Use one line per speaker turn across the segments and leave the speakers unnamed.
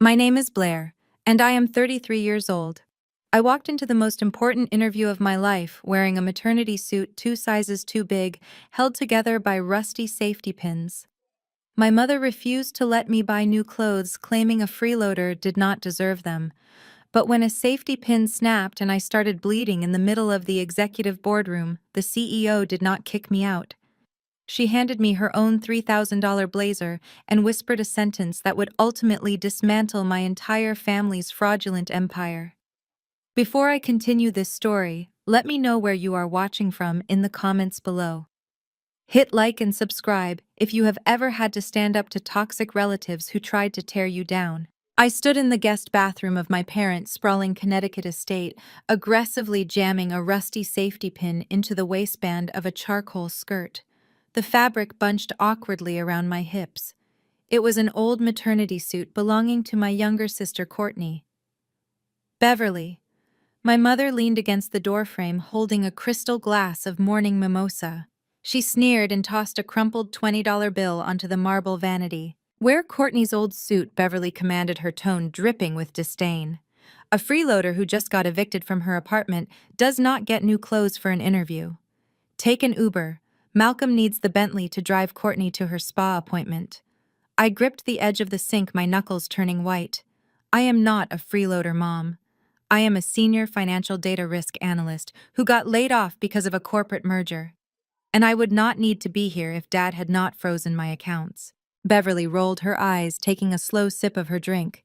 My name is Blair, and I am 33 years old. I walked into the most important interview of my life wearing a maternity suit 2 sizes too big, held together by rusty safety pins. My mother refused to let me buy new clothes, claiming a freeloader did not deserve them. But when a safety pin snapped and I started bleeding in the middle of the executive boardroom, the CEO did not kick me out. She handed me her own $3,000 blazer and whispered a sentence that would ultimately dismantle my entire family's fraudulent empire. Before I continue this story, let me know where you are watching from in the comments below. Hit like and subscribe if you have ever had to stand up to toxic relatives who tried to tear you down. I stood in the guest bathroom of my parents' sprawling Connecticut estate, aggressively jamming a rusty safety pin into the waistband of a charcoal skirt. The fabric bunched awkwardly around my hips. It was an old maternity suit belonging to my younger sister Courtney. Beverly. My mother leaned against the doorframe holding a crystal glass of morning mimosa. She sneered and tossed a crumpled $20 bill onto the marble vanity. "Wear Courtney's old suit," Beverly commanded, her tone dripping with disdain. "A freeloader who just got evicted from her apartment does not get new clothes for an interview. Take an Uber. Malcolm needs the Bentley to drive Courtney to her spa appointment." I gripped the edge of the sink, my knuckles turning white. I am not a freeloader, Mom. I am a senior financial data risk analyst who got laid off because of a corporate merger. And I would not need to be here if Dad had not frozen my accounts. Beverly rolled her eyes, taking a slow sip of her drink.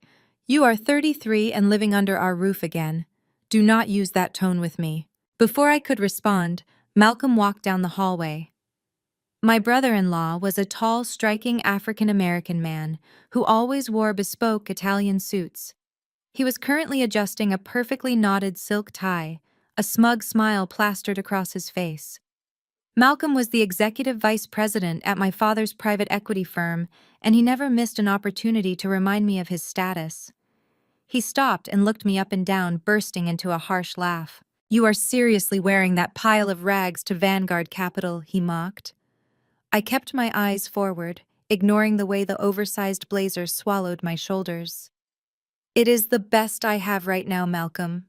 "You are 33 and living under our roof again. Do not use that tone with me." Before I could respond, Malcolm walked down the hallway. My brother-in-law was a tall, striking African-American man who always wore bespoke Italian suits. He was currently adjusting a perfectly knotted silk tie, a smug smile plastered across his face. Malcolm was the executive vice president at my father's private equity firm, and he never missed an opportunity to remind me of his status. He stopped and looked me up and down, bursting into a harsh laugh. "You are seriously wearing that pile of rags to Vanguard Capital," he mocked. I kept my eyes forward, ignoring the way the oversized blazer swallowed my shoulders. "It is the best I have right now, Malcolm."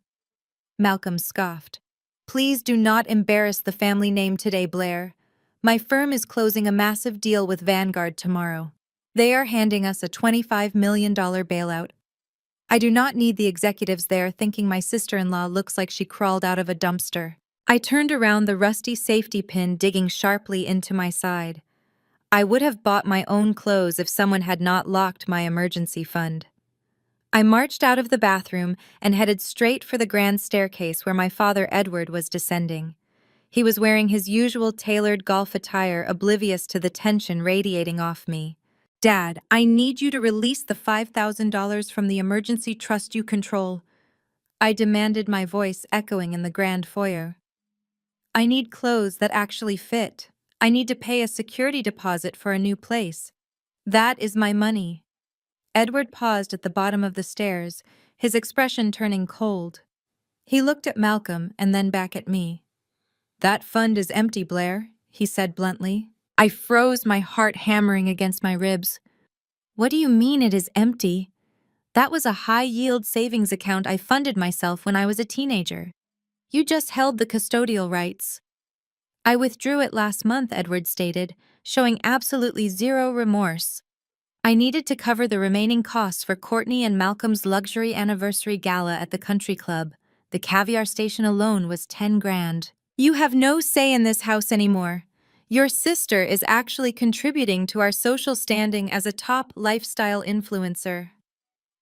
Malcolm scoffed. "Please do not embarrass the family name today, Blair. My firm is closing a massive deal with Vanguard tomorrow. They are handing us a $25 million bailout. I do not need the executives there thinking my sister-in-law looks like she crawled out of a dumpster." I turned around, the rusty safety pin digging sharply into my side. I would have bought my own clothes if someone had not locked my emergency fund. I marched out of the bathroom and headed straight for the grand staircase where my father Edward was descending. He was wearing his usual tailored golf attire, oblivious to the tension radiating off me. "Dad, I need you to release the $5,000 from the emergency trust you control," I demanded, my voice echoing in the grand foyer. "I need clothes that actually fit. I need to pay a security deposit for a new place. That is my money." Edward paused at the bottom of the stairs, his expression turning cold. He looked at Malcolm and then back at me. "That fund is empty, Blair," he said bluntly. I froze, my heart hammering against my ribs. "What do you mean it is empty? That was a high-yield savings account I funded myself when I was a teenager. You just held the custodial rights." "I withdrew it last month," Edward stated, showing absolutely zero remorse. "I needed to cover the remaining costs for Courtney and Malcolm's luxury anniversary gala at the country club. The caviar station alone was 10 grand. You have no say in this house anymore. Your sister is actually contributing to our social standing as a top lifestyle influencer.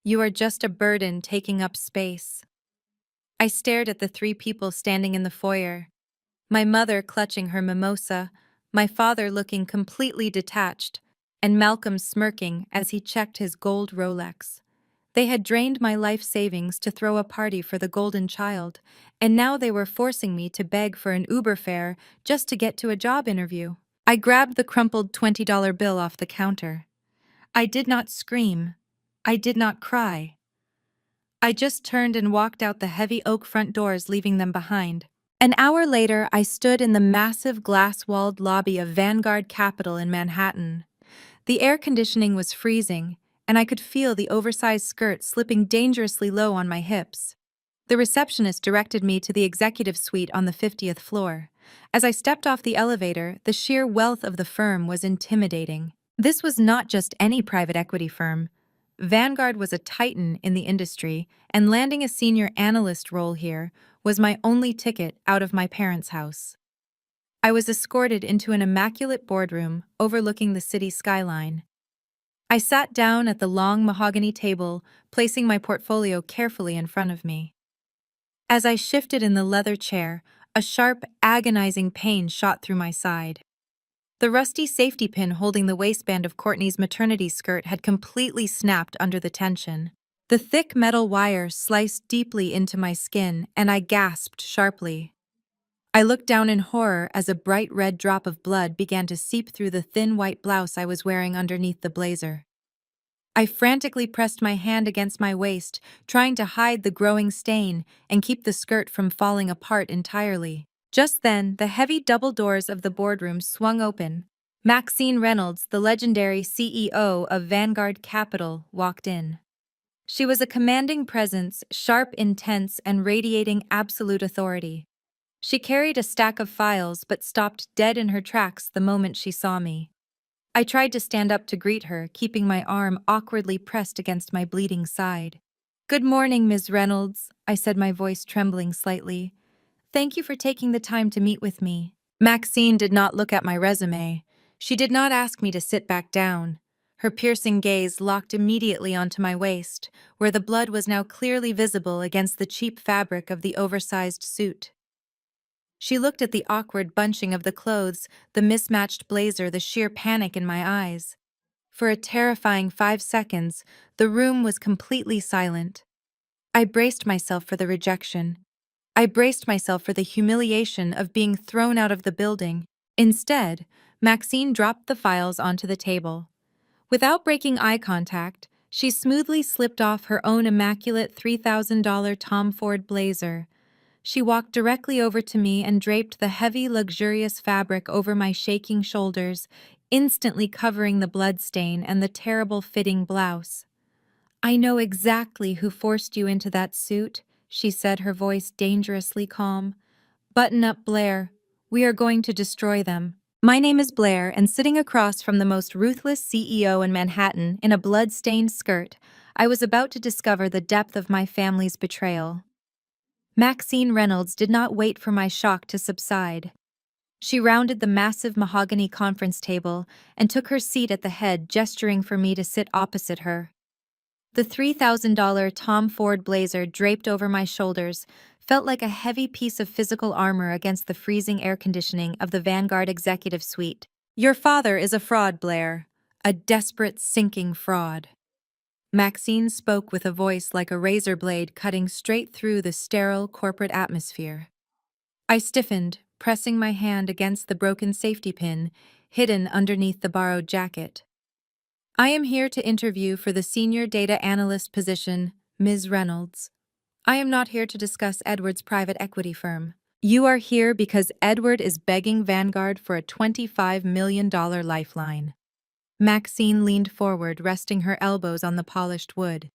You are just a burden taking up space." I stared at the 3 people standing in the foyer. My mother clutching her mimosa, my father looking completely detached, and Malcolm smirking as he checked his gold Rolex. They had drained my life savings to throw a party for the golden child, and now they were forcing me to beg for an Uber fare just to get to a job interview. I grabbed the crumpled $20 bill off the counter. I did not scream. I did not cry. I just turned and walked out the heavy oak front doors, leaving them behind. An hour later, I stood in the massive glass-walled lobby of Vanguard Capital in Manhattan. The air conditioning was freezing, and I could feel the oversized skirt slipping dangerously low on my hips. The receptionist directed me to the executive suite on the 50th floor. As I stepped off the elevator, the sheer wealth of the firm was intimidating. This was not just any private equity firm. Vanguard was a titan in the industry, and landing a senior analyst role here was my only ticket out of my parents' house. I was escorted into an immaculate boardroom overlooking the city skyline. I sat down at the long mahogany table, placing my portfolio carefully in front of me. As I shifted in the leather chair, a sharp, agonizing pain shot through my side. The rusty safety pin holding the waistband of Courtney's maternity skirt had completely snapped under the tension. The thick metal wire sliced deeply into my skin, and I gasped sharply. I looked down in horror as a bright red drop of blood began to seep through the thin white blouse I was wearing underneath the blazer. I frantically pressed my hand against my waist, trying to hide the growing stain and keep the skirt from falling apart entirely. Just then, the heavy double doors of the boardroom swung open. Maxine Reynolds, the legendary CEO of Vanguard Capital, walked in. She was a commanding presence, sharp, intense, and radiating absolute authority. She carried a stack of files but stopped dead in her tracks the moment she saw me. I tried to stand up to greet her, keeping my arm awkwardly pressed against my bleeding side. "Good morning, Ms. Reynolds," I said, my voice trembling slightly. "Thank you for taking the time to meet with me." Maxine did not look at my resume. She did not ask me to sit back down. Her piercing gaze locked immediately onto my waist, where the blood was now clearly visible against the cheap fabric of the oversized suit. She looked at the awkward bunching of the clothes, the mismatched blazer, the sheer panic in my eyes. For a terrifying 5 seconds, the room was completely silent. I braced myself for the rejection. I braced myself for the humiliation of being thrown out of the building. Instead, Maxine dropped the files onto the table. Without breaking eye contact, she smoothly slipped off her own immaculate $3,000 Tom Ford blazer. She walked directly over to me and draped the heavy, luxurious fabric over my shaking shoulders, instantly covering the bloodstain and the terrible fitting blouse. "I know exactly who forced you into that suit," she said, her voice dangerously calm. "Button up, Blair. We are going to destroy them." My name is Blair, and sitting across from the most ruthless CEO in Manhattan in a blood-stained skirt, I was about to discover the depth of my family's betrayal. Maxine Reynolds did not wait for my shock to subside. She rounded the massive mahogany conference table and took her seat at the head, gesturing for me to sit opposite her. The $3,000 Tom Ford blazer draped over my shoulders felt like a heavy piece of physical armor against the freezing air conditioning of the Vanguard executive suite. "Your father is a fraud, Blair. A desperate, sinking fraud." Maxine spoke with a voice like a razor blade cutting straight through the sterile corporate atmosphere. I stiffened, pressing my hand against the broken safety pin, hidden underneath the borrowed jacket. "I am here to interview for the senior data analyst position, Ms. Reynolds. I am not here to discuss Edward's private equity firm. You are here because Edward is begging Vanguard for a $25 million lifeline." Maxine leaned forward, resting her elbows on the polished wood.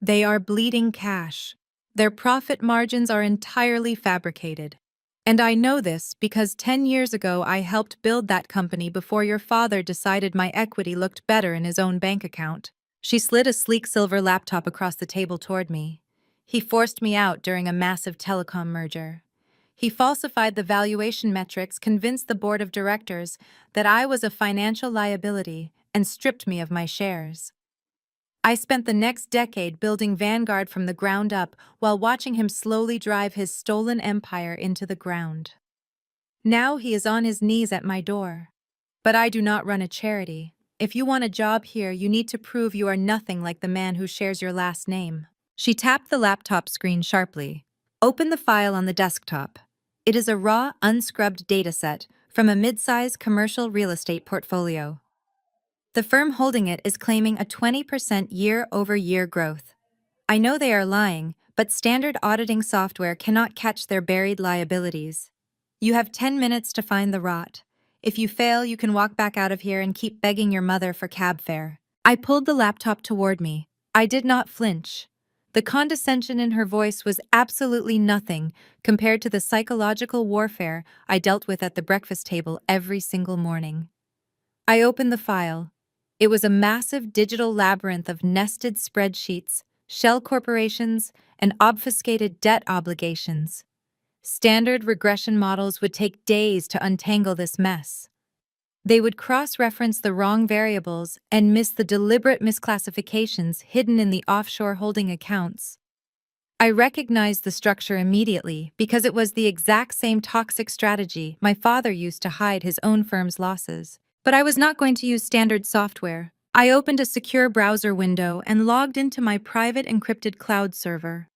"They are bleeding cash. Their profit margins are entirely fabricated. And I know this because 10 years ago I helped build that company before your father decided my equity looked better in his own bank account." She slid a sleek silver laptop across the table toward me. "He forced me out during a massive telecom merger. He falsified the valuation metrics, convinced the board of directors that I was a financial liability, and stripped me of my shares. I spent the next decade building Vanguard from the ground up while watching him slowly drive his stolen empire into the ground. Now he is on his knees at my door. But I do not run a charity. If you want a job here, you need to prove you are nothing like the man who shares your last name." She tapped the laptop screen sharply. "Open the file on the desktop. It is a raw, unscrubbed dataset from a mid-size commercial real estate portfolio. The firm holding it is claiming a 20% year-over-year growth. I know they are lying, but standard auditing software cannot catch their buried liabilities. You have 10 minutes to find the rot. If you fail, you can walk back out of here and keep begging your mother for cab fare." I pulled the laptop toward me. I did not flinch. The condescension in her voice was absolutely nothing compared to the psychological warfare I dealt with at the breakfast table every single morning. I opened the file. It was a massive digital labyrinth of nested spreadsheets, shell corporations, and obfuscated debt obligations. Standard regression models would take days to untangle this mess. They would cross-reference the wrong variables and miss the deliberate misclassifications hidden in the offshore holding accounts. I recognized the structure immediately because it was the exact same toxic strategy my father used to hide his own firm's losses. But I was not going to use standard software. I opened a secure browser window and logged into my private encrypted cloud server.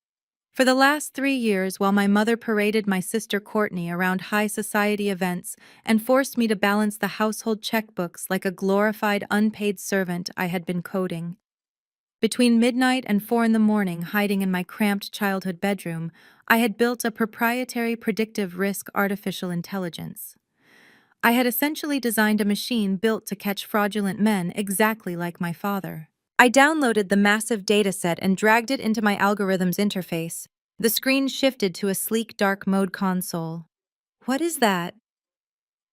For the last 3 years, while my mother paraded my sister Courtney around high society events and forced me to balance the household checkbooks like a glorified unpaid servant I had been coding. Between midnight and 4 in the morning, hiding in my cramped childhood bedroom, I had built a proprietary predictive risk artificial intelligence. I had essentially designed a machine built to catch fraudulent men exactly like my father. I downloaded the massive dataset and dragged it into my algorithm's interface. The screen shifted to a sleek dark mode console. "What is that?"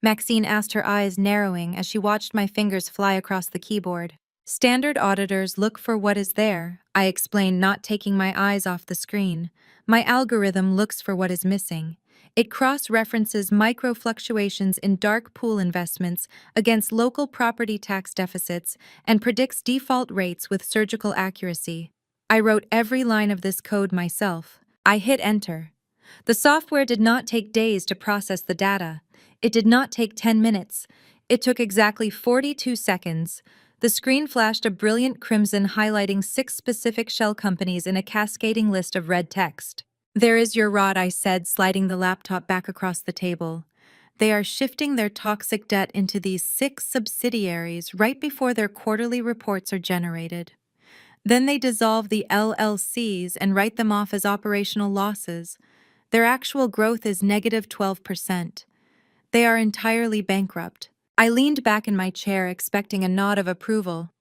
Maxine asked, her eyes narrowing as she watched my fingers fly across the keyboard. "Standard auditors look for what is there," I explained, not taking my eyes off the screen. "My algorithm looks for what is missing. It cross-references micro-fluctuations in dark pool investments against local property tax deficits and predicts default rates with surgical accuracy." I wrote every line of this code myself. I hit enter. The software did not take days to process the data. It did not take 10 minutes. It took exactly 42 seconds. The screen flashed a brilliant crimson highlighting 6 specific shell companies in a cascading list of red text. "There is your rod," I said, sliding the laptop back across the table. "They are shifting their toxic debt into these 6 subsidiaries right before their quarterly reports are generated. Then they dissolve the LLCs and write them off as operational losses. Their actual growth is negative 12%. They are entirely bankrupt." I leaned back in my chair, expecting a nod of approval.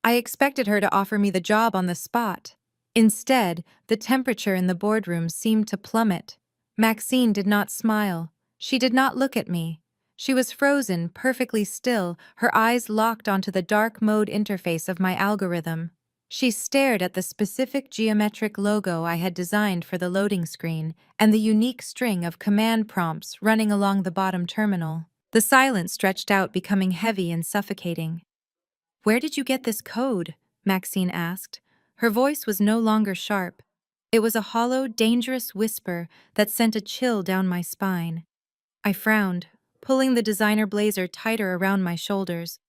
I expected her to offer me the job on the spot. Instead, the temperature in the boardroom seemed to plummet. Maxine did not smile. She did not look at me. She was frozen, perfectly still, her eyes locked onto the dark mode interface of my algorithm. She stared at the specific geometric logo I had designed for the loading screen and the unique string of command prompts running along the bottom terminal. The silence stretched out, becoming heavy and suffocating. "Where did you get this code?" Maxine asked. Her voice was no longer sharp. It was a hollow, dangerous whisper that sent a chill down my spine. I frowned, pulling the designer blazer tighter around my shoulders.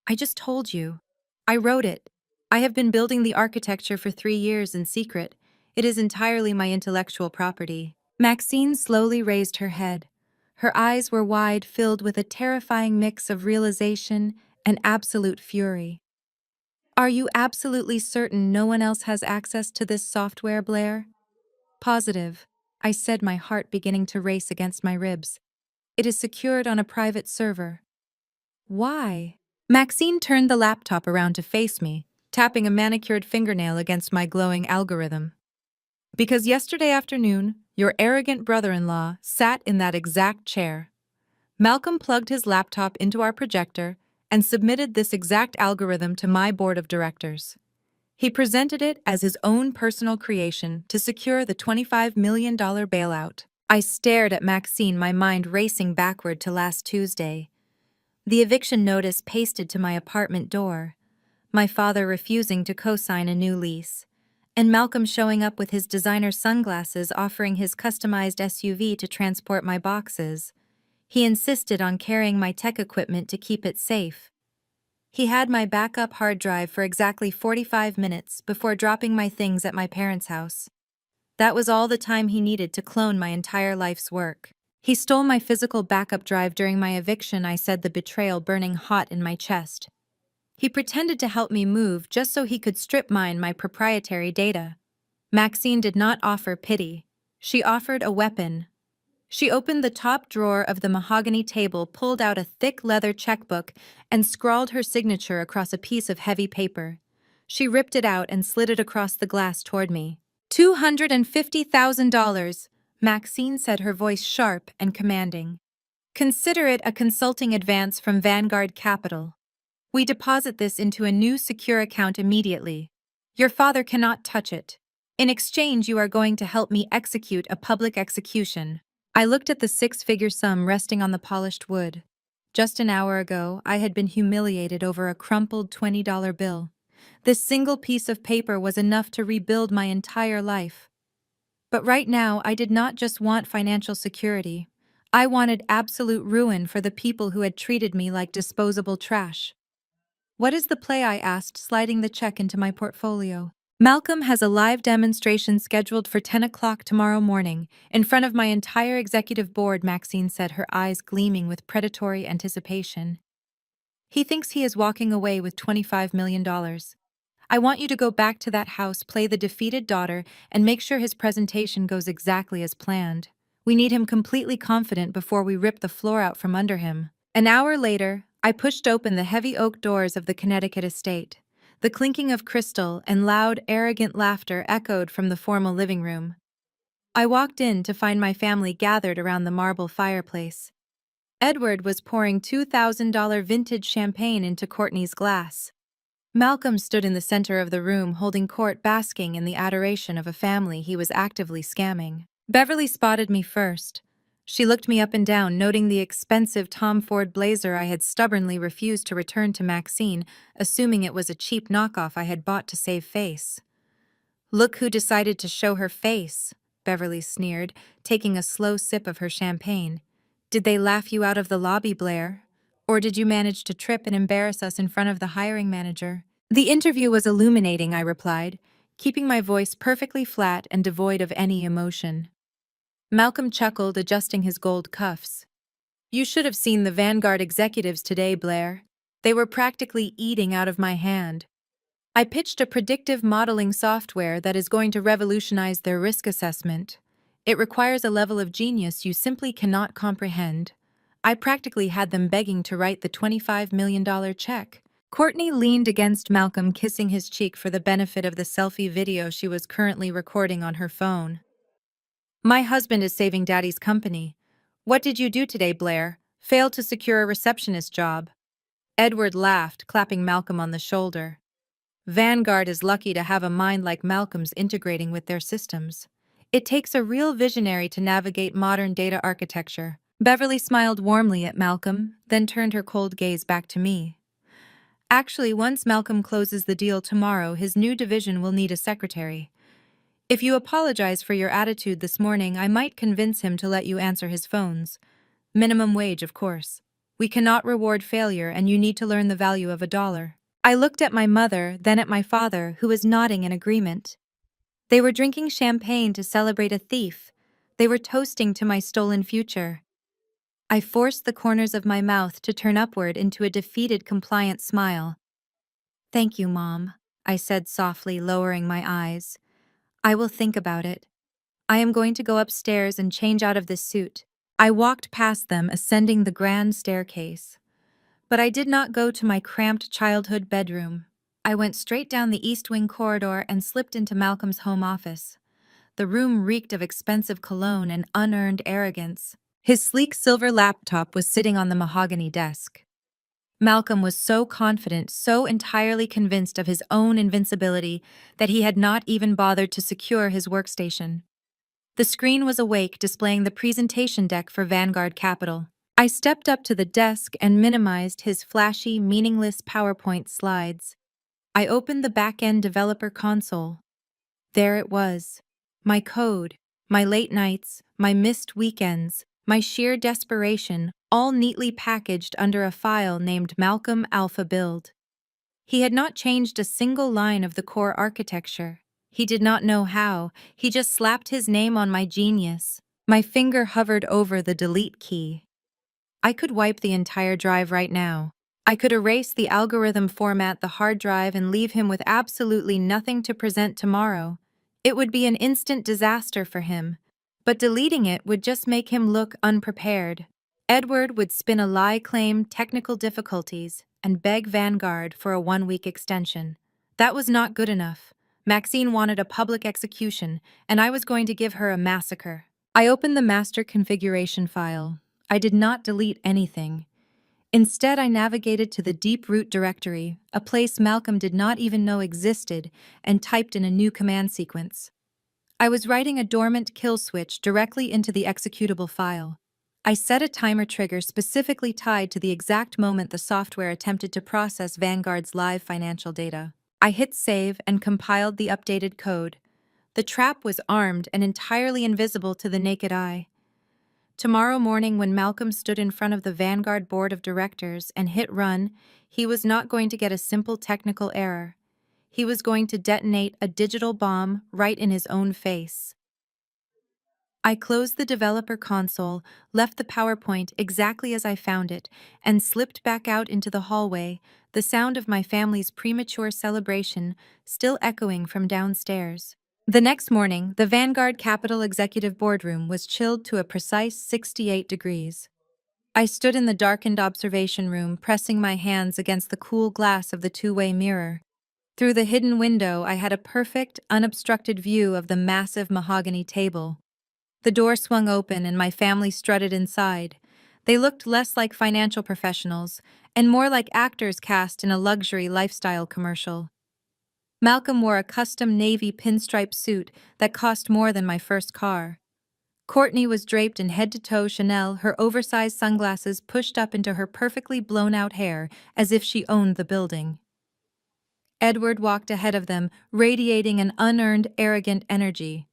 "I just told you. I wrote it. I have been building the architecture for 3 years in secret. It is entirely my intellectual property." Maxine slowly raised her head. Her eyes were wide, filled with a terrifying mix of realization and absolute fury. "Are you absolutely certain no one else has access to this software, Blair?" "Positive," I said, my heart beginning to race against my ribs. "It is secured on a private server." "Why?" Maxine turned the laptop around to face me, tapping a manicured fingernail against my glowing algorithm. "Because yesterday afternoon, your arrogant brother-in-law sat in that exact chair. Malcolm plugged his laptop into our projector and submitted this exact algorithm to my board of directors. He presented it as his own personal creation to secure the $25 million bailout." I stared at Maxine, my mind racing backward to last Tuesday. The eviction notice pasted to my apartment door, my father refusing to co-sign a new lease, and Malcolm showing up with his designer sunglasses offering his customized SUV to transport my boxes. He insisted on carrying my tech equipment to keep it safe. He had my backup hard drive for exactly 45 minutes before dropping my things at my parents' house. That was all the time he needed to clone my entire life's work. He stole my physical backup drive during my eviction, I said, the betrayal burning hot in my chest. He pretended to help me move just so he could strip mine my proprietary data. Maxine did not offer pity. She offered a weapon. She opened the top drawer of the mahogany table, pulled out a thick leather checkbook, and scrawled her signature across a piece of heavy paper. She ripped it out and slid it across the glass toward me. $250,000, Maxine said, her voice sharp and commanding. Consider it a consulting advance from Vanguard Capital. We deposit this into a new secure account immediately. Your father cannot touch it. In exchange, you are going to help me execute a public execution. I looked at the six-figure sum resting on the polished wood. Just an hour ago, I had been humiliated over a crumpled $20 bill. This single piece of paper was enough to rebuild my entire life. But right now, I did not just want financial security. I wanted absolute ruin for the people who had treated me like disposable trash. What is the play? I asked, sliding the check into my portfolio. Malcolm has a live demonstration scheduled for 10 o'clock tomorrow morning, in front of my entire executive board, Maxine said, her eyes gleaming with predatory anticipation. He thinks he is walking away with $25 million. I want you to go back to that house, play the defeated daughter, and make sure his presentation goes exactly as planned. We need him completely confident before we rip the floor out from under him. An hour later, I pushed open the heavy oak doors of the Connecticut estate. The clinking of crystal and loud, arrogant laughter echoed from the formal living room. I walked in to find my family gathered around the marble fireplace. Edward was pouring $2,000 vintage champagne into Courtney's glass. Malcolm stood in the center of the room holding court, basking in the adoration of a family he was actively scamming. Beverly spotted me first. She looked me up and down, noting the expensive Tom Ford blazer I had stubbornly refused to return to Maxine, assuming it was a cheap knockoff I had bought to save face. Look who decided to show her face, Beverly sneered, taking a slow sip of her champagne. Did they laugh you out of the lobby, Blair? Or did you manage to trip and embarrass us in front of the hiring manager? The interview was illuminating, I replied, keeping my voice perfectly flat and devoid of any emotion. Malcolm chuckled, adjusting his gold cuffs. You should have seen the Vanguard executives today, Blair. They were practically eating out of my hand. I pitched a predictive modeling software that is going to revolutionize their risk assessment. It requires a level of genius you simply cannot comprehend. I practically had them begging to write the $25 million check. Courtney leaned against Malcolm, kissing his cheek for the benefit of the selfie video she was currently recording on her phone. My husband is saving Daddy's company. What did you do today, Blair? Failed to secure a receptionist job. Edward laughed, clapping Malcolm on the shoulder. Vanguard is lucky to have a mind like Malcolm's integrating with their systems. It takes a real visionary to navigate modern data architecture. Beverly smiled warmly at Malcolm, then turned her cold gaze back to me. Actually, once Malcolm closes the deal tomorrow, his new division will need a secretary. If you apologize for your attitude this morning, I might convince him to let you answer his phones. Minimum wage, of course. We cannot reward failure, and you need to learn the value of $1. I looked at my mother, then at my father, who was nodding in agreement. They were drinking champagne to celebrate a thief. They were toasting to my stolen future. I forced the corners of my mouth to turn upward into a defeated, compliant smile. Thank you, Mom, I said softly, lowering my eyes. I will think about it. I am going to go upstairs and change out of this suit. I walked past them, ascending the grand staircase. But I did not go to my cramped childhood bedroom. I went straight down the East Wing corridor and slipped into Malcolm's home office. The room reeked of expensive cologne and unearned arrogance. His sleek silver laptop was sitting on the mahogany desk. Malcolm was so confident, so entirely convinced of his own invincibility, that he had not even bothered to secure his workstation. The screen was awake, displaying the presentation deck for Vanguard Capital. I stepped up to the desk and minimized his flashy, meaningless PowerPoint slides. I opened the back-end developer console. There it was. My code, my late nights, my missed weekends, my sheer desperation, all neatly packaged under a file named Malcolm Alpha Build. He had not changed a single line of the core architecture. He did not know how. He just slapped his name on my genius. My finger hovered over the delete key. I could wipe the entire drive right now. I could erase the algorithm, format the hard drive, and leave him with absolutely nothing to present tomorrow. It would be an instant disaster for him. but deleting it would just make him look unprepared. Edward would spin a lie, claim technical difficulties, and beg Vanguard for a 1-week extension. That was not good enough. Maxine wanted a public execution, and I was going to give her a massacre. I opened the master configuration file. I did not delete anything. Instead, I navigated to the deep root directory, a place Malcolm did not even know existed, and typed in a new command sequence. I was writing a dormant kill switch directly into the executable file. I set a timer trigger specifically tied to the exact moment the software attempted to process Vanguard's live financial data. I hit save and compiled the updated code. The trap was armed and entirely invisible to the naked eye. Tomorrow morning, when Malcolm stood in front of the Vanguard board of directors and hit run, he was not going to get a simple technical error. He was going to detonate a digital bomb right in his own face. I closed the developer console, left the PowerPoint exactly as I found it, and slipped back out into the hallway, the sound of my family's premature celebration still echoing from downstairs. The next morning, the Vanguard Capital Executive Boardroom was chilled to a precise 68 degrees. I stood in the darkened observation room, pressing my hands against the cool glass of the two-way mirror. Through the hidden window, I had a perfect, unobstructed view of the massive mahogany table. The door swung open and my family strutted inside. They looked less like financial professionals and more like actors cast in a luxury lifestyle commercial. Malcolm wore a custom navy pinstripe suit that cost more than my first car. Courtney was draped in head-to-toe Chanel, her oversized sunglasses pushed up into her perfectly blown-out hair as if she owned the building. Edward walked ahead of them, radiating an unearned, arrogant energy.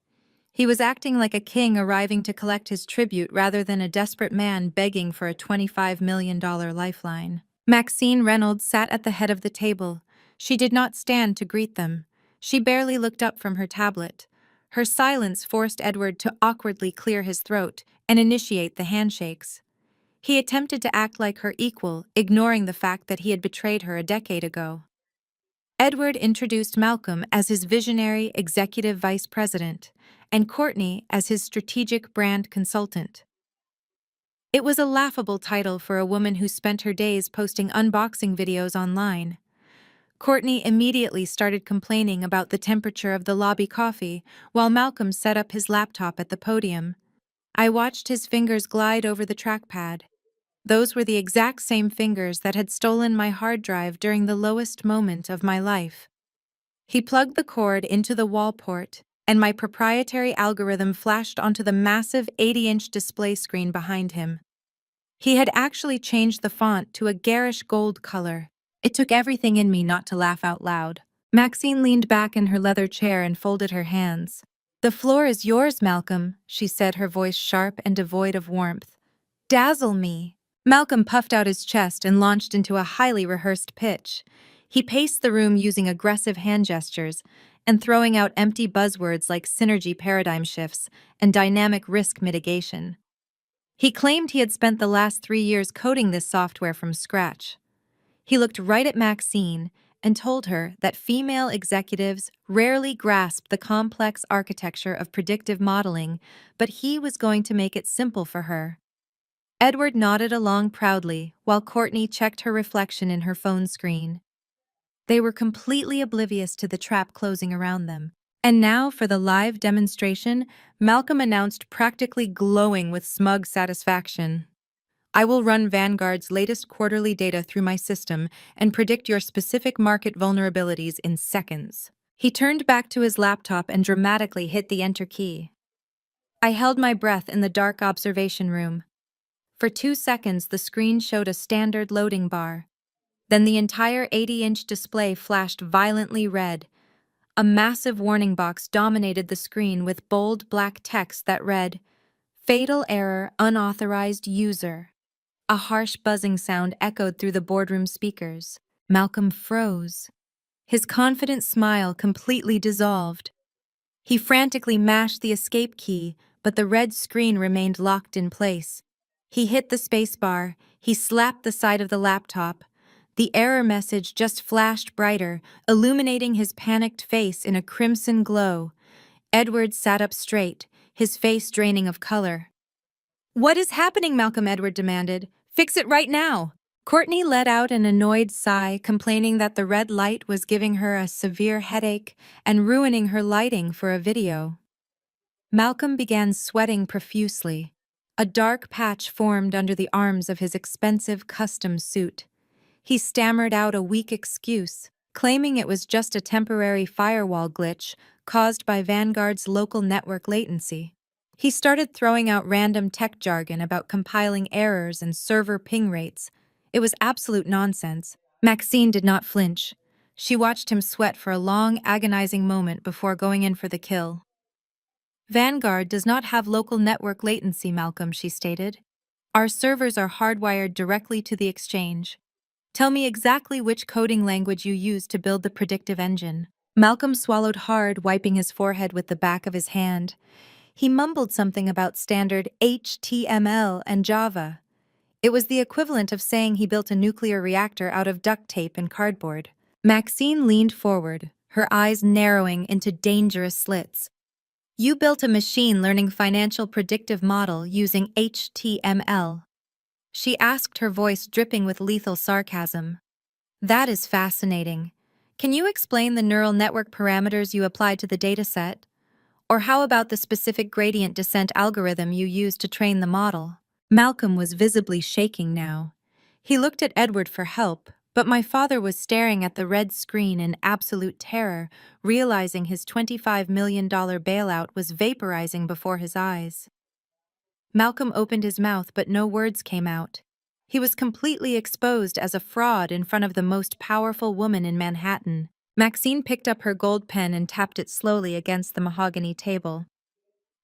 He was acting like a king arriving to collect his tribute rather than a desperate man begging for a $25 million lifeline. Maxine Reynolds sat at the head of the table. She did not stand to greet them. She barely looked up from her tablet. Her silence forced Edward to awkwardly clear his throat and initiate the handshakes. He attempted to act like her equal, ignoring the fact that he had betrayed her a decade ago. Edward introduced Malcolm as his visionary executive vice president, and Courtney as his strategic brand consultant. It was a laughable title for a woman who spent her days posting unboxing videos online. Courtney immediately started complaining about the temperature of the lobby coffee, while Malcolm set up his laptop at the podium. I watched his fingers glide over the trackpad. Those were the exact same fingers that had stolen my hard drive during the lowest moment of my life. He plugged the cord into the wall port, and my proprietary algorithm flashed onto the massive 80-inch display screen behind him. He had actually changed the font to a garish gold color. It took everything in me not to laugh out loud. Maxine leaned back in her leather chair and folded her hands. "The floor is yours, Malcolm," she said, her voice sharp and devoid of warmth. "Dazzle me." Malcolm puffed out his chest and launched into a highly rehearsed pitch. He paced the room using aggressive hand gestures and throwing out empty buzzwords like synergy paradigm shifts and dynamic risk mitigation. He claimed he had spent the last 3 years coding this software from scratch. He looked right at Maxine and told her that female executives rarely grasp the complex architecture of predictive modeling, but he was going to make it simple for her. Edward nodded along proudly while Courtney checked her reflection in her phone screen. They were completely oblivious to the trap closing around them. And now, for the live demonstration, Malcolm announced, practically glowing with smug satisfaction. "I will run Vanguard's latest quarterly data through my system and predict your specific market vulnerabilities in seconds." He turned back to his laptop and dramatically hit the enter key. I held my breath in the dark observation room. For 2 seconds, the screen showed a standard loading bar. Then the entire 80-inch display flashed violently red. A massive warning box dominated the screen with bold black text that read, "Fatal error, unauthorized user." A harsh buzzing sound echoed through the boardroom speakers. Malcolm froze. His confident smile completely dissolved. He frantically mashed the escape key, but the red screen remained locked in place. He hit the spacebar. He slapped the side of the laptop. The error message just flashed brighter, illuminating his panicked face in a crimson glow. Edward sat up straight, his face draining of color. "What is happening?" Malcolm Edward demanded. "Fix it right now." Courtney let out an annoyed sigh, complaining that the red light was giving her a severe headache and ruining her lighting for a video. Malcolm began sweating profusely. A dark patch formed under the arms of his expensive custom suit. He stammered out a weak excuse, claiming it was just a temporary firewall glitch caused by Vanguard's local network latency. He started throwing out random tech jargon about compiling errors and server ping rates. It was absolute nonsense. Maxine did not flinch. She watched him sweat for a long, agonizing moment before going in for the kill. "Vanguard does not have local network latency, Malcolm," she stated. "Our servers are hardwired directly to the exchange. Tell me exactly which coding language you used to build the predictive engine." Malcolm swallowed hard, wiping his forehead with the back of his hand. He mumbled something about standard HTML and Java. It was the equivalent of saying he built a nuclear reactor out of duct tape and cardboard. Maxine leaned forward, her eyes narrowing into dangerous slits. "You built a machine learning financial predictive model using HTML." She asked, her voice dripping with lethal sarcasm. "That is fascinating. Can you explain the neural network parameters you applied to the dataset? Or how about the specific gradient descent algorithm you used to train the model?" Malcolm was visibly shaking now. He looked at Edward for help, but my father was staring at the red screen in absolute terror, realizing his $25 million bailout was vaporizing before his eyes. Malcolm opened his mouth, but no words came out. He was completely exposed as a fraud in front of the most powerful woman in Manhattan. Maxine picked up her gold pen and tapped it slowly against the mahogany table.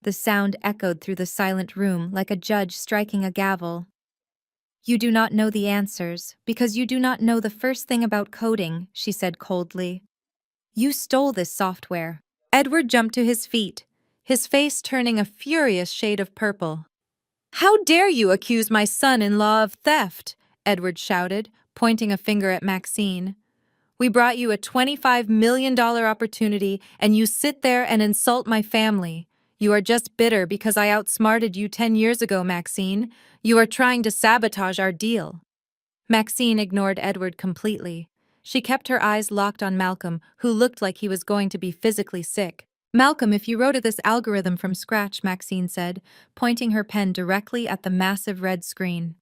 The sound echoed through the silent room like a judge striking a gavel. "You do not know the answers, because you do not know the first thing about coding," she said coldly. "You stole this software." Edward jumped to his feet, his face turning a furious shade of purple. "How dare you accuse my son-in-law of theft?" Edward shouted, pointing a finger at Maxine. "We brought you a $25 million opportunity, and you sit there and insult my family. You are just bitter because I outsmarted you 10 years ago, Maxine. You are trying to sabotage our deal." Maxine ignored Edward completely. She kept her eyes locked on Malcolm, who looked like he was going to be physically sick. "Malcolm, if you wrote this algorithm from scratch," Maxine said, pointing her pen directly at the massive red screen,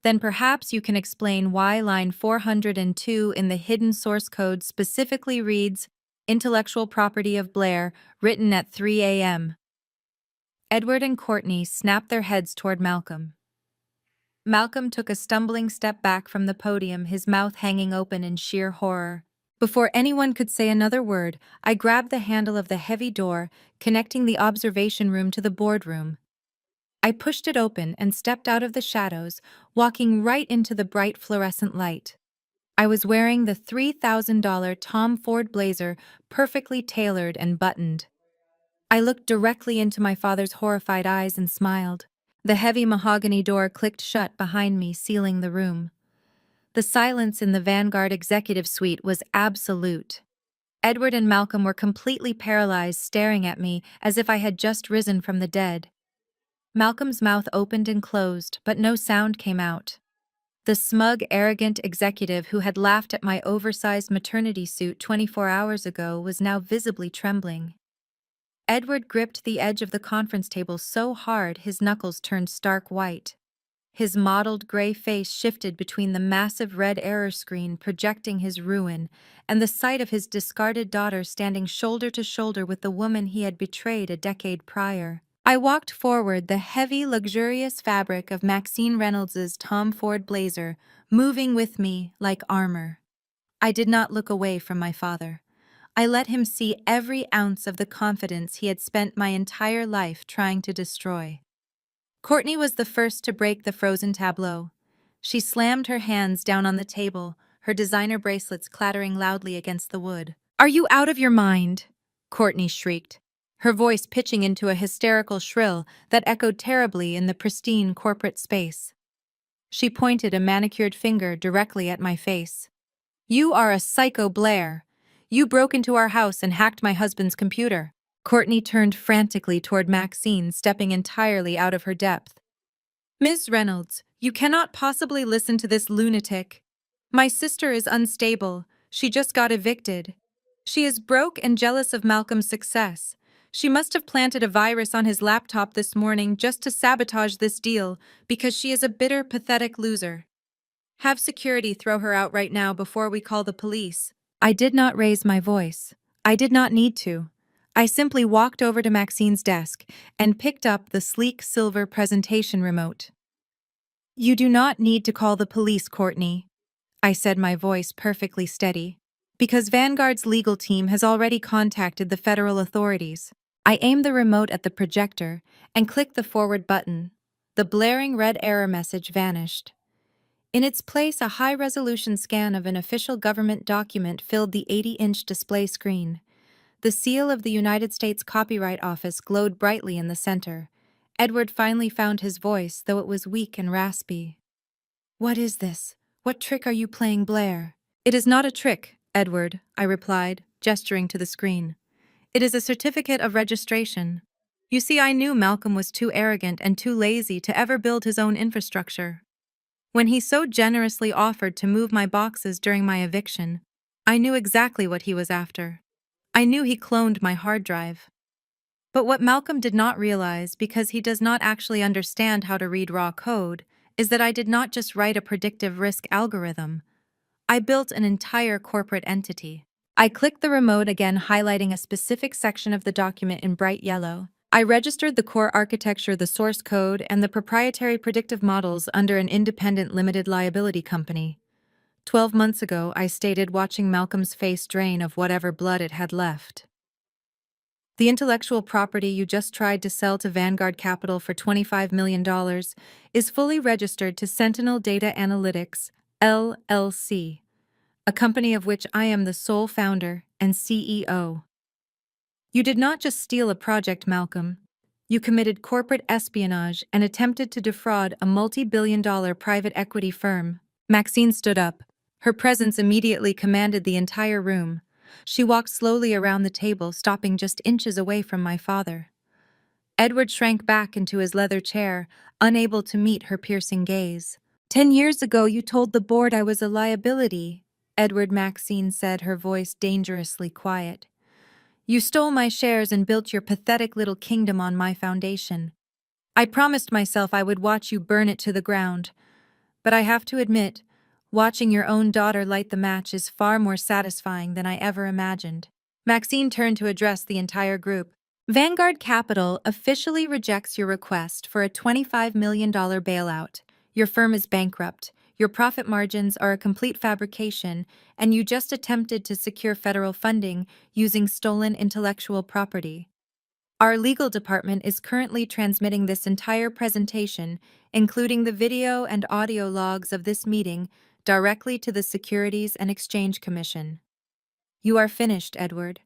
"then perhaps you can explain why line 402 in the hidden source code specifically reads, 'Intellectual property of Blair,' written at 3 a.m. Edward and Courtney snapped their heads toward Malcolm. Malcolm took a stumbling step back from the podium, his mouth hanging open in sheer horror. Before anyone could say another word, I grabbed the handle of the heavy door, connecting the observation room to the boardroom. I pushed it open and stepped out of the shadows, walking right into the bright fluorescent light. I was wearing the $3,000 Tom Ford blazer, perfectly tailored and buttoned. I looked directly into my father's horrified eyes and smiled. The heavy mahogany door clicked shut behind me, sealing the room. The silence in the Vanguard executive suite was absolute. Edward and Malcolm were completely paralyzed, staring at me as if I had just risen from the dead. Malcolm's mouth opened and closed, but no sound came out. The smug, arrogant executive who had laughed at my oversized maternity suit 24 hours ago was now visibly trembling. Edward gripped the edge of the conference table so hard his knuckles turned stark white. His mottled gray face shifted between the massive red error screen projecting his ruin and the sight of his discarded daughter standing shoulder to shoulder with the woman he had betrayed a decade prior. I walked forward, the heavy, luxurious fabric of Maxine Reynolds's Tom Ford blazer moving with me like armor. I did not look away from my father. I let him see every ounce of the confidence he had spent my entire life trying to destroy. Courtney was the first to break the frozen tableau. She slammed her hands down on the table, her designer bracelets clattering loudly against the wood. "Are you out of your mind?" Courtney shrieked, her voice pitching into a hysterical shrill that echoed terribly in the pristine corporate space. She pointed a manicured finger directly at my face. "You are a psycho, Blair. You broke into our house and hacked my husband's computer. Courtney turned frantically toward Maxine, stepping entirely out of her depth. Ms. Reynolds, you cannot possibly listen to this lunatic. My sister is unstable. She just got evicted. She is broke and jealous of Malcolm's success. She must have planted a virus on his laptop this morning just to sabotage this deal because she is a bitter, pathetic loser. Have security throw her out right now before we call the police. I did not raise my voice. I did not need to. I simply walked over to Maxine's desk and picked up the sleek silver presentation remote. You do not need to call the police, Courtney, I said, my voice perfectly steady, because Vanguard's legal team has already contacted the federal authorities. I aimed the remote at the projector and clicked the forward button. The blaring red error message vanished. In its place, a high-resolution scan of an official government document filled the 80-inch display screen. The seal of the United States Copyright Office glowed brightly in the center. Edward finally found his voice, though it was weak and raspy. What is this? What trick are you playing, Blair? It is not a trick, Edward, I replied, gesturing to the screen. It is a certificate of registration. You see, I knew Malcolm was too arrogant and too lazy to ever build his own infrastructure. When he so generously offered to move my boxes during my eviction, I knew exactly what he was after. I knew he cloned my hard drive. But what Malcolm did not realize, because he does not actually understand how to read raw code, is that I did not just write a predictive risk algorithm. I built an entire corporate entity. I clicked the remote again, highlighting a specific section of the document in bright yellow. I registered the core architecture, the source code, and the proprietary predictive models under an independent limited liability company. 12 months ago, I stated, watching Malcolm's face drain of whatever blood it had left. The intellectual property you just tried to sell to Vanguard Capital for $25 million is fully registered to Sentinel Data Analytics, LLC, a company of which I am the sole founder and CEO. You did not just steal a project, Malcolm. You committed corporate espionage and attempted to defraud a multi-billion-dollar private equity firm. Maxine stood up. Her presence immediately commanded the entire room. She walked slowly around the table, stopping just inches away from my father. Edward shrank back into his leather chair, unable to meet her piercing gaze. 10 years ago, you told the board I was a liability, Edward, Maxine said, her voice dangerously quiet. You stole my shares and built your pathetic little kingdom on my foundation. I promised myself I would watch you burn it to the ground. But I have to admit, watching your own daughter light the match is far more satisfying than I ever imagined. Maxine turned to address the entire group. Vanguard Capital officially rejects your request for a $25 million bailout. Your firm is bankrupt. Your profit margins are a complete fabrication, and you just attempted to secure federal funding using stolen intellectual property. Our legal department is currently transmitting this entire presentation, including the video and audio logs of this meeting, directly to the Securities and Exchange Commission. You are finished, Edward.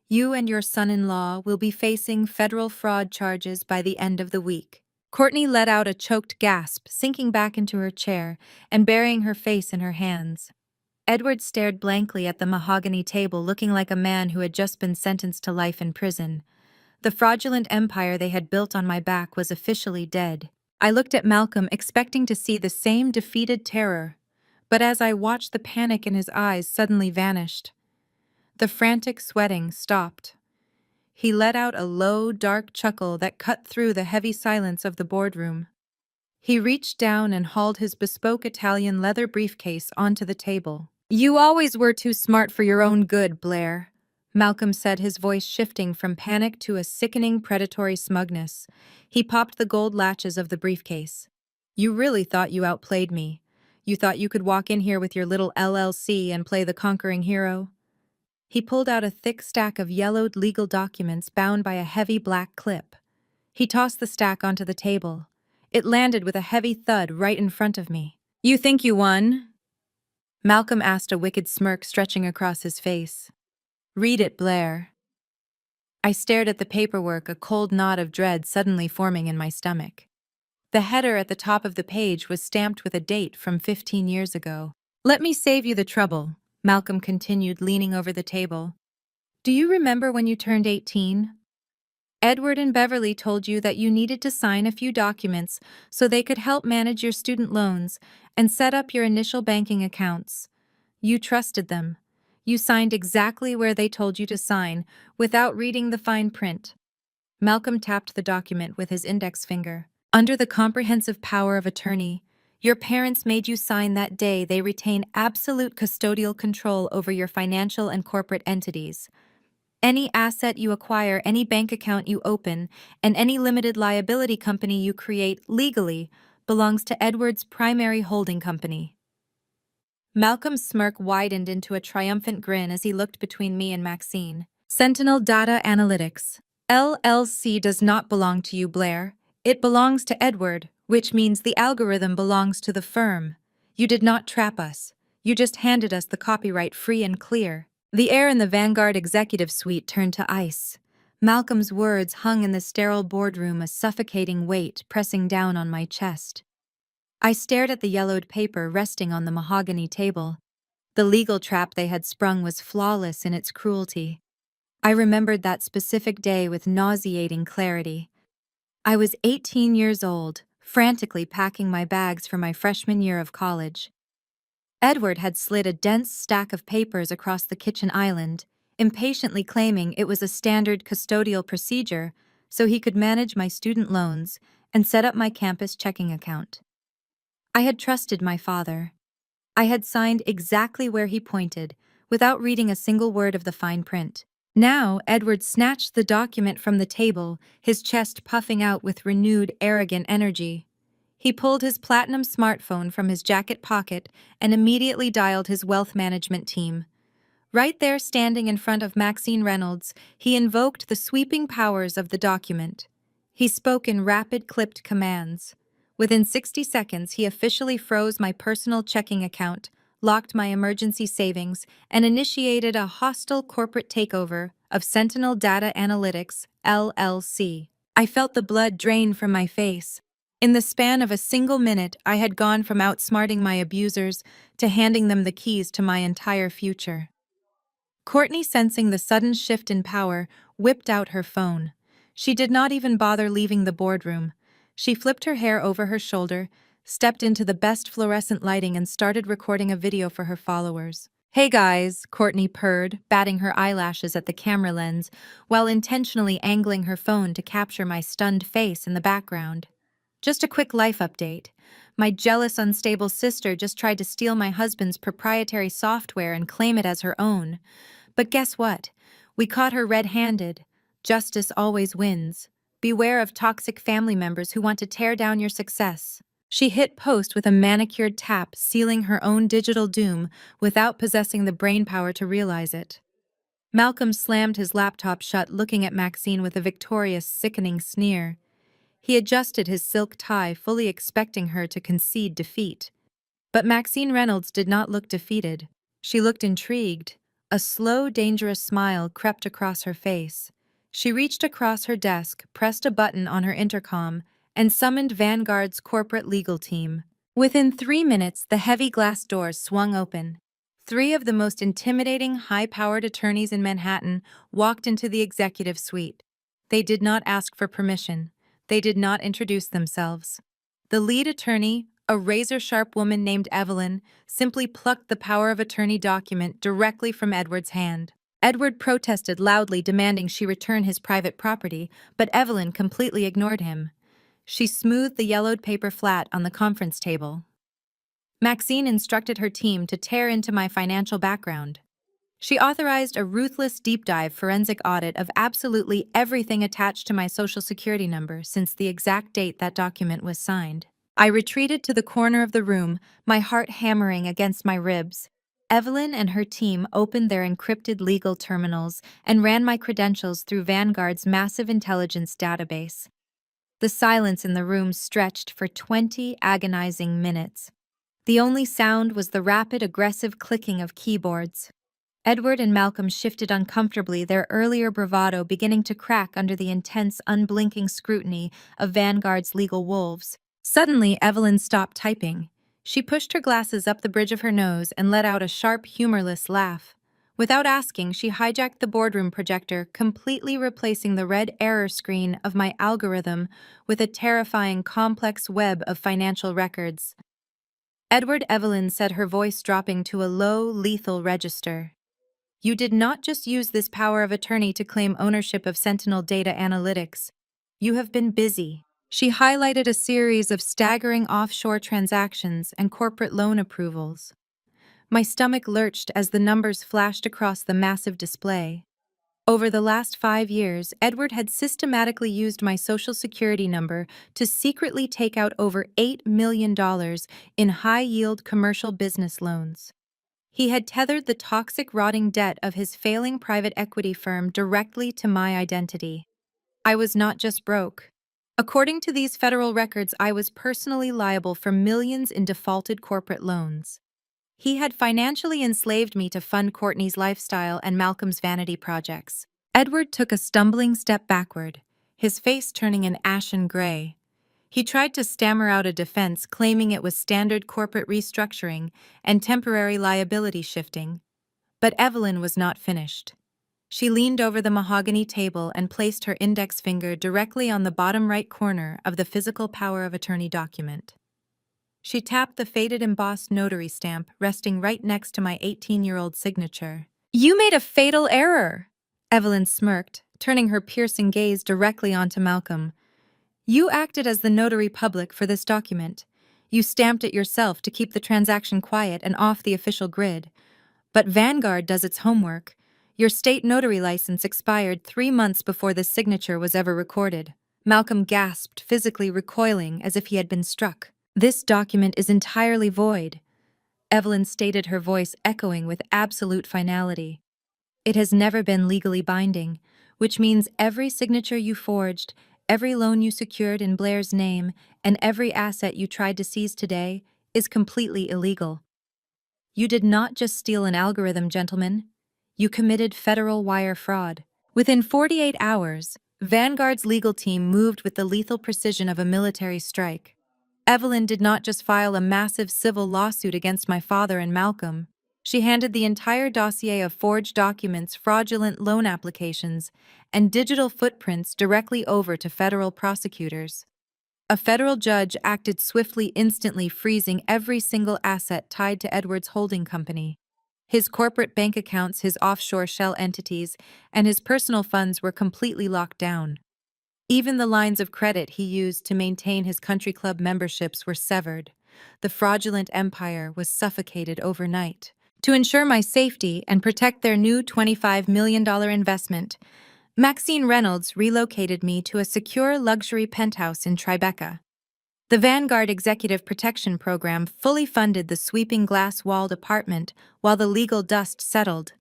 You and your son-in-law will be facing federal fraud charges by the end of the week. Courtney let out a choked gasp, sinking back into her chair and burying her face in her hands. Edward stared blankly at the mahogany table, looking like a man who had just been sentenced to life in prison. The fraudulent empire they had built on my back was officially dead. I looked at Malcolm, expecting to see the same defeated terror, but as I watched, the panic in his eyes suddenly vanished. The frantic sweating stopped. He let out a low, dark chuckle that cut through the heavy silence of the boardroom. He reached down and hauled his bespoke Italian leather briefcase onto the table. You always were too smart for your own good, Blair, Malcolm said, his voice shifting from panic to a sickening predatory smugness. He popped the gold latches of the briefcase. You really thought you outplayed me. You thought you could walk in here with your little LLC and play the conquering hero? He pulled out a thick stack of yellowed legal documents bound by a heavy black clip. He tossed the stack onto the table. It landed with a heavy thud right in front of me. You think you won? Malcolm asked, a wicked smirk stretching across his face. Read it, Blair. I stared at the paperwork, a cold knot of dread suddenly forming in my stomach. The header at the top of the page was stamped with a date from 15 years ago. Let me save you the trouble, Malcolm continued, leaning over the table. Do you remember when you turned 18? Edward and Beverly told you that you needed to sign a few documents so they could help manage your student loans and set up your initial banking accounts. You trusted them. You signed exactly where they told you to sign, without reading the fine print. Malcolm tapped the document with his index finger. Under the comprehensive power of attorney, your parents made you sign that day they retain absolute custodial control over your financial and corporate entities. Any asset you acquire, any bank account you open, and any limited liability company you create legally belongs to Edward's primary holding company. Malcolm's smirk widened into a triumphant grin as he looked between me and Maxine. Sentinel Data Analytics. LLC does not belong to you, Blair. It belongs to Edward, which means the algorithm belongs to the firm. You did not trap us. You just handed us the copyright free and clear. The air in the Vanguard executive suite turned to ice. Malcolm's words hung in the sterile boardroom, a suffocating weight pressing down on my chest. I stared at the yellowed paper resting on the mahogany table. The legal trap they had sprung was flawless in its cruelty. I remembered that specific day with nauseating clarity. I was 18 years old, frantically packing my bags for my freshman year of college. Edward had slid a dense stack of papers across the kitchen island, impatiently claiming it was a standard custodial procedure so he could manage my student loans and set up my campus checking account. I had trusted my father. I had signed exactly where he pointed, without reading a single word of the fine print. Now, Edward snatched the document from the table, his chest puffing out with renewed, arrogant energy. He pulled his platinum smartphone from his jacket pocket and immediately dialed his wealth management team. Right there, standing in front of Maxine Reynolds, he invoked the sweeping powers of the document. He spoke in rapid, clipped commands. Within 60 seconds, he officially froze my personal checking account, locked my emergency savings, and initiated a hostile corporate takeover of Sentinel Data Analytics, LLC. I felt the blood drain from my face. In the span of a single minute, I had gone from outsmarting my abusers to handing them the keys to my entire future. Courtney, sensing the sudden shift in power, whipped out her phone. She did not even bother leaving the boardroom. She flipped her hair over her shoulder, stepped into the best fluorescent lighting, and started recording a video for her followers. "Hey guys," Courtney purred, batting her eyelashes at the camera lens, while intentionally angling her phone to capture my stunned face in the background. "Just a quick life update. My jealous, unstable sister just tried to steal my husband's proprietary software and claim it as her own. But guess what? We caught her red-handed. Justice always wins. Beware of toxic family members who want to tear down your success." She hit post with a manicured tap, sealing her own digital doom without possessing the brainpower to realize it. Malcolm slammed his laptop shut, looking at Maxine with a victorious, sickening sneer. He adjusted his silk tie, fully expecting her to concede defeat. But Maxine Reynolds did not look defeated. She looked intrigued. A slow, dangerous smile crept across her face. She reached across her desk, pressed a button on her intercom, and summoned Vanguard's corporate legal team. Within 3 minutes, the heavy glass doors swung open. 3 of the most intimidating, high-powered attorneys in Manhattan walked into the executive suite. They did not ask for permission. They did not introduce themselves. The lead attorney, a razor-sharp woman named Evelyn, simply plucked the power of attorney document directly from Edward's hand. Edward protested loudly, demanding she return his private property, but Evelyn completely ignored him. She smoothed the yellowed paper flat on the conference table. Maxine instructed her team to tear into my financial background. She authorized a ruthless deep-dive forensic audit of absolutely everything attached to my Social Security number since the exact date that document was signed. I retreated to the corner of the room, my heart hammering against my ribs. Evelyn and her team opened their encrypted legal terminals and ran my credentials through Vanguard's massive intelligence database. The silence in the room stretched for 20 agonizing minutes. The only sound was the rapid, aggressive clicking of keyboards. Edward and Malcolm shifted uncomfortably, their earlier bravado beginning to crack under the intense, unblinking scrutiny of Vanguard's legal wolves. Suddenly, Evelyn stopped typing. She pushed her glasses up the bridge of her nose and let out a sharp, humorless laugh. Without asking, she hijacked the boardroom projector, completely replacing the red error screen of my algorithm with a terrifying complex web of financial records. Edward Evelyn said, her voice dropping to a low, lethal register. You did not just use this power of attorney to claim ownership of Sentinel Data Analytics. You have been busy. She highlighted a series of staggering offshore transactions and corporate loan approvals. My stomach lurched as the numbers flashed across the massive display. Over the last 5 years, Edward had systematically used my social security number to secretly take out over $8 million in high-yield commercial business loans. He had tethered the toxic, rotting debt of his failing private equity firm directly to my identity. I was not just broke. According to these federal records, I was personally liable for millions in defaulted corporate loans. He had financially enslaved me to fund Courtney's lifestyle and Malcolm's vanity projects. Edward took a stumbling step backward, his face turning an ashen gray. He tried to stammer out a defense, claiming it was standard corporate restructuring and temporary liability shifting. But Evelyn was not finished. She leaned over the mahogany table and placed her index finger directly on the bottom right corner of the physical power of attorney document. She tapped the faded embossed notary stamp resting right next to my 18-year-old signature. You made a fatal error, Evelyn smirked, turning her piercing gaze directly onto Malcolm. You acted as the notary public for this document. You stamped it yourself to keep the transaction quiet and off the official grid. But Vanguard does its homework. Your state notary license expired 3 months before this signature was ever recorded. Malcolm gasped, physically recoiling as if he had been struck. This document is entirely void, Evelyn stated, her voice echoing with absolute finality. It has never been legally binding, which means every signature you forged, every loan you secured in Blair's name, and every asset you tried to seize today is completely illegal. You did not just steal an algorithm, gentlemen. You committed federal wire fraud. Within 48 hours, Vanguard's legal team moved with the lethal precision of a military strike. Evelyn did not just file a massive civil lawsuit against my father and Malcolm. She handed the entire dossier of forged documents, fraudulent loan applications, and digital footprints directly over to federal prosecutors. A federal judge acted swiftly, instantly freezing every single asset tied to Edward's holding company. His corporate bank accounts, his offshore shell entities, and his personal funds were completely locked down. Even the lines of credit he used to maintain his country club memberships were severed. The fraudulent empire was suffocated overnight. To ensure my safety and protect their new $25 million investment, Maxine Reynolds relocated me to a secure luxury penthouse in Tribeca. The Vanguard Executive Protection Program fully funded the sweeping glass-walled apartment while the legal dust settled.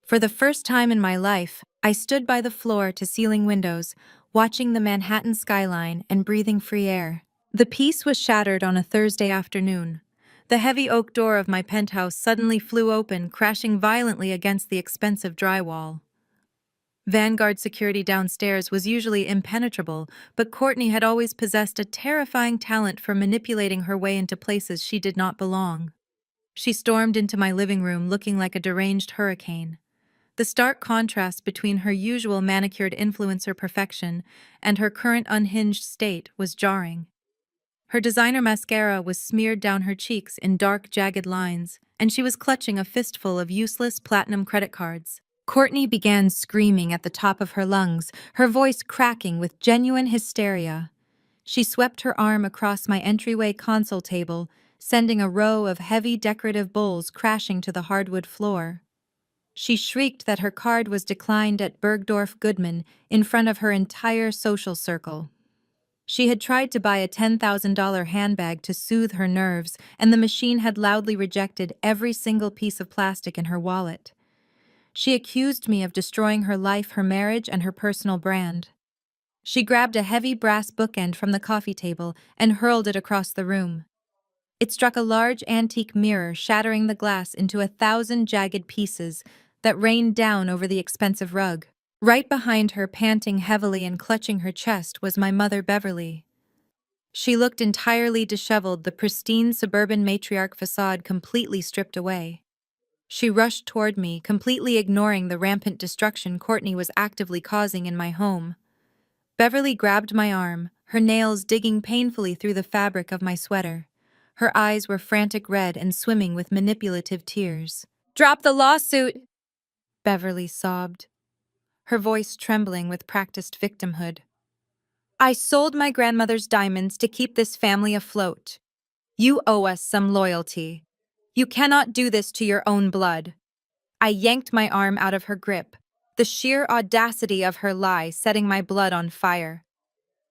For the first time in my life, I stood by the floor-to-ceiling windows, watching the Manhattan skyline and breathing free air. The peace was shattered on a Thursday afternoon. The heavy oak door of my penthouse suddenly flew open, crashing violently against the expensive drywall. Vanguard security downstairs was usually impenetrable, but Courtney had always possessed a terrifying talent for manipulating her way into places she did not belong. She stormed into my living room looking like a deranged hurricane. The stark contrast between her usual manicured influencer perfection and her current unhinged state was jarring. Her designer mascara was smeared down her cheeks in dark, jagged lines, and she was clutching a fistful of useless platinum credit cards. Courtney began screaming at the top of her lungs, her voice cracking with genuine hysteria. She swept her arm across my entryway console table, sending a row of heavy decorative bowls crashing to the hardwood floor. She shrieked that her card was declined at Bergdorf Goodman in front of her entire social circle. She had tried to buy a $10,000 handbag to soothe her nerves, and the machine had loudly rejected every single piece of plastic in her wallet. She accused me of destroying her life, her marriage, and her personal brand. She grabbed a heavy brass bookend from the coffee table and hurled it across the room. It struck a large antique mirror, shattering the glass into 1,000 jagged pieces that rained down over the expensive rug. Right behind her, panting heavily and clutching her chest, was my mother, Beverly. She looked entirely disheveled, the pristine suburban matriarch facade completely stripped away. She rushed toward me, completely ignoring the rampant destruction Courtney was actively causing in my home. Beverly grabbed my arm, her nails digging painfully through the fabric of my sweater. Her eyes were frantic red and swimming with manipulative tears. "Drop the lawsuit!" Beverly sobbed, her voice trembling with practiced victimhood. "I sold my grandmother's diamonds to keep this family afloat. You owe us some loyalty. You cannot do this to your own blood." I yanked my arm out of her grip, the sheer audacity of her lie setting my blood on fire.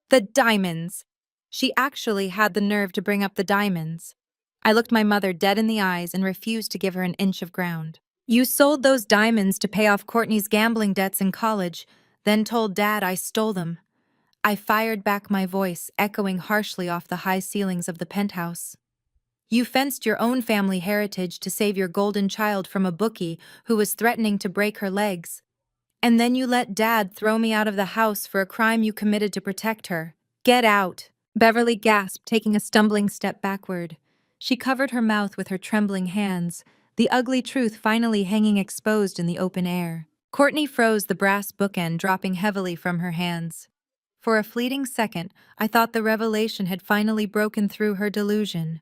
The diamonds! She actually had the nerve to bring up the diamonds. I looked my mother dead in the eyes and refused to give her an inch of ground. "You sold those diamonds to pay off Courtney's gambling debts in college, then told Dad I stole them." I fired back, my voice echoing harshly off the high ceilings of the penthouse. "You fenced your own family heritage to save your golden child from a bookie who was threatening to break her legs. And then you let Dad throw me out of the house for a crime you committed to protect her. Get out!" Beverly gasped, taking a stumbling step backward. She covered her mouth with her trembling hands, the ugly truth finally hanging exposed in the open air. Courtney froze, the brass bookend dropping heavily from her hands. For a fleeting second, I thought the revelation had finally broken through her delusion.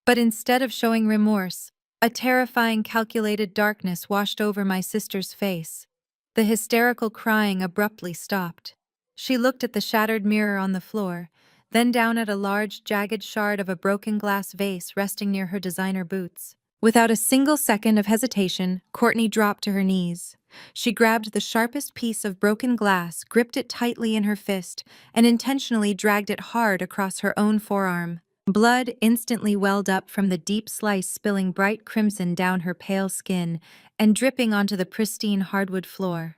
But instead of showing remorse, a terrifying, calculated darkness washed over my sister's face. The hysterical crying abruptly stopped. She looked at the shattered mirror on the floor, then down at a large, jagged shard of a broken glass vase resting near her designer boots. Without a single second of hesitation, Courtney dropped to her knees. She grabbed the sharpest piece of broken glass, gripped it tightly in her fist, and intentionally dragged it hard across her own forearm. Blood instantly welled up from the deep slice, spilling bright crimson down her pale skin and dripping onto the pristine hardwood floor.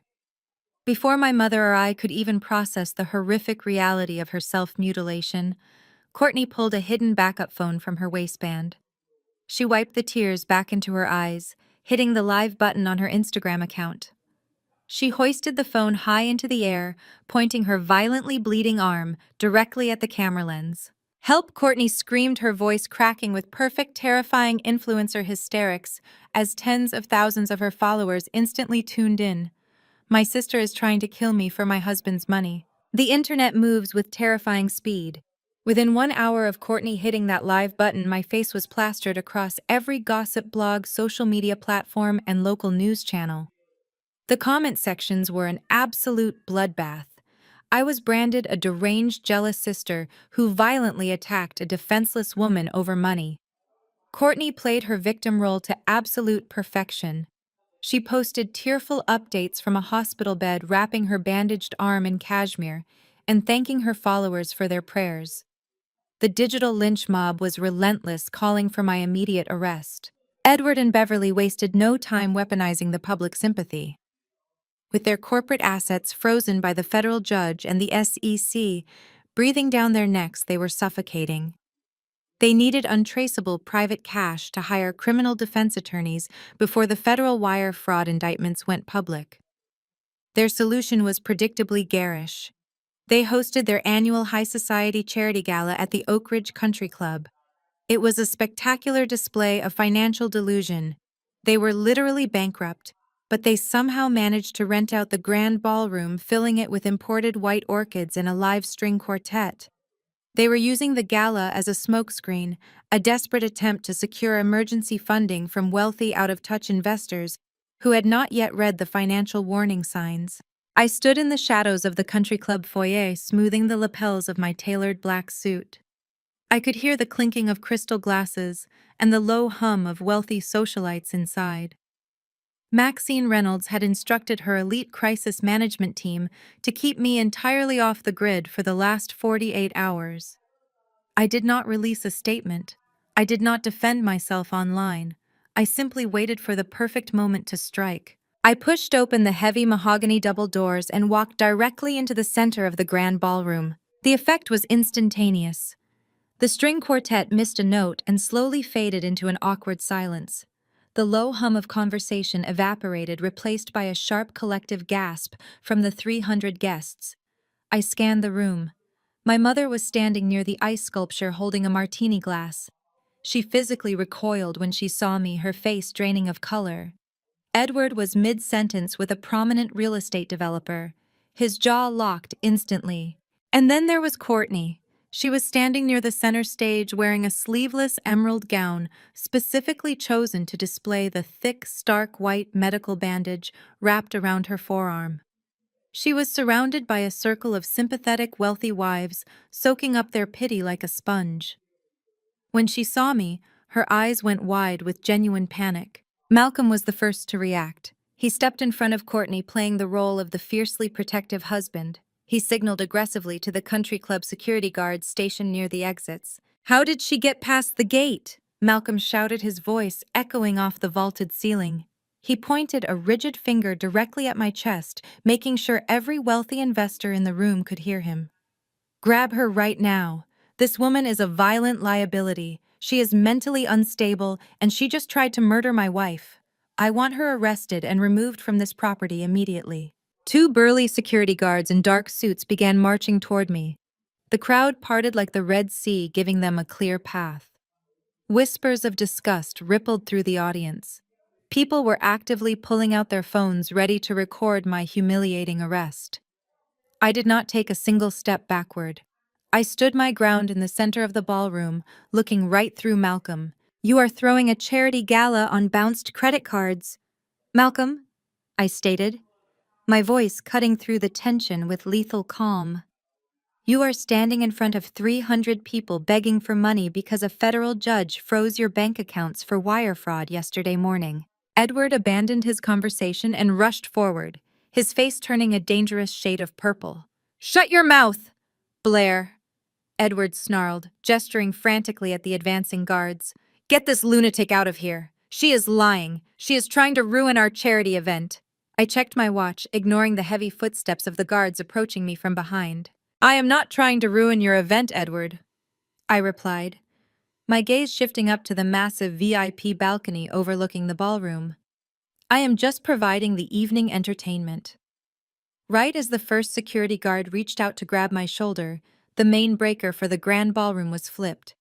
Before my mother or I could even process the horrific reality of her self-mutilation, Courtney pulled a hidden backup phone from her waistband. She wiped the tears back into her eyes, hitting the live button on her Instagram account. She hoisted the phone high into the air, pointing her violently bleeding arm directly at the camera lens. "Help!" Courtney screamed, her voice cracking with perfect, terrifying influencer hysterics as tens of thousands of her followers instantly tuned in. "My sister is trying to kill me for my husband's money." The internet moves with terrifying speed. Within 1 hour of Courtney hitting that live button, my face was plastered across every gossip blog, social media platform, and local news channel. The comment sections were an absolute bloodbath. I was branded a deranged, jealous sister who violently attacked a defenseless woman over money. Courtney played her victim role to absolute perfection. She posted tearful updates from a hospital bed, wrapping her bandaged arm in cashmere and thanking her followers for their prayers. The digital lynch mob was relentless, calling for my immediate arrest. Edward and Beverly wasted no time weaponizing the public sympathy. With their corporate assets frozen by the federal judge and the SEC breathing down their necks, they were suffocating. They needed untraceable private cash to hire criminal defense attorneys before the federal wire fraud indictments went public. Their solution was predictably garish. They hosted their annual high society charity gala at the Oak Ridge Country Club. It was a spectacular display of financial delusion. They were literally bankrupt, but they somehow managed to rent out the grand ballroom, filling it with imported white orchids and a live string quartet. They were using the gala as a smokescreen, a desperate attempt to secure emergency funding from wealthy, out-of-touch investors who had not yet read the financial warning signs. I stood in the shadows of the country club foyer, smoothing the lapels of my tailored black suit. I could hear the clinking of crystal glasses and the low hum of wealthy socialites inside. Maxine Reynolds had instructed her elite crisis management team to keep me entirely off the grid for the last 48 hours. I did not release a statement. I did not defend myself online. I simply waited for the perfect moment to strike. I pushed open the heavy mahogany double doors and walked directly into the center of the grand ballroom. The effect was instantaneous. The string quartet missed a note and slowly faded into an awkward silence. The low hum of conversation evaporated, replaced by a sharp collective gasp from the 300 guests. I scanned the room. My mother was standing near the ice sculpture holding a martini glass. She physically recoiled when she saw me, her face draining of color. Edward was mid-sentence with a prominent real estate developer. His jaw locked instantly. And then there was Courtney. She was standing near the center stage wearing a sleeveless emerald gown specifically chosen to display the thick, stark white medical bandage wrapped around her forearm. She was surrounded by a circle of sympathetic, wealthy wives, soaking up their pity like a sponge. When she saw me, her eyes went wide with genuine panic. Malcolm was the first to react. He stepped in front of Courtney, playing the role of the fiercely protective husband. He signaled aggressively to the country club security guards stationed near the exits. "How did she get past the gate?" Malcolm shouted, his voice echoing off the vaulted ceiling. He pointed a rigid finger directly at my chest, making sure every wealthy investor in the room could hear him. "Grab her right now. This woman is a violent liability. She is mentally unstable, and she just tried to murder my wife. I want her arrested and removed from this property immediately." Two burly security guards in dark suits began marching toward me. The crowd parted like the Red Sea, giving them a clear path. Whispers of disgust rippled through the audience. People were actively pulling out their phones, ready to record my humiliating arrest. I did not take a single step backward. I stood my ground in the center of the ballroom, looking right through Malcolm. "You are throwing a charity gala on bounced credit cards." "Malcolm," I stated, my voice cutting through the tension with lethal calm. "You are standing in front of 300 people begging for money because a federal judge froze your bank accounts for wire fraud yesterday morning." Edward abandoned his conversation and rushed forward, his face turning a dangerous shade of purple. "Shut your mouth, Blair," Edward snarled, gesturing frantically at the advancing guards. "Get this lunatic out of here. She is lying. She is trying to ruin our charity event." I checked my watch, ignoring the heavy footsteps of the guards approaching me from behind. "I am not trying to ruin your event, Edward," I replied, my gaze shifting up to the massive VIP balcony overlooking the ballroom. "I am just providing the evening entertainment." Right as the first security guard reached out to grab my shoulder, the main breaker for the grand ballroom was flipped.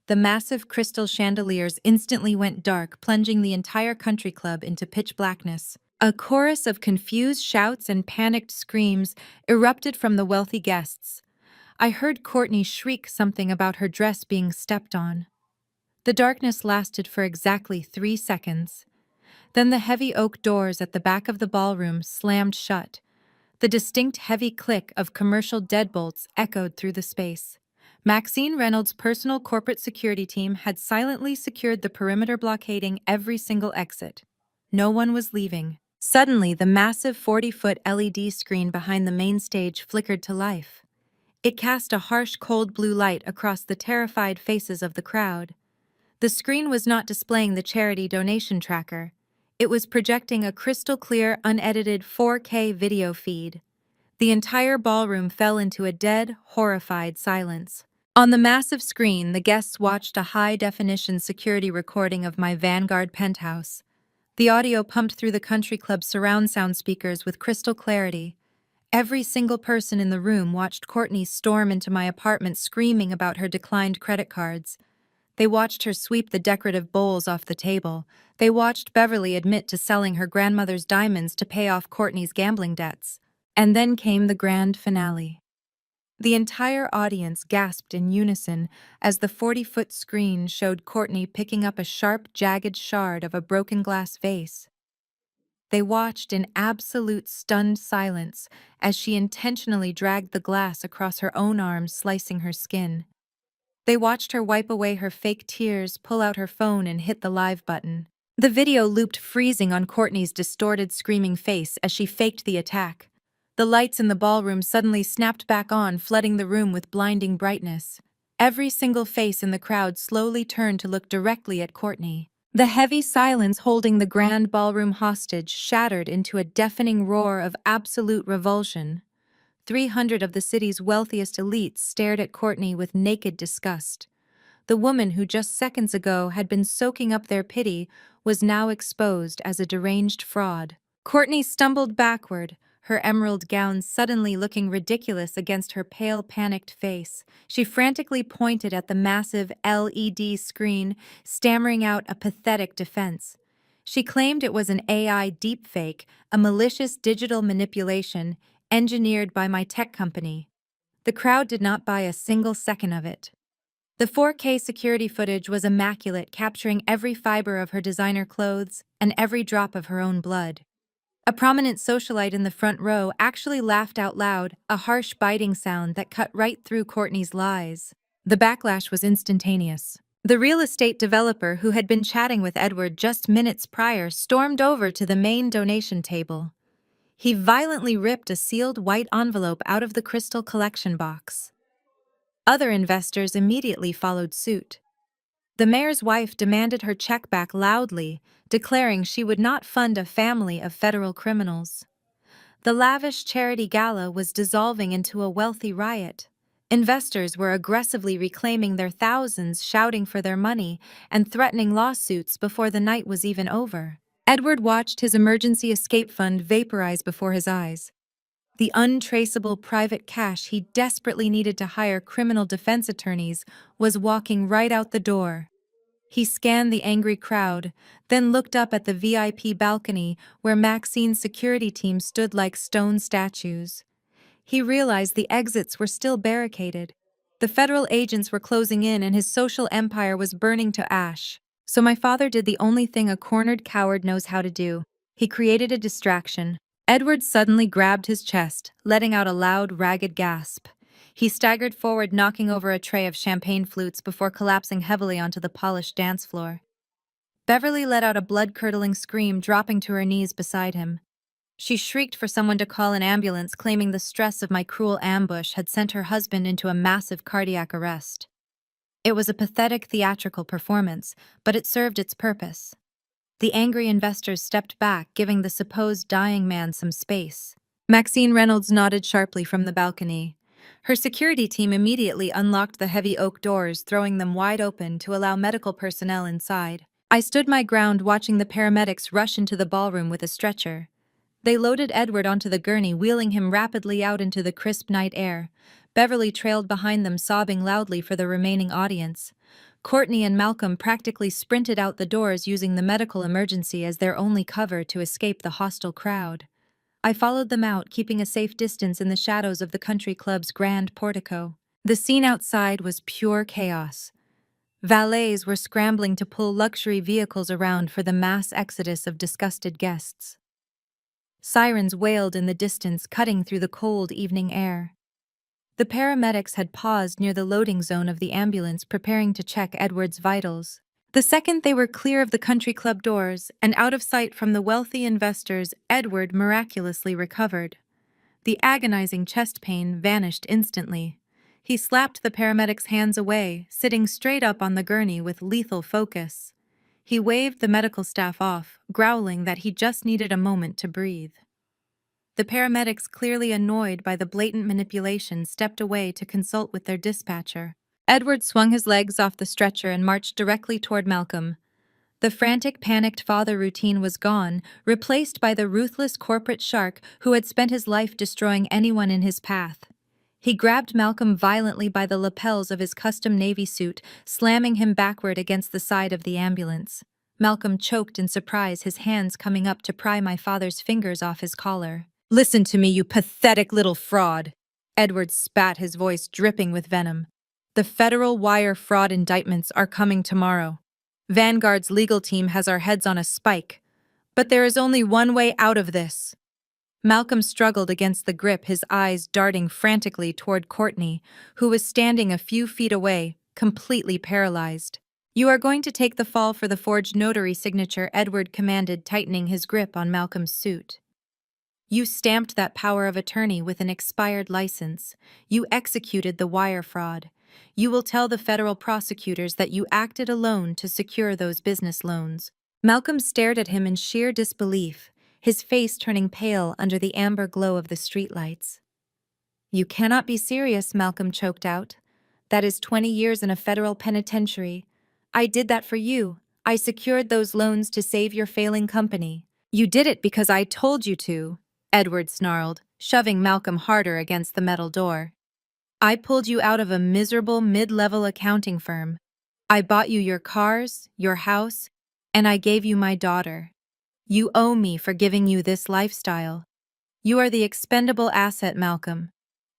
The massive crystal chandeliers instantly went dark, plunging the entire country club into pitch blackness. A chorus of confused shouts and panicked screams erupted from the wealthy guests. I heard Courtney shriek something about her dress being stepped on. The darkness lasted for exactly 3 seconds. Then the heavy oak doors at the back of the ballroom slammed shut. The distinct heavy click of commercial deadbolts echoed through the space. Maxine Reynolds' personal corporate security team had silently secured the perimeter, blockading every single exit. No one was leaving. Suddenly, the massive 40-foot LED screen behind the main stage flickered to life. It cast a harsh, cold blue light across the terrified faces of the crowd. The screen was not displaying the charity donation tracker. It was projecting a crystal-clear, unedited 4K video feed. The entire ballroom fell into a dead, horrified silence. On the massive screen, the guests watched a high-definition security recording of my Vanguard penthouse. The audio pumped through the country club's surround sound speakers with crystal clarity. Every single person in the room watched Courtney storm into my apartment screaming about her declined credit cards. They watched her sweep the decorative bowls off the table. They watched Beverly admit to selling her grandmother's diamonds to pay off Courtney's gambling debts. And then came the grand finale. The entire audience gasped in unison as the 40-foot screen showed Courtney picking up a sharp, jagged shard of a broken glass vase. They watched in absolute stunned silence as she intentionally dragged the glass across her own arm, slicing her skin. They watched her wipe away her fake tears, pull out her phone, and hit the live button. The video looped, freezing on Courtney's distorted, screaming face as she faked the attack. The lights in the ballroom suddenly snapped back on, flooding the room with blinding brightness. Every single face in the crowd slowly turned to look directly at Courtney. The heavy silence holding the grand ballroom hostage shattered into a deafening roar of absolute revulsion. 300 of the city's wealthiest elites stared at Courtney with naked disgust. The woman who just seconds ago had been soaking up their pity was now exposed as a deranged fraud. Courtney stumbled backward, her emerald gown suddenly looking ridiculous against her pale, panicked face. She frantically pointed at the massive LED screen, stammering out a pathetic defense. She claimed it was an AI deepfake, a malicious digital manipulation engineered by my tech company. The crowd did not buy a single second of it. The 4K security footage was immaculate, capturing every fiber of her designer clothes and every drop of her own blood. A prominent socialite in the front row actually laughed out loud, a harsh biting sound that cut right through Courtney's lies. The backlash was instantaneous. The real estate developer who had been chatting with Edward just minutes prior stormed over to the main donation table. He violently ripped a sealed white envelope out of the crystal collection box. Other investors immediately followed suit. The mayor's wife demanded her check back loudly, declaring she would not fund a family of federal criminals. The lavish charity gala was dissolving into a wealthy riot. Investors were aggressively reclaiming their thousands, shouting for their money, and threatening lawsuits before the night was even over. Edward watched his emergency escape fund vaporize before his eyes. The untraceable private cash he desperately needed to hire criminal defense attorneys was walking right out the door. He scanned the angry crowd, then looked up at the VIP balcony where Maxine's security team stood like stone statues. He realized the exits were still barricaded. The federal agents were closing in and his social empire was burning to ash. So my father did the only thing a cornered coward knows how to do. He created a distraction. Edward suddenly grabbed his chest, letting out a loud, ragged gasp. He staggered forward, knocking over a tray of champagne flutes before collapsing heavily onto the polished dance floor. Beverly let out a blood-curdling scream, dropping to her knees beside him. She shrieked for someone to call an ambulance, claiming the stress of my cruel ambush had sent her husband into a massive cardiac arrest. It was a pathetic theatrical performance, but it served its purpose. The angry investors stepped back, giving the supposed dying man some space. Maxine Reynolds nodded sharply from the balcony. Her security team immediately unlocked the heavy oak doors, throwing them wide open to allow medical personnel inside. I stood my ground, watching the paramedics rush into the ballroom with a stretcher. They loaded Edward onto the gurney, wheeling him rapidly out into the crisp night air. Beverly trailed behind them, sobbing loudly for the remaining audience. Courtney and Malcolm practically sprinted out the doors, using the medical emergency as their only cover to escape the hostile crowd. I followed them out, keeping a safe distance in the shadows of the country club's grand portico. The scene outside was pure chaos. Valets were scrambling to pull luxury vehicles around for the mass exodus of disgusted guests. Sirens wailed in the distance, cutting through the cold evening air. The paramedics had paused near the loading zone of the ambulance, preparing to check Edward's vitals. The second they were clear of the country club doors and out of sight from the wealthy investors, Edward miraculously recovered. The agonizing chest pain vanished instantly. He slapped the paramedic's hands away, sitting straight up on the gurney with lethal focus. He waved the medical staff off, growling that he just needed a moment to breathe. The paramedics, clearly annoyed by the blatant manipulation, stepped away to consult with their dispatcher. Edward swung his legs off the stretcher and marched directly toward Malcolm. The frantic, panicked father routine was gone, replaced by the ruthless corporate shark who had spent his life destroying anyone in his path. He grabbed Malcolm violently by the lapels of his custom navy suit, slamming him backward against the side of the ambulance. Malcolm choked in surprise, his hands coming up to pry my father's fingers off his collar. "Listen to me, you pathetic little fraud!" Edward spat, his voice dripping with venom. "The federal wire fraud indictments are coming tomorrow. Vanguard's legal team has our heads on a spike. But there is only one way out of this." Malcolm struggled against the grip, his eyes darting frantically toward Courtney, who was standing a few feet away, completely paralyzed. "You are going to take the fall for the forged notary signature," Edward commanded, tightening his grip on Malcolm's suit. "You stamped that power of attorney with an expired license. You executed the wire fraud. You will tell the federal prosecutors that you acted alone to secure those business loans." Malcolm stared at him in sheer disbelief, his face turning pale under the amber glow of the streetlights. "You cannot be serious," Malcolm choked out. "That is 20 years in a federal penitentiary. I did that for you. I secured those loans to save your failing company." "You did it because I told you to," Edward snarled, shoving Malcolm harder against the metal door. "I pulled you out of a miserable mid-level accounting firm. I bought you your cars, your house, and I gave you my daughter. You owe me for giving you this lifestyle. You are the expendable asset, Malcolm.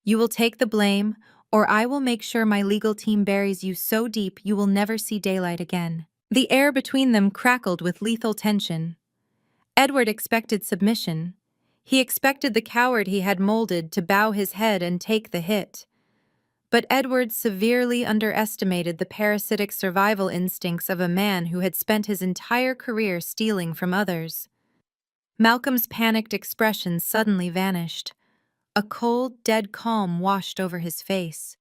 You will take the blame, or I will make sure my legal team buries you so deep you will never see daylight again." The air between them crackled with lethal tension. Edward expected submission. He expected the coward he had molded to bow his head and take the hit. But Edward severely underestimated the parasitic survival instincts of a man who had spent his entire career stealing from others. Malcolm's panicked expression suddenly vanished. A cold, dead calm washed over his face.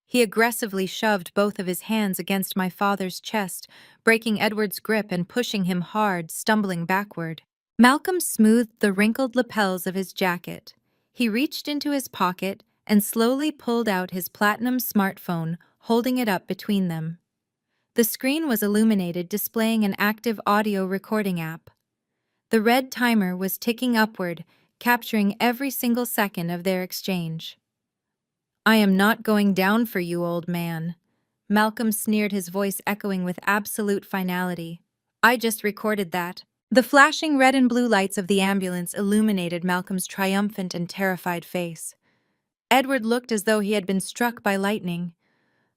He aggressively shoved both of his hands against my father's chest, breaking Edward's grip and pushing him hard, stumbling backward. Malcolm smoothed the wrinkled lapels of his jacket. He reached into his pocket and slowly pulled out his platinum smartphone, holding it up between them. The screen was illuminated, displaying an active audio recording app. The red timer was ticking upward, capturing every single second of their exchange. "I am not going down for you, old man." Malcolm sneered, his voice echoing with absolute finality. "I just recorded that." The flashing red and blue lights of the ambulance illuminated Malcolm's triumphant and terrified face. Edward looked as though he had been struck by lightning.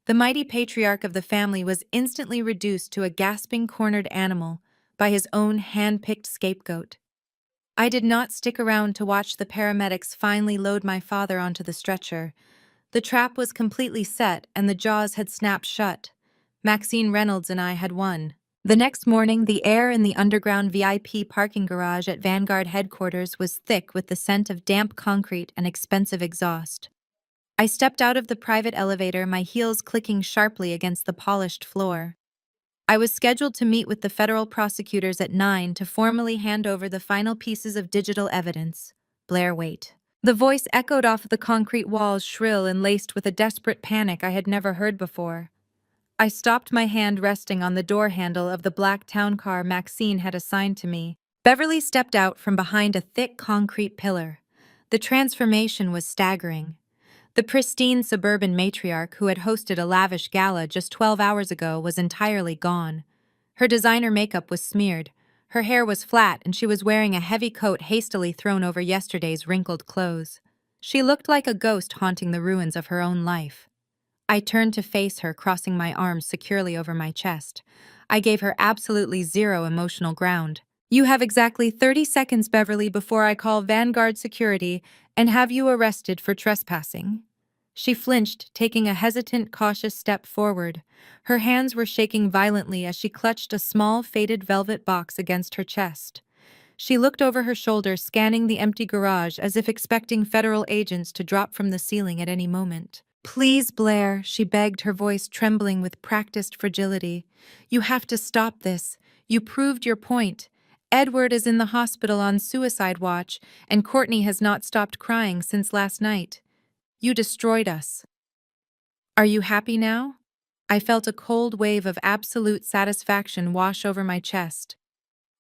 The mighty patriarch of the family was instantly reduced to a gasping, cornered animal by his own hand-picked scapegoat. I did not stick around to watch the paramedics finally load my father onto the stretcher. The trap was completely set and the jaws had snapped shut. Maxine Reynolds and I had won. The next morning, the air in the underground VIP parking garage at Vanguard headquarters was thick with the scent of damp concrete and expensive exhaust. I stepped out of the private elevator, my heels clicking sharply against the polished floor. I was scheduled to meet with the federal prosecutors at 9 to formally hand over the final pieces of digital evidence. Blair, wait. The voice echoed off the concrete walls, shrill and laced with a desperate panic I had never heard before. I stopped, my hand resting on the door handle of the black town car Maxine had assigned to me. Beverly stepped out from behind a thick concrete pillar. The transformation was staggering. The pristine suburban matriarch who had hosted a lavish gala just 12 hours ago was entirely gone. Her designer makeup was smeared. Her hair was flat and she was wearing a heavy coat hastily thrown over yesterday's wrinkled clothes. She looked like a ghost haunting the ruins of her own life. I turned to face her, crossing my arms securely over my chest. I gave her absolutely zero emotional ground. "You have exactly 30 seconds, Beverly, before I call Vanguard security and have you arrested for trespassing." She flinched, taking a hesitant, cautious step forward. Her hands were shaking violently as she clutched a small, faded velvet box against her chest. She looked over her shoulder, scanning the empty garage as if expecting federal agents to drop from the ceiling at any moment. "Please, Blair," she begged, her voice trembling with practiced fragility. "You have to stop this. You proved your point. Edward is in the hospital on suicide watch, and Courtney has not stopped crying since last night. You destroyed us. Are you happy now?" I felt a cold wave of absolute satisfaction wash over my chest.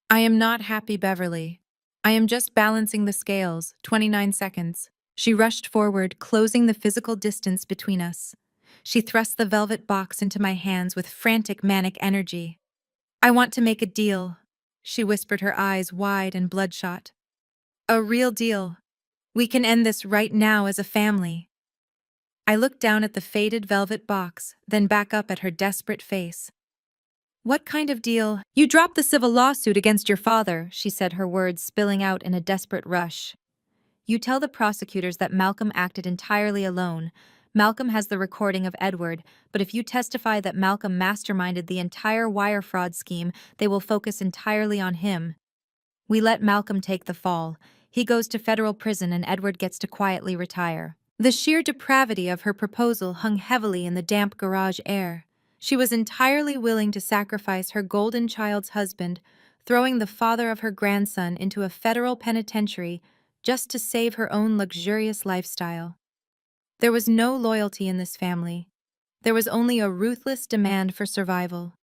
"I am not happy, Beverly. I am just balancing the scales." 29 seconds. She rushed forward, closing the physical distance between us. She thrust the velvet box into my hands with frantic, manic energy. "I want to make a deal," she whispered, her eyes wide and bloodshot. "A real deal. We can end this right now as a family." I looked down at the faded velvet box, then back up at her desperate face. "What kind of deal?" "You dropped the civil lawsuit against your father," she said, her words spilling out in a desperate rush. "You tell the prosecutors that Malcolm acted entirely alone. Malcolm has the recording of Edward, but if you testify that Malcolm masterminded the entire wire fraud scheme, they will focus entirely on him. We let Malcolm take the fall. He goes to federal prison and Edward gets to quietly retire." The sheer depravity of her proposal hung heavily in the damp garage air. She was entirely willing to sacrifice her golden child's husband, throwing the father of her grandson into a federal penitentiary just to save her own luxurious lifestyle. There was no loyalty in this family. There was only a ruthless demand for survival.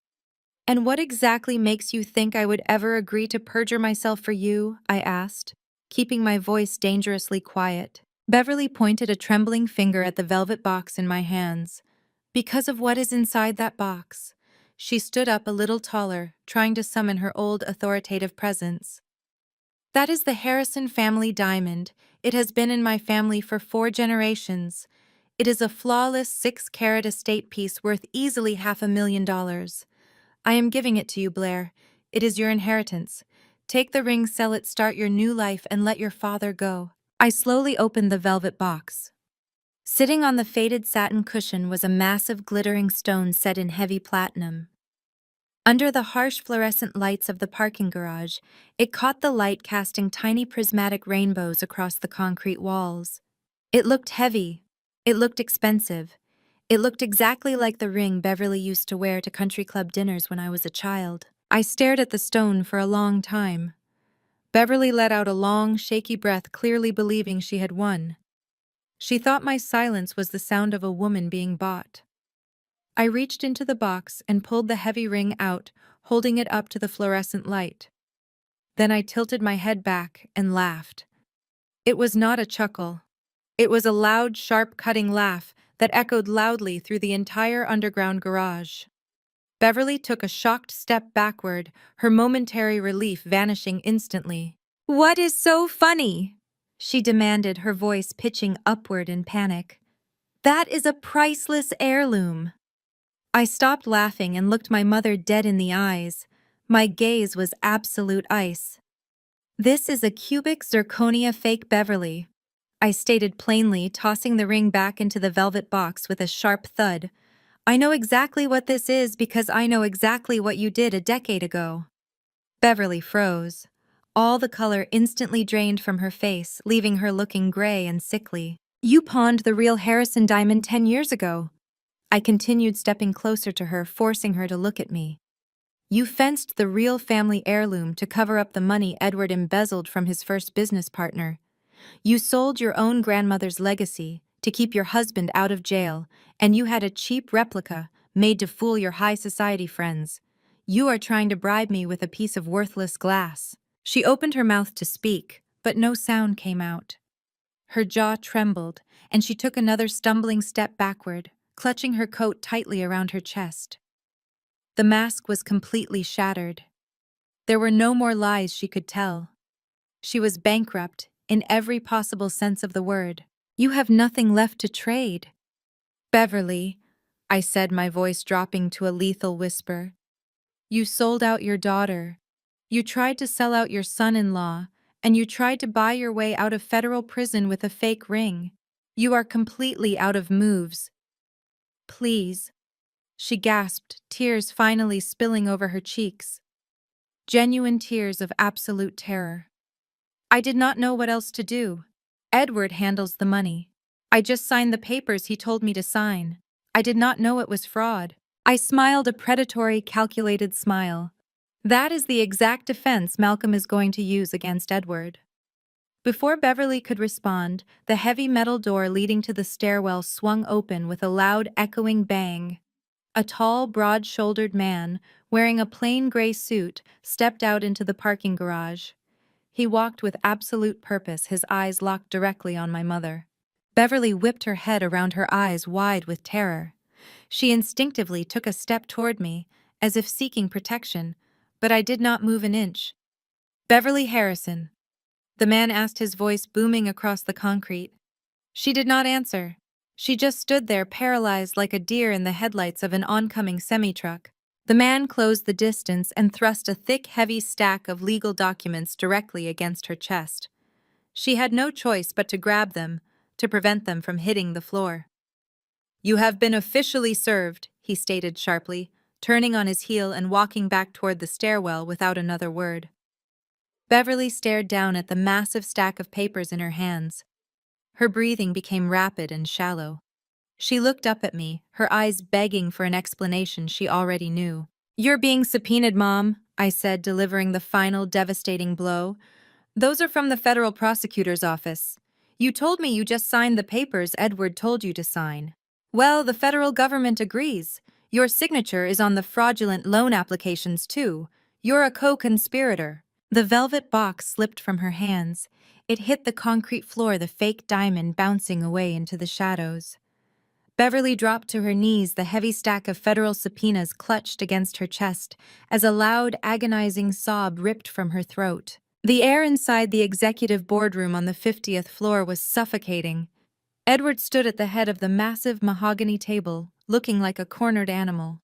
"And what exactly makes you think I would ever agree to perjure myself for you?" I asked, keeping my voice dangerously quiet. Beverly pointed a trembling finger at the velvet box in my hands. "Because of what is inside that box." She stood up a little taller, trying to summon her old authoritative presence. That is the Harrison family diamond. It has been in my family for 4 generations. It is a flawless 6-carat estate piece worth easily $500,000. I am giving it to you, Blair. It is your inheritance. Take the ring, sell it, start your new life, and let your father go. I slowly opened the velvet box. Sitting on the faded satin cushion was a massive glittering stone set in heavy platinum. Under the harsh fluorescent lights of the parking garage, it caught the light casting tiny prismatic rainbows across the concrete walls. It looked heavy. It looked expensive. It looked exactly like the ring Beverly used to wear to country club dinners when I was a child. I stared at the stone for a long time. Beverly let out a long, shaky breath, clearly believing she had won. She thought my silence was the sound of a woman being bought. I reached into the box and pulled the heavy ring out, holding it up to the fluorescent light. Then I tilted my head back and laughed. It was not a chuckle. It was a loud, sharp, cutting laugh that echoed loudly through the entire underground garage. Beverly took a shocked step backward, her momentary relief vanishing instantly. "What is so funny?" she demanded, her voice pitching upward in panic. "That is a priceless heirloom." I stopped laughing and looked my mother dead in the eyes. My gaze was absolute ice. "This is a cubic zirconia fake, Beverly," I stated plainly, tossing the ring back into the velvet box with a sharp thud. "I know exactly what this is because I know exactly what you did a decade ago." Beverly froze. All the color instantly drained from her face, leaving her looking gray and sickly. "You pawned the real Harrison diamond 10 years ago." I continued, stepping closer to her, forcing her to look at me. "You fenced the real family heirloom to cover up the money Edward embezzled from his first business partner. You sold your own grandmother's legacy to keep your husband out of jail, and you had a cheap replica made to fool your high society friends. You are trying to bribe me with a piece of worthless glass." She opened her mouth to speak, but no sound came out. Her jaw trembled, and she took another stumbling step backward, clutching her coat tightly around her chest. The mask was completely shattered. There were no more lies she could tell. She was bankrupt in every possible sense of the word. "You have nothing left to trade." "Beverly," I said, my voice dropping to a lethal whisper, "you sold out your daughter. You tried to sell out your son-in-law, and you tried to buy your way out of federal prison with a fake ring. You are completely out of moves. Please." She gasped, tears finally spilling over her cheeks. Genuine tears of absolute terror. I did not know what else to do. Edward handles the money. I just signed the papers he told me to sign. I did not know it was fraud. I smiled a predatory, calculated smile. That is the exact defense Malcolm is going to use against Edward. Before Beverly could respond, the heavy metal door leading to the stairwell swung open with a loud, echoing bang. A tall, broad-shouldered man, wearing a plain gray suit, stepped out into the parking garage. He walked with absolute purpose, his eyes locked directly on my mother. Beverly whipped her head around, her eyes wide with terror. She instinctively took a step toward me, as if seeking protection, but I did not move an inch. "Beverly Harrison," the man asked, his voice booming across the concrete. She did not answer. She just stood there, paralyzed like a deer in the headlights of an oncoming semi-truck. The man closed the distance and thrust a thick, heavy stack of legal documents directly against her chest. She had no choice but to grab them, to prevent them from hitting the floor. "You have been officially served," he stated sharply, turning on his heel and walking back toward the stairwell without another word. Beverly stared down at the massive stack of papers in her hands. Her breathing became rapid and shallow. She looked up at me, her eyes begging for an explanation she already knew. "You're being subpoenaed, Mom," I said, delivering the final devastating blow. "Those are from the federal prosecutor's office. You told me you just signed the papers Edward told you to sign. Well, the federal government agrees. Your signature is on the fraudulent loan applications, too. You're a co-conspirator." The velvet box slipped from her hands. It hit the concrete floor, the fake diamond bouncing away into the shadows. Beverly dropped to her knees, the heavy stack of federal subpoenas clutched against her chest as a loud, agonizing sob ripped from her throat. The air inside the executive boardroom on the 50th floor was suffocating. Edward stood at the head of the massive mahogany table, looking like a cornered animal.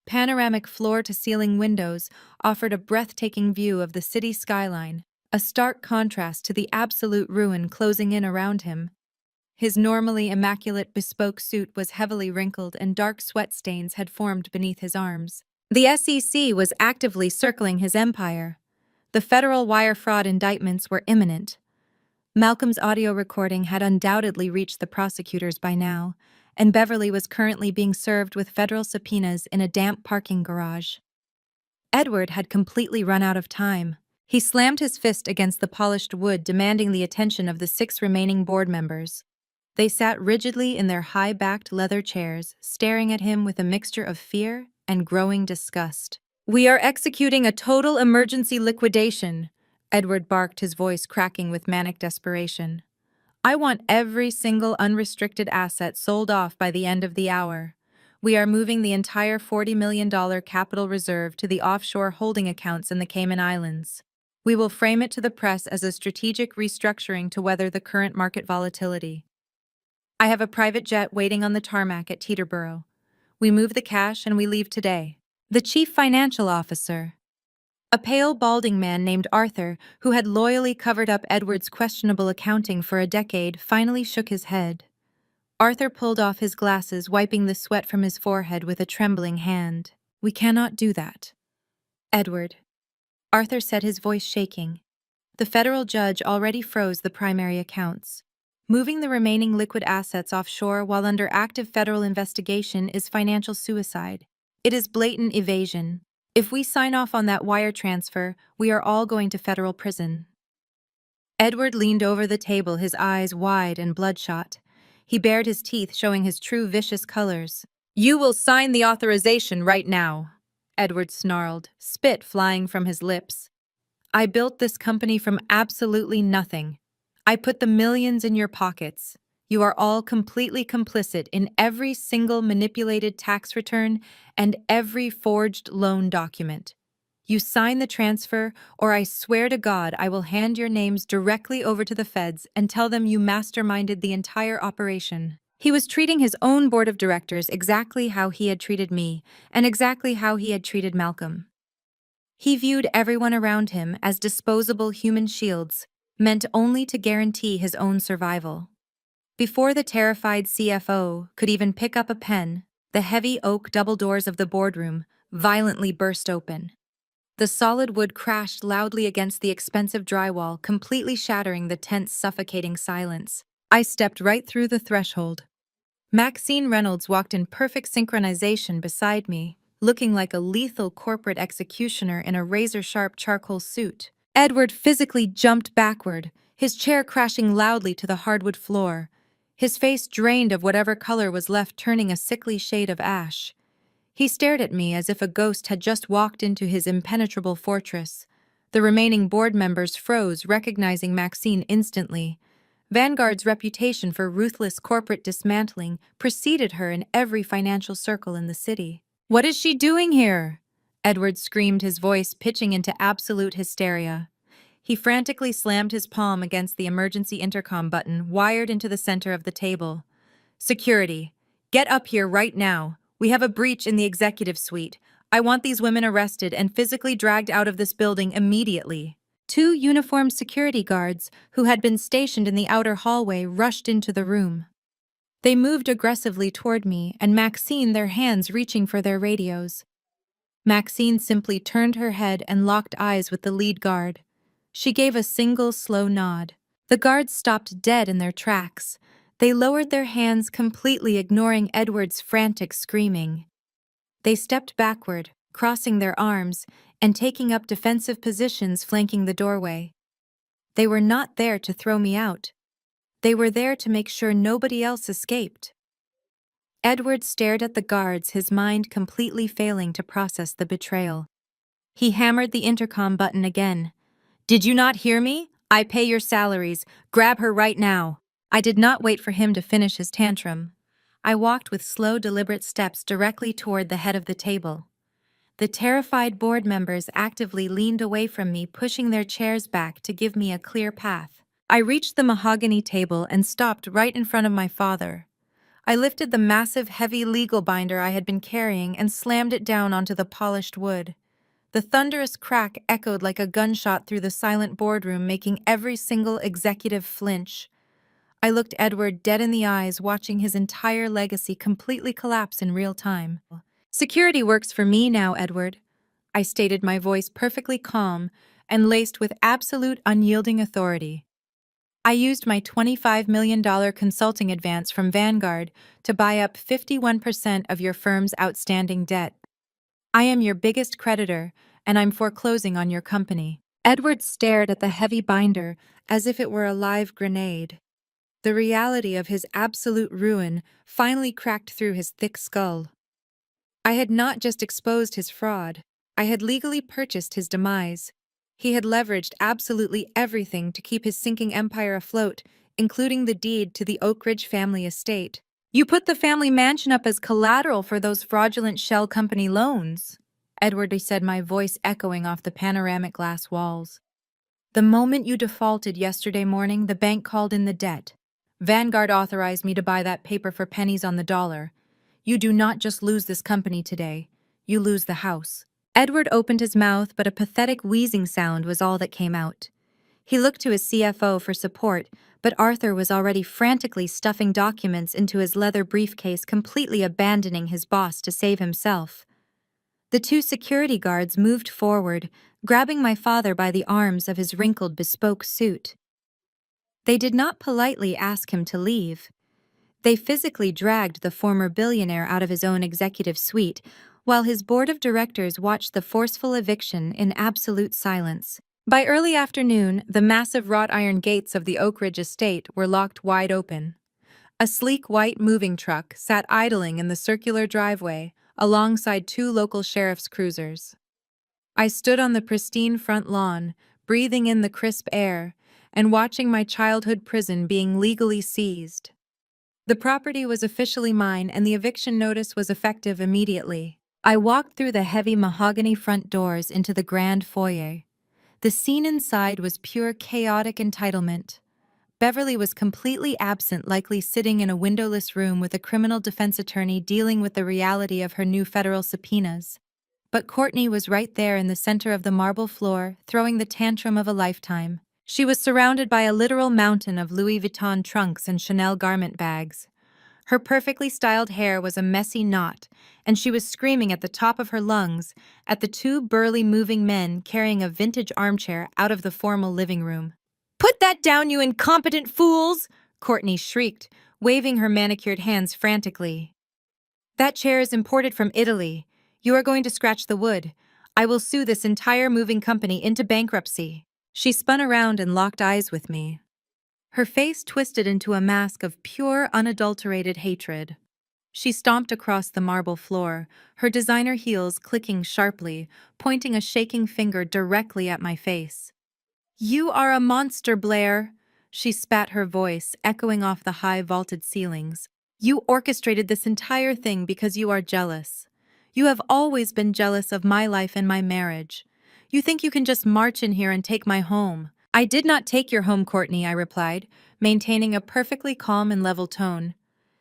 Panoramic floor-to-ceiling windows offered a breathtaking view of the city skyline, a stark contrast to the absolute ruin closing in around him. His normally immaculate bespoke suit was heavily wrinkled and dark sweat stains had formed beneath his arms. The SEC was actively circling his empire. The federal wire fraud indictments were imminent. Malcolm's audio recording had undoubtedly reached the prosecutors by now, and Beverly was currently being served with federal subpoenas in a damp parking garage. Edward had completely run out of time. He slammed his fist against the polished wood, demanding the attention of the 6 remaining board members. They sat rigidly in their high-backed leather chairs, staring at him with a mixture of fear and growing disgust. "We are executing a total emergency liquidation," Edward barked, his voice cracking with manic desperation. "I want every single unrestricted asset sold off by the end of the hour. We are moving the entire $40 million capital reserve to the offshore holding accounts in the Cayman Islands. We will frame it to the press as a strategic restructuring to weather the current market volatility. I have a private jet waiting on the tarmac at Teterboro. We move the cash and we leave today." The chief financial officer, a pale, balding man named Arthur, who had loyally covered up Edward's questionable accounting for a decade, finally shook his head. Arthur pulled off his glasses, wiping the sweat from his forehead with a trembling hand. "We cannot do that, Edward," Arthur said, his voice shaking. "The federal judge already froze the primary accounts. Moving the remaining liquid assets offshore while under active federal investigation is financial suicide. It is blatant evasion. If we sign off on that wire transfer, we are all going to federal prison." Edward leaned over the table, his eyes wide and bloodshot. He bared his teeth, showing his true vicious colors. "You will sign the authorization right now," Edward snarled, spit flying from his lips. "I built this company from absolutely nothing. I put the millions in your pockets. You are all completely complicit in every single manipulated tax return and every forged loan document. You sign the transfer, or I swear to God I will hand your names directly over to the feds and tell them you masterminded the entire operation." He was treating his own board of directors exactly how he had treated me, and exactly how he had treated Malcolm. He viewed everyone around him as disposable human shields, meant only to guarantee his own survival. Before the terrified CFO could even pick up a pen, the heavy oak double doors of the boardroom violently burst open. The solid wood crashed loudly against the expensive drywall, completely shattering the tense, suffocating silence. I stepped right through the threshold. Maxine Reynolds walked in perfect synchronization beside me, looking like a lethal corporate executioner in a razor-sharp charcoal suit. Edward physically jumped backward, his chair crashing loudly to the hardwood floor, his face drained of whatever color was left, turning a sickly shade of ash. He stared at me as if a ghost had just walked into his impenetrable fortress. The remaining board members froze, recognizing Maxine instantly. Vanguard's reputation for ruthless corporate dismantling preceded her in every financial circle in the city. "What is she doing here?" Edward screamed, his voice pitching into absolute hysteria. He frantically slammed his palm against the emergency intercom button wired into the center of the table. "Security, get up here right now. We have a breach in the executive suite. I want these women arrested and physically dragged out of this building immediately." 2 uniformed security guards, who had been stationed in the outer hallway, rushed into the room. They moved aggressively toward me and Maxine, their hands reaching for their radios. Maxine simply turned her head and locked eyes with the lead guard. She gave a single slow nod. The guards stopped dead in their tracks. They lowered their hands, completely ignoring Edward's frantic screaming. They stepped backward, crossing their arms, and taking up defensive positions flanking the doorway. They were not there to throw me out. They were there to make sure nobody else escaped. Edward stared at the guards, his mind completely failing to process the betrayal. He hammered the intercom button again. "Did you not hear me? I pay your salaries. Grab her right now." I did not wait for him to finish his tantrum. I walked with slow, deliberate steps directly toward the head of the table. The terrified board members actively leaned away from me, pushing their chairs back to give me a clear path. I reached the mahogany table and stopped right in front of my father. I lifted the massive, heavy legal binder I had been carrying and slammed it down onto the polished wood. The thunderous crack echoed like a gunshot through the silent boardroom, making every single executive flinch. I looked Edward dead in the eyes, watching his entire legacy completely collapse in real time. "Security works for me now, Edward," I stated, my voice perfectly calm and laced with absolute unyielding authority. "I used my $25 million consulting advance from Vanguard to buy up 51% of your firm's outstanding debt. I am your biggest creditor, and I'm foreclosing on your company." Edward stared at the heavy binder as if it were a live grenade. The reality of his absolute ruin finally cracked through his thick skull. I had not just exposed his fraud, I had legally purchased his demise. He had leveraged absolutely everything to keep his sinking empire afloat, including the deed to the Oak Ridge family estate. "You put the family mansion up as collateral for those fraudulent shell company loans," Edward said, my voice echoing off the panoramic glass walls. "The moment you defaulted yesterday morning, the bank called in the debt. Vanguard authorized me to buy that paper for pennies on the dollar. You do not just lose this company today, you lose the house." Edward opened his mouth, but a pathetic wheezing sound was all that came out. He looked to his CFO for support, but Arthur was already frantically stuffing documents into his leather briefcase, completely abandoning his boss to save himself. The two security guards moved forward, grabbing my father by the arms of his wrinkled bespoke suit. They did not politely ask him to leave. They physically dragged the former billionaire out of his own executive suite, while his board of directors watched the forceful eviction in absolute silence. By early afternoon, the massive wrought iron gates of the Oak Ridge estate were locked wide open. A sleek white moving truck sat idling in the circular driveway, alongside two local sheriff's cruisers. I stood on the pristine front lawn, breathing in the crisp air, and watching my childhood prison being legally seized. The property was officially mine, and the eviction notice was effective immediately. I walked through the heavy mahogany front doors into the grand foyer. The scene inside was pure chaotic entitlement. Beverly was completely absent, likely sitting in a windowless room with a criminal defense attorney dealing with the reality of her new federal subpoenas. But Courtney was right there in the center of the marble floor, throwing the tantrum of a lifetime. She was surrounded by a literal mountain of Louis Vuitton trunks and Chanel garment bags. Her perfectly styled hair was a messy knot, and she was screaming at the top of her lungs at the two burly moving men carrying a vintage armchair out of the formal living room. "Put that down, you incompetent fools!" Courtney shrieked, waving her manicured hands frantically. "That chair is imported from Italy. You are going to scratch the wood. I will sue this entire moving company into bankruptcy." She spun around and locked eyes with me. Her face twisted into a mask of pure, unadulterated hatred. She stomped across the marble floor, her designer heels clicking sharply, pointing a shaking finger directly at my face. "You are a monster, Blair," she spat, her voice echoing off the high vaulted ceilings. "You orchestrated this entire thing because you are jealous. You have always been jealous of my life and my marriage. You think you can just march in here and take my home." "I did not take your home, Courtney," I replied, maintaining a perfectly calm and level tone.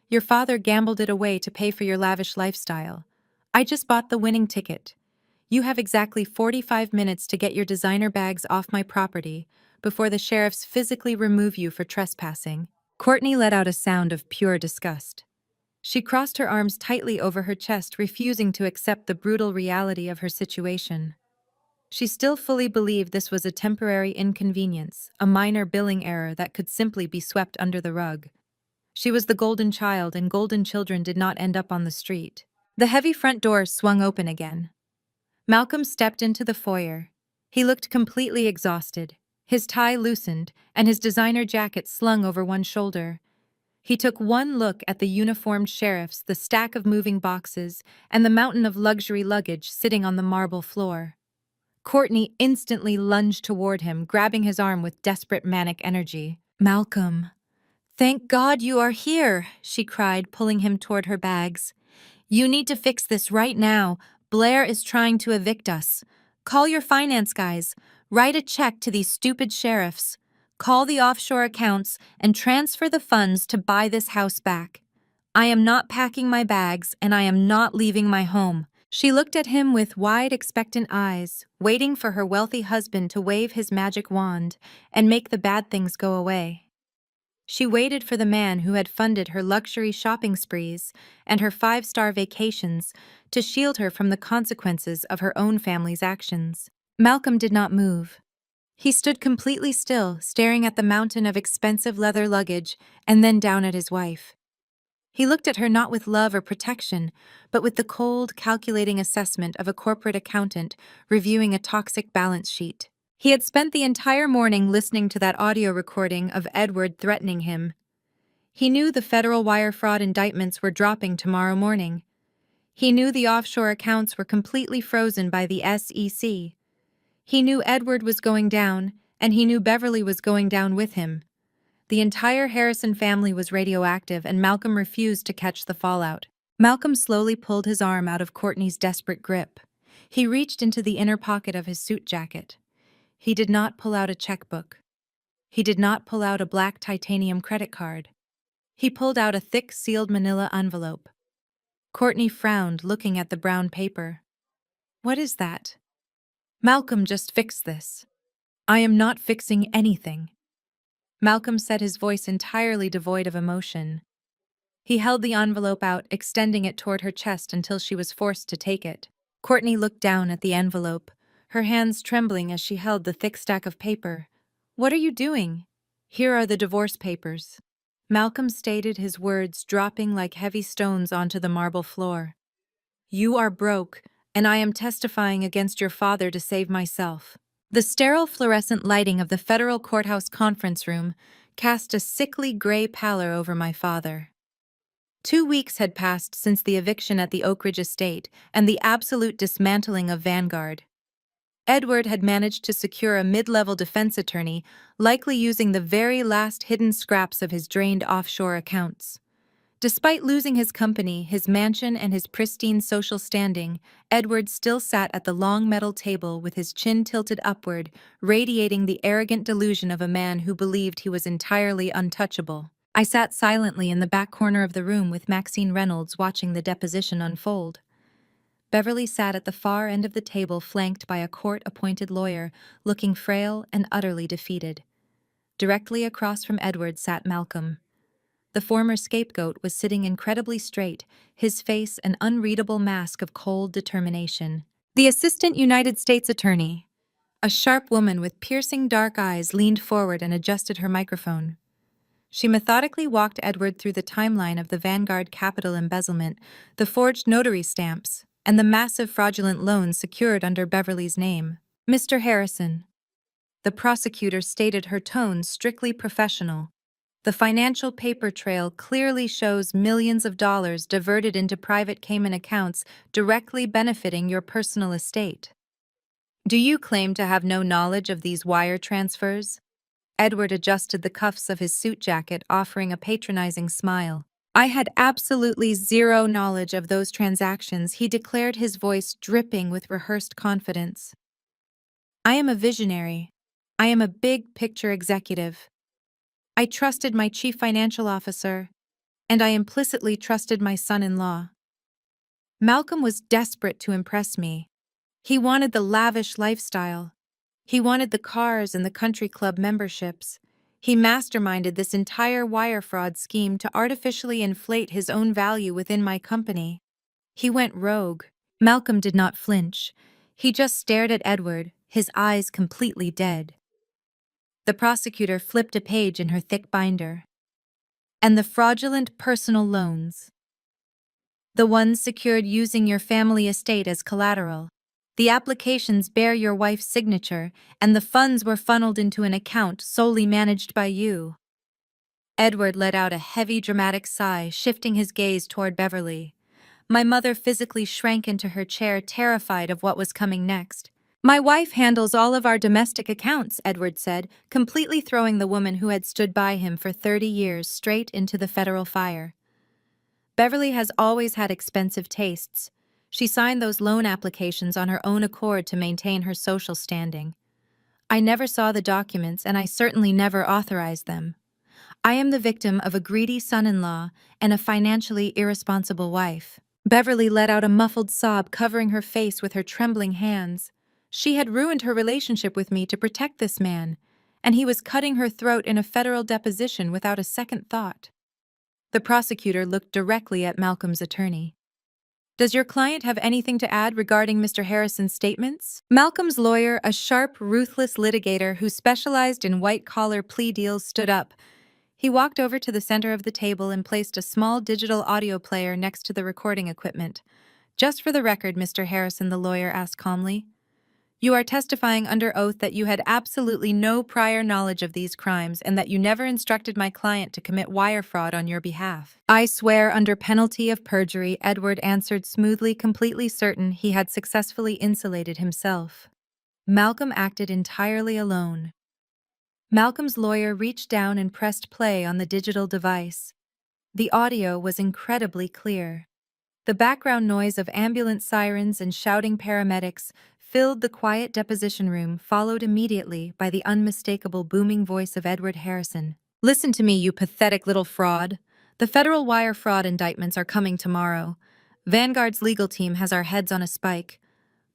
"Your father gambled it away to pay for your lavish lifestyle. I just bought the winning ticket. You have exactly 45 minutes to get your designer bags off my property before the sheriffs physically remove you for trespassing." Courtney let out a sound of pure disgust. She crossed her arms tightly over her chest, refusing to accept the brutal reality of her situation. She still fully believed this was a temporary inconvenience, a minor billing error that could simply be swept under the rug. She was the golden child, and golden children did not end up on the street. The heavy front door swung open again. Malcolm stepped into the foyer. He looked completely exhausted, his tie loosened and his designer jacket slung over one shoulder. He took one look at the uniformed sheriffs, the stack of moving boxes, and the mountain of luxury luggage sitting on the marble floor. Courtney instantly lunged toward him, grabbing his arm with desperate manic energy. "Malcolm, thank God you are here," she cried, pulling him toward her bags. "You need to fix this right now. Blair is trying to evict us. Call your finance guys. Write a check to these stupid sheriffs. Call the offshore accounts and transfer the funds to buy this house back. I am not packing my bags and I am not leaving my home. She looked at him with wide, expectant eyes, waiting for her wealthy husband to wave his magic wand and make the bad things go away. She waited for the man who had funded her luxury shopping sprees and her five-star vacations to shield her from the consequences of her own family's actions. Malcolm did not move. He stood completely still, staring at the mountain of expensive leather luggage and then down at his wife. He looked at her not with love or protection, but with the cold, calculating assessment of a corporate accountant reviewing a toxic balance sheet. He had spent the entire morning listening to that audio recording of Edward threatening him. He knew the federal wire fraud indictments were dropping tomorrow morning. He knew the offshore accounts were completely frozen by the SEC. He knew Edward was going down, and he knew Beverly was going down with him. The entire Harrison family was radioactive, and Malcolm refused to catch the fallout. Malcolm slowly pulled his arm out of Courtney's desperate grip. He reached into the inner pocket of his suit jacket. He did not pull out a checkbook. He did not pull out a black titanium credit card. He pulled out a thick, sealed manila envelope. Courtney frowned, looking at the brown paper. "What is that?" "Malcolm just fixed this." "I am not fixing anything." Malcolm said, his voice entirely devoid of emotion. He held the envelope out, extending it toward her chest until she was forced to take it. Courtney looked down at the envelope, her hands trembling as she held the thick stack of paper. "What are you doing?" "Here are the divorce papers." Malcolm stated, his words dropping like heavy stones onto the marble floor. "You are broke, and I am testifying against your father to save myself." The sterile fluorescent lighting of the federal courthouse conference room cast a sickly gray pallor over my father. 2 weeks had passed since the eviction at the Oak Ridge estate and the absolute dismantling of Vanguard. Edward had managed to secure a mid-level defense attorney, likely using the very last hidden scraps of his drained offshore accounts. Despite losing his company, his mansion, and his pristine social standing, Edward still sat at the long metal table with his chin tilted upward, radiating the arrogant delusion of a man who believed he was entirely untouchable. I sat silently in the back corner of the room with Maxine Reynolds watching the deposition unfold. Beverly sat at the far end of the table, flanked by a court-appointed lawyer, looking frail and utterly defeated. Directly across from Edward sat Malcolm. The former scapegoat was sitting incredibly straight, his face an unreadable mask of cold determination. The Assistant United States Attorney, a sharp woman with piercing dark eyes, leaned forward and adjusted her microphone. She methodically walked Edward through the timeline of the Vanguard capital embezzlement, the forged notary stamps, and the massive fraudulent loans secured under Beverly's name. "Mr. Harrison," the prosecutor stated, her tone strictly professional, "the financial paper trail clearly shows millions of dollars diverted into private Cayman accounts directly benefiting your personal estate. Do you claim to have no knowledge of these wire transfers?" Edward adjusted the cuffs of his suit jacket, offering a patronizing smile. "I had absolutely zero knowledge of those transactions," he declared, his voice dripping with rehearsed confidence. "I am a visionary. I am a big-picture executive. I trusted my chief financial officer, and I implicitly trusted my son-in-law. Malcolm was desperate to impress me. He wanted the lavish lifestyle. He wanted the cars and the country club memberships. He masterminded this entire wire fraud scheme to artificially inflate his own value within my company. He went rogue." Malcolm did not flinch. He just stared at Edward, his eyes completely dead. The prosecutor flipped a page in her thick binder. "And the fraudulent personal loans, the ones secured using your family estate as collateral. The applications bear your wife's signature, and the funds were funneled into an account solely managed by you." Edward let out a heavy, dramatic sigh, shifting his gaze toward Beverly. My mother physically shrank into her chair, terrified of what was coming next. "My wife handles all of our domestic accounts," Edward said, completely throwing the woman who had stood by him for 30 years straight into the federal fire. "Beverly has always had expensive tastes. She signed those loan applications on her own accord to maintain her social standing. I never saw the documents, and I certainly never authorized them. I am the victim of a greedy son-in-law and a financially irresponsible wife. Beverly let out a muffled sob, covering her face with her trembling hands. She had ruined her relationship with me to protect this man, and he was cutting her throat in a federal deposition without a second thought. The prosecutor looked directly at Malcolm's attorney. Does your client have anything to add regarding Mr. Harrison's statements? Malcolm's lawyer, a sharp, ruthless litigator who specialized in white-collar plea deals, stood up. He walked over to the center of the table and placed a small digital audio player next to the recording equipment. Just for the record, Mr. Harrison, the lawyer asked calmly, you are testifying under oath that you had absolutely no prior knowledge of these crimes and that you never instructed my client to commit wire fraud on your behalf. I swear under penalty of perjury, Edward answered smoothly, completely certain he had successfully insulated himself. Malcolm acted entirely alone. Malcolm's lawyer reached down and pressed play on the digital device. The audio was incredibly clear. The background noise of ambulance sirens and shouting paramedics filled the quiet deposition room, followed immediately by the unmistakable booming voice of Edward Harrison. Listen to me, you pathetic little fraud. The federal wire fraud indictments are coming tomorrow. Vanguard's legal team has our heads on a spike.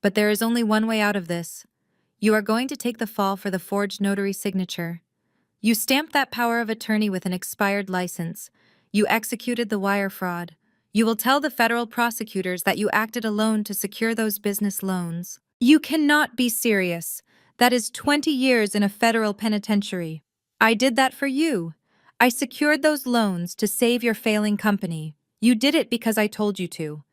But there is only one way out of this. You are going to take the fall for the forged notary signature. You stamped that power of attorney with an expired license. You executed the wire fraud. You will tell the federal prosecutors that you acted alone to secure those business loans. You cannot be serious. That is 20 years in a federal penitentiary. I did that for you. I secured those loans to save your failing company. You did it because I told you to.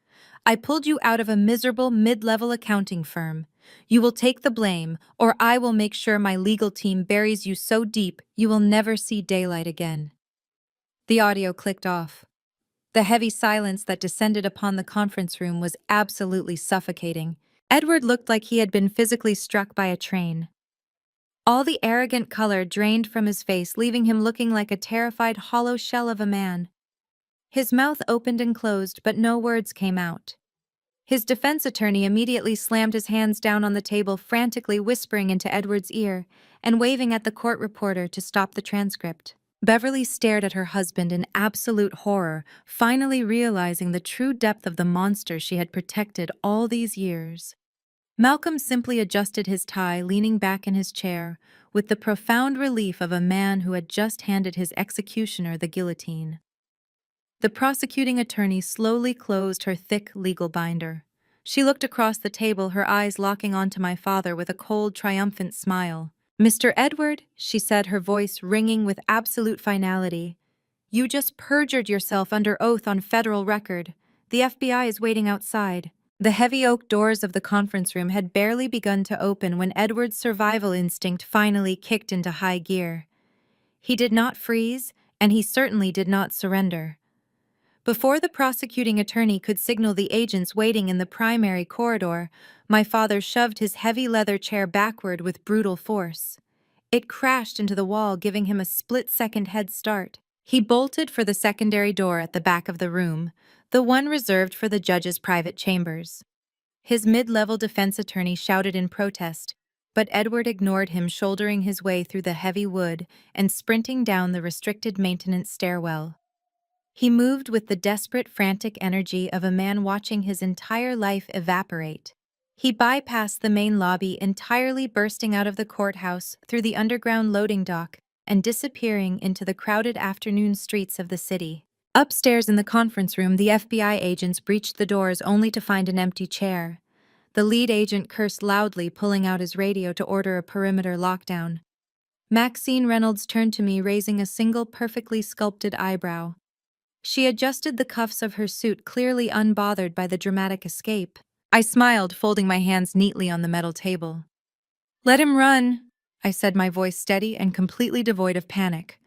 I pulled you out of a miserable mid-level accounting firm. You will take the blame, or I will make sure my legal team buries you so deep you will never see daylight again. The audio clicked off. The heavy silence that descended upon the conference room was absolutely suffocating. Edward looked like he had been physically struck by a train. All the arrogant color drained from his face, leaving him looking like a terrified hollow shell of a man. His mouth opened and closed, but no words came out. His defense attorney immediately slammed his hands down on the table, frantically whispering into Edward's ear and waving at the court reporter to stop the transcript. Beverly stared at her husband in absolute horror, finally realizing the true depth of the monster she had protected all these years. Malcolm simply adjusted his tie, leaning back in his chair, with the profound relief of a man who had just handed his executioner the guillotine. The prosecuting attorney slowly closed her thick legal binder. She looked across the table, her eyes locking onto my father with a cold, triumphant smile. Mr. Edward, she said, her voice ringing with absolute finality, you just perjured yourself under oath on federal record. The FBI is waiting outside. The heavy oak doors of the conference room had barely begun to open when Edward's survival instinct finally kicked into high gear. He did not freeze, and he certainly did not surrender. Before the prosecuting attorney could signal the agents waiting in the primary corridor, my father shoved his heavy leather chair backward with brutal force. It crashed into the wall, giving him a split-second head start. He bolted for the secondary door at the back of the room, the one reserved for the judge's private chambers. His mid-level defense attorney shouted in protest, but Edward ignored him, shouldering his way through the heavy wood and sprinting down the restricted maintenance stairwell. He moved with the desperate, frantic energy of a man watching his entire life evaporate. He bypassed the main lobby, entirely bursting out of the courthouse through the underground loading dock and disappearing into the crowded afternoon streets of the city. Upstairs in the conference room, the FBI agents breached the doors only to find an empty chair. The lead agent cursed loudly, pulling out his radio to order a perimeter lockdown. Maxine Reynolds turned to me, raising a single perfectly sculpted eyebrow. She adjusted the cuffs of her suit, clearly unbothered by the dramatic escape. I smiled, folding my hands neatly on the metal table. "Let him run," I said, my voice steady and completely devoid of panic.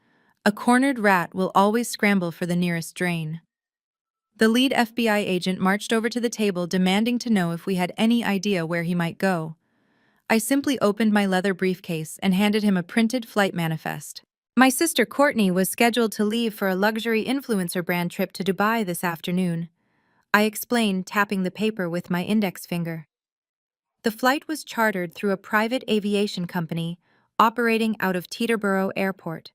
A cornered rat will always scramble for the nearest drain. The lead FBI agent marched over to the table, demanding to know if we had any idea where he might go. I simply opened my leather briefcase and handed him a printed flight manifest. My sister Courtney was scheduled to leave for a luxury influencer brand trip to Dubai this afternoon. I explained, tapping the paper with my index finger. The flight was chartered through a private aviation company operating out of Teterboro Airport.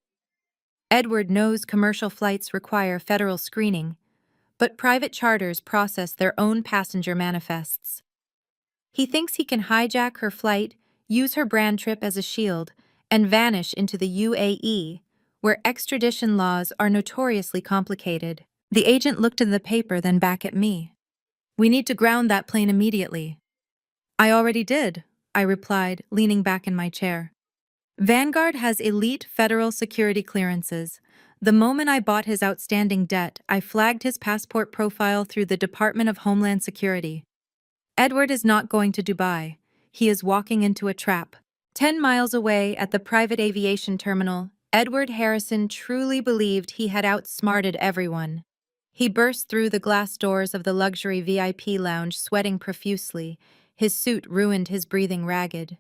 Edward knows commercial flights require federal screening, but private charters process their own passenger manifests. He thinks he can hijack her flight, use her brand trip as a shield, and vanish into the UAE, where extradition laws are notoriously complicated. The agent looked at the paper, then back at me. "We need to ground that plane immediately." "I already did," I replied, leaning back in my chair. "Vanguard has elite federal security clearances. The moment I bought his outstanding debt, I flagged his passport profile through the Department of Homeland Security. Edward is not going to Dubai. He is walking into a trap." 10 miles away at the private aviation terminal, Edward Harrison truly believed he had outsmarted everyone. He burst through the glass doors of the luxury VIP lounge, sweating profusely. His suit ruined his breathing ragged.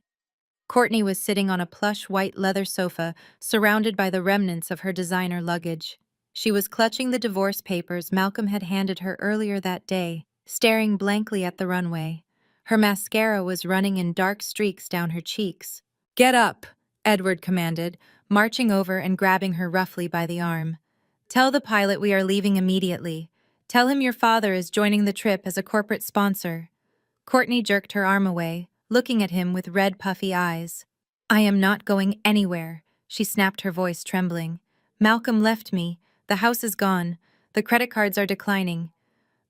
Courtney was sitting on a plush white leather sofa, surrounded by the remnants of her designer luggage. She was clutching the divorce papers Malcolm had handed her earlier that day, staring blankly at the runway. Her mascara was running in dark streaks down her cheeks. "Get up," Edward commanded, marching over and grabbing her roughly by the arm. "Tell the pilot we are leaving immediately. Tell him your father is joining the trip as a corporate sponsor." Courtney jerked her arm away, looking at him with red, puffy eyes. "I am not going anywhere," she snapped, her voice trembling. "Malcolm left me. The house is gone. The credit cards are declining.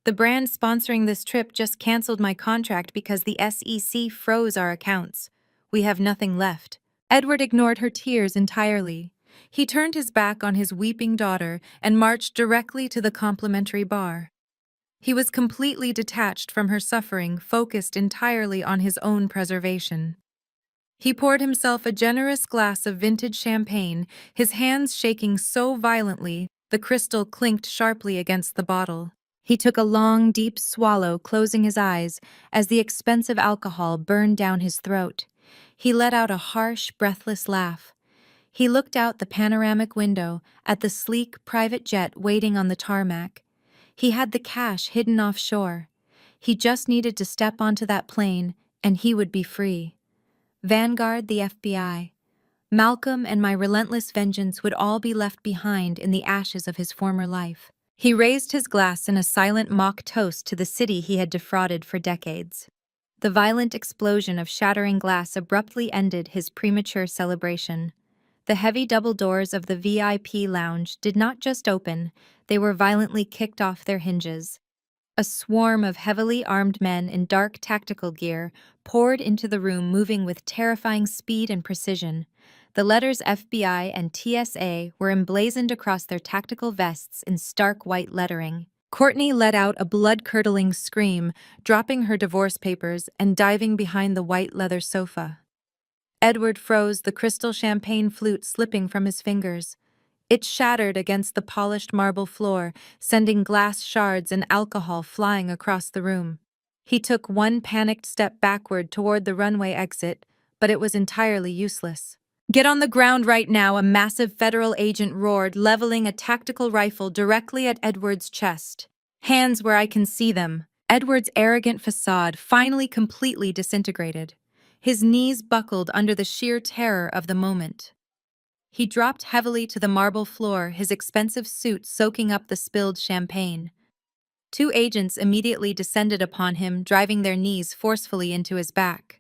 The brand sponsoring this trip just canceled my contract because the SEC froze our accounts. We have nothing left." Edward ignored her tears entirely. He turned his back on his weeping daughter and marched directly to the complimentary bar. He was completely detached from her suffering, focused entirely on his own preservation. He poured himself a generous glass of vintage champagne, his hands shaking so violently the crystal clinked sharply against the bottle. He took a long, deep swallow, closing his eyes as the expensive alcohol burned down his throat. He let out a harsh, breathless laugh. He looked out the panoramic window at the sleek private jet waiting on the tarmac. He had the cash hidden offshore. He just needed to step onto that plane, and he would be free. Vanguard, the FBI, Malcolm, and my relentless vengeance would all be left behind in the ashes of his former life. He raised his glass in a silent mock toast to the city he had defrauded for decades. The violent explosion of shattering glass abruptly ended his premature celebration. The heavy double doors of the VIP lounge did not just open, they were violently kicked off their hinges. A swarm of heavily armed men in dark tactical gear poured into the room, moving with terrifying speed and precision. The letters FBI and TSA were emblazoned across their tactical vests in stark white lettering. Courtney let out a blood-curdling scream, dropping her divorce papers and diving behind the white leather sofa. Edward froze, the crystal champagne flute slipping from his fingers. It shattered against the polished marble floor, sending glass shards and alcohol flying across the room. He took one panicked step backward toward the runway exit, but it was entirely useless. "Get on the ground right now," a massive federal agent roared, leveling a tactical rifle directly at Edward's chest. "Hands where I can see them." Edward's arrogant facade finally completely disintegrated. His knees buckled under the sheer terror of the moment. He dropped heavily to the marble floor, his expensive suit soaking up the spilled champagne. Two agents immediately descended upon him, driving their knees forcefully into his back.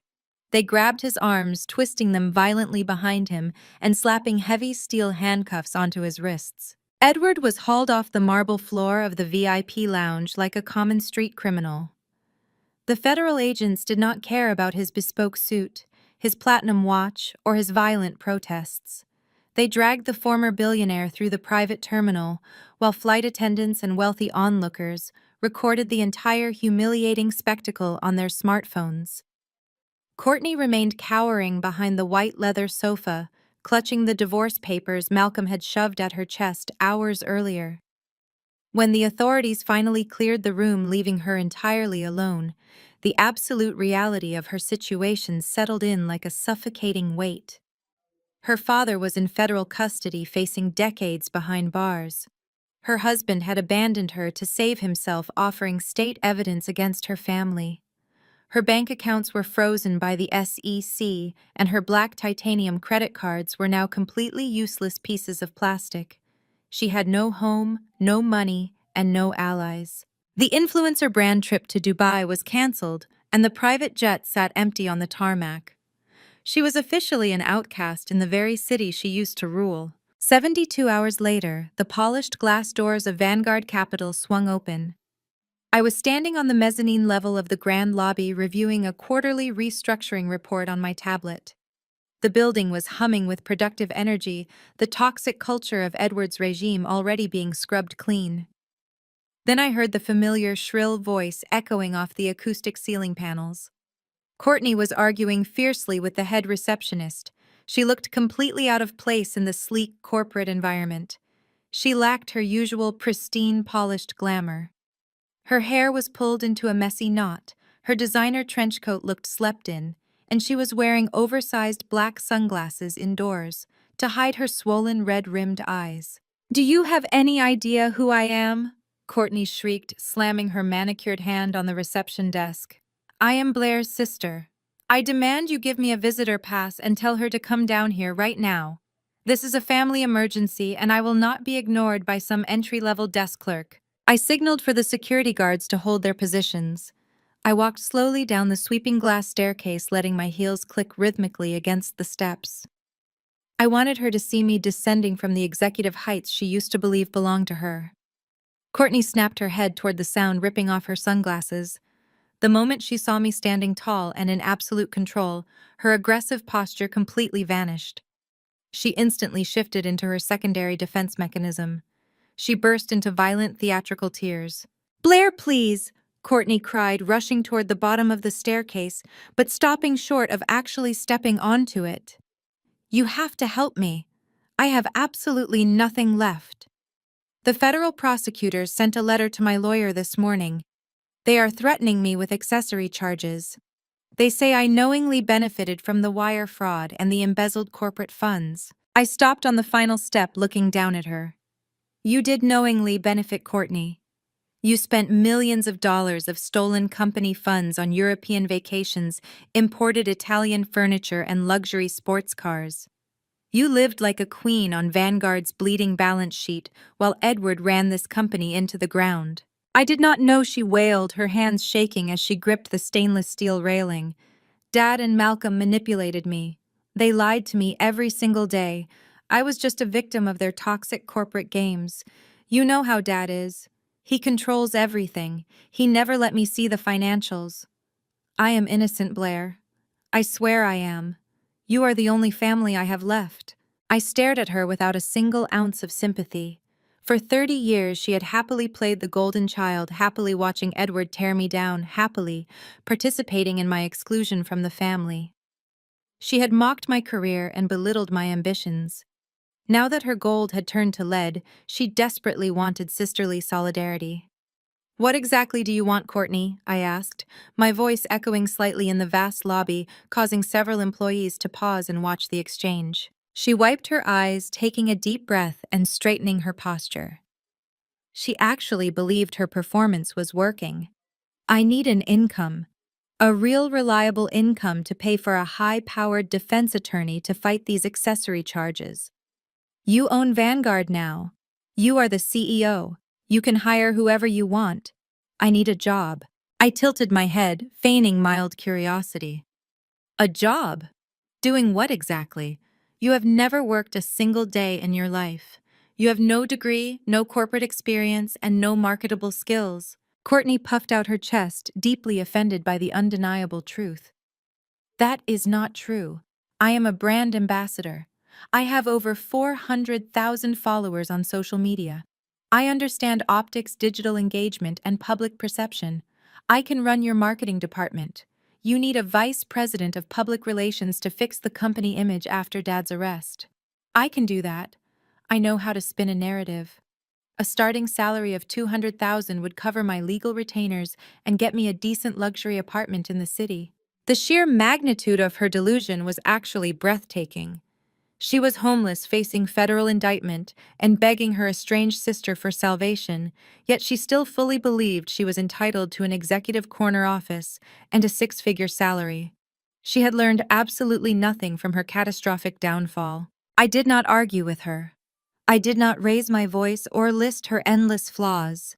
They grabbed his arms, twisting them violently behind him and slapping heavy steel handcuffs onto his wrists. Edward was hauled off the marble floor of the VIP lounge like a common street criminal. The federal agents did not care about his bespoke suit, his platinum watch, or his violent protests. They dragged the former billionaire through the private terminal, while flight attendants and wealthy onlookers recorded the entire humiliating spectacle on their smartphones. Courtney remained cowering behind the white leather sofa, clutching the divorce papers Malcolm had shoved at her chest hours earlier. When the authorities finally cleared the room, leaving her entirely alone, the absolute reality of her situation settled in like a suffocating weight. Her father was in federal custody, facing decades behind bars. Her husband had abandoned her to save himself, offering state evidence against her family. Her bank accounts were frozen by the SEC, and her black titanium credit cards were now completely useless pieces of plastic. She had no home, no money, and no allies. The influencer brand trip to Dubai was cancelled, and the private jet sat empty on the tarmac. She was officially an outcast in the very city she used to rule. 72 hours later, the polished glass doors of Vanguard Capital swung open. I was standing on the mezzanine level of the grand lobby reviewing a quarterly restructuring report on my tablet. The building was humming with productive energy, the toxic culture of Edward's regime already being scrubbed clean. Then I heard the familiar shrill voice echoing off the acoustic ceiling panels. Courtney was arguing fiercely with the head receptionist. She looked completely out of place in the sleek corporate environment. She lacked her usual pristine, polished glamour. Her hair was pulled into a messy knot, her designer trench coat looked slept in, and she was wearing oversized black sunglasses indoors to hide her swollen red-rimmed eyes. "Do you have any idea who I am?" Courtney shrieked, slamming her manicured hand on the reception desk. "I am Blair's sister. I demand you give me a visitor pass and tell her to come down here right now. This is a family emergency, and I will not be ignored by some entry-level desk clerk." I signaled for the security guards to hold their positions. I walked slowly down the sweeping glass staircase, letting my heels click rhythmically against the steps. I wanted her to see me descending from the executive heights she used to believe belonged to her. Courtney snapped her head toward the sound, ripping off her sunglasses. The moment she saw me standing tall and in absolute control, her aggressive posture completely vanished. She instantly shifted into her secondary defense mechanism. She burst into violent theatrical tears. "Blair, please!" Courtney cried, rushing toward the bottom of the staircase, but stopping short of actually stepping onto it. "You have to help me. I have absolutely nothing left." The federal prosecutors sent a letter to my lawyer this morning. They are threatening me with accessory charges. They say I knowingly benefited from the wire fraud and the embezzled corporate funds. I stopped on the final step, looking down at her. "You did knowingly benefit, Courtney. You spent millions of dollars of stolen company funds on European vacations, imported Italian furniture, and luxury sports cars. You lived like a queen on Vanguard's bleeding balance sheet while Edward ran this company into the ground." "I did not know," she wailed, her hands shaking as she gripped the stainless steel railing. "Dad and Malcolm manipulated me. They lied to me every single day. I was just a victim of their toxic corporate games. You know how Dad is. He controls everything. He never let me see the financials. I am innocent, Blair. I swear I am. You are the only family I have left." I stared at her without a single ounce of sympathy. For 30 years she had happily played the golden child, happily watching Edward tear me down, happily participating in my exclusion from the family. She had mocked my career and belittled my ambitions. Now that her gold had turned to lead, she desperately wanted sisterly solidarity. "What exactly do you want, Courtney?" I asked, my voice echoing slightly in the vast lobby, causing several employees to pause and watch the exchange. She wiped her eyes, taking a deep breath and straightening her posture. She actually believed her performance was working. "I need an income. A real reliable income to pay for a high-powered defense attorney to fight these accessory charges. You own Vanguard now. You are the CEO. You can hire whoever you want. I need a job." I tilted my head, feigning mild curiosity. "A job? Doing what exactly? You have never worked a single day in your life. You have no degree, no corporate experience, and no marketable skills." Courtney puffed out her chest, deeply offended by the undeniable truth. "That is not true. I am a brand ambassador. I have over 400,000 followers on social media. I understand optics, digital engagement, and public perception. I can run your marketing department. You need a vice president of public relations to fix the company image after Dad's arrest. I can do that. I know how to spin a narrative. A starting salary of $200,000 would cover my legal retainers and get me a decent luxury apartment in the city." The sheer magnitude of her delusion was actually breathtaking. She was homeless, facing federal indictment, and begging her estranged sister for salvation, yet she still fully believed she was entitled to an executive corner office and a six-figure salary. She had learned absolutely nothing from her catastrophic downfall. I did not argue with her. I did not raise my voice or list her endless flaws.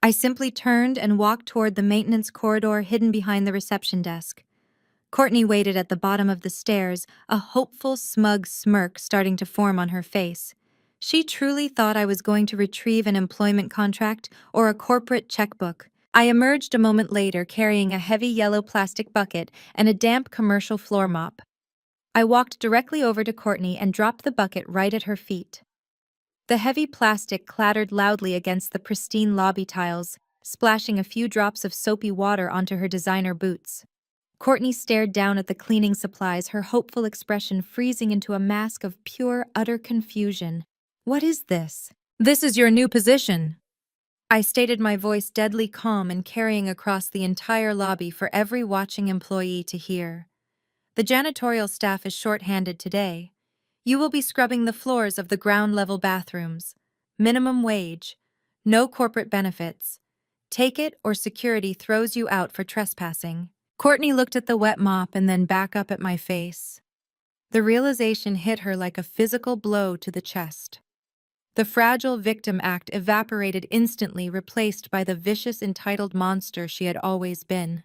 I simply turned and walked toward the maintenance corridor hidden behind the reception desk. Courtney waited at the bottom of the stairs, a hopeful, smug smirk starting to form on her face. She truly thought I was going to retrieve an employment contract or a corporate checkbook. I emerged a moment later carrying a heavy yellow plastic bucket and a damp commercial floor mop. I walked directly over to Courtney and dropped the bucket right at her feet. The heavy plastic clattered loudly against the pristine lobby tiles, splashing a few drops of soapy water onto her designer boots. Courtney stared down at the cleaning supplies, her hopeful expression freezing into a mask of pure, utter confusion. "What is this?" "This is your new position," I stated, my voice deadly calm and carrying across the entire lobby for every watching employee to hear. "The janitorial staff is short-handed today. You will be scrubbing the floors of the ground-level bathrooms. Minimum wage. No corporate benefits. Take it or security throws you out for trespassing." Courtney looked at the wet mop and then back up at my face. The realization hit her like a physical blow to the chest. The fragile victim act evaporated instantly, replaced by the vicious, entitled monster she had always been.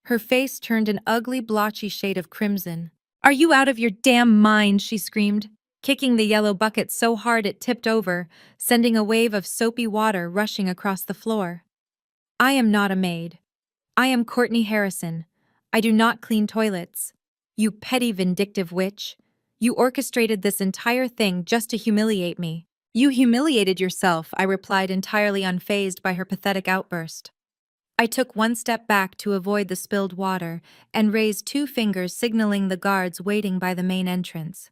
Her face turned an ugly, blotchy shade of crimson. "Are you out of your damn mind?" she screamed, kicking the yellow bucket so hard it tipped over, sending a wave of soapy water rushing across the floor. "I am not a maid. I am Courtney Harrison. I do not clean toilets. You petty, vindictive witch. You orchestrated this entire thing just to humiliate me." "You humiliated yourself," I replied, entirely unfazed by her pathetic outburst. I took one step back to avoid the spilled water and raised two fingers, signaling the guards waiting by the main entrance.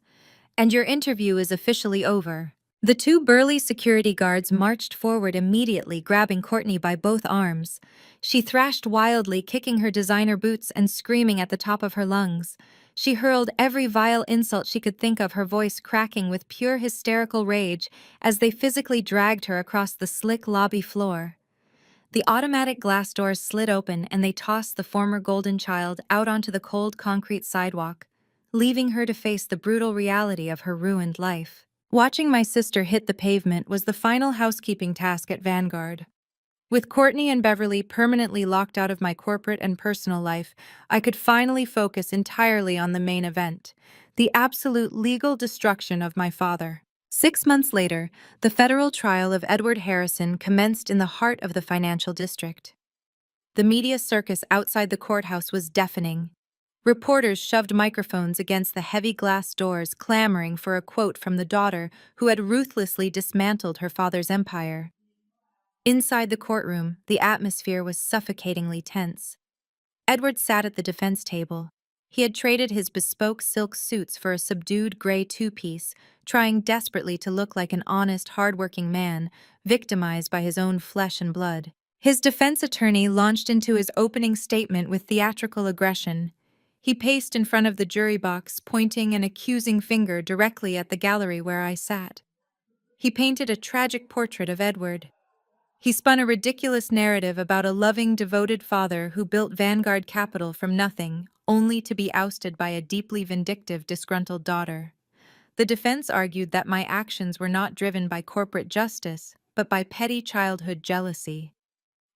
"And your interview is officially over." The two burly security guards marched forward immediately, grabbing Courtney by both arms. She thrashed wildly, kicking her designer boots and screaming at the top of her lungs. She hurled every vile insult she could think of, her voice cracking with pure hysterical rage as they physically dragged her across the slick lobby floor. The automatic glass doors slid open and they tossed the former golden child out onto the cold concrete sidewalk, leaving her to face the brutal reality of her ruined life. Watching my sister hit the pavement was the final housekeeping task at Vanguard. With Courtney and Beverly permanently locked out of my corporate and personal life, I could finally focus entirely on the main event, the absolute legal destruction of my father. 6 months later, the federal trial of Edward Harrison commenced in the heart of the financial district. The media circus outside the courthouse was deafening. Reporters shoved microphones against the heavy glass doors, clamoring for a quote from the daughter who had ruthlessly dismantled her father's empire. Inside the courtroom, the atmosphere was suffocatingly tense. Edward sat at the defense table. He had traded his bespoke silk suits for a subdued gray two-piece, trying desperately to look like an honest, hard-working man, victimized by his own flesh and blood. His defense attorney launched into his opening statement with theatrical aggression. He paced in front of the jury box, pointing an accusing finger directly at the gallery where I sat. He painted a tragic portrait of Edward. He spun a ridiculous narrative about a loving, devoted father who built Vanguard Capital from nothing, only to be ousted by a deeply vindictive, disgruntled daughter. The defense argued that my actions were not driven by corporate justice, but by petty childhood jealousy.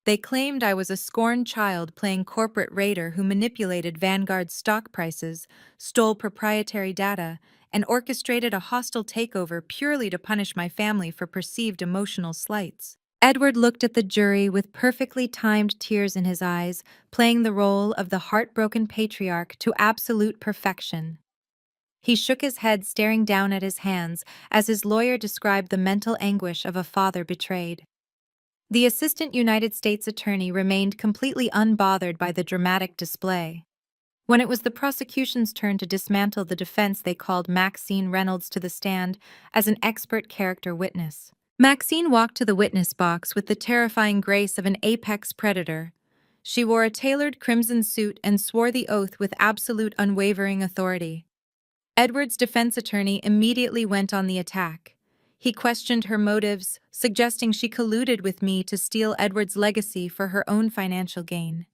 They claimed I was a scorned child playing corporate raider who manipulated Vanguard's stock prices, stole proprietary data, and orchestrated a hostile takeover purely to punish my family for perceived emotional slights. Edward looked at the jury with perfectly timed tears in his eyes, playing the role of the heartbroken patriarch to absolute perfection. He shook his head, staring down at his hands, as his lawyer described the mental anguish of a father betrayed. The assistant United States attorney remained completely unbothered by the dramatic display. When it was the prosecution's turn to dismantle the defense, they called Maxine Reynolds to the stand as an expert character witness. Maxine walked to the witness box with the terrifying grace of an apex predator. She wore a tailored crimson suit and swore the oath with absolute unwavering authority. Edward's defense attorney immediately went on the attack. He questioned her motives, suggesting she colluded with me to steal Edward's legacy for her own financial gain.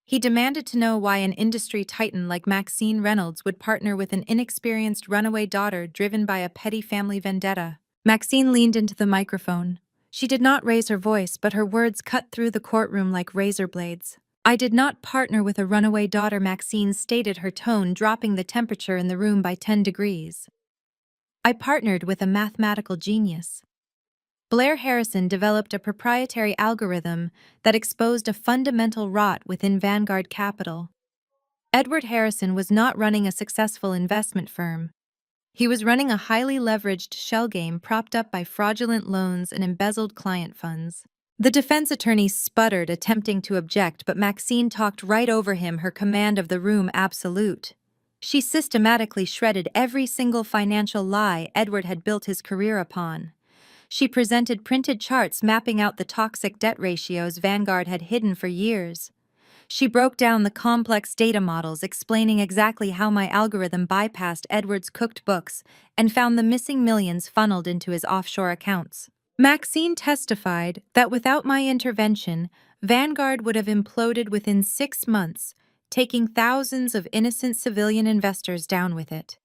He demanded to know why an industry titan like Maxine Reynolds would partner with an inexperienced runaway daughter driven by a petty family vendetta. Maxine leaned into the microphone. She did not raise her voice, but her words cut through the courtroom like razor blades. "I did not partner with a runaway daughter," Maxine stated, her tone dropping the temperature in the room by 10 degrees. "I partnered with a mathematical genius." Blair Harrison developed a proprietary algorithm that exposed a fundamental rot within Vanguard Capital. Edward Harrison was not running a successful investment firm. He was running a highly leveraged shell game propped up by fraudulent loans and embezzled client funds. The defense attorney sputtered, attempting to object, but Maxine talked right over him, her command of the room absolute. She systematically shredded every single financial lie Edward had built his career upon. She presented printed charts mapping out the toxic debt ratios Vanguard had hidden for years. She broke down the complex data models, explaining exactly how my algorithm bypassed Edward's cooked books and found the missing millions funneled into his offshore accounts. Maxine testified that without my intervention, Vanguard would have imploded within 6 months, taking thousands of innocent civilian investors down with it.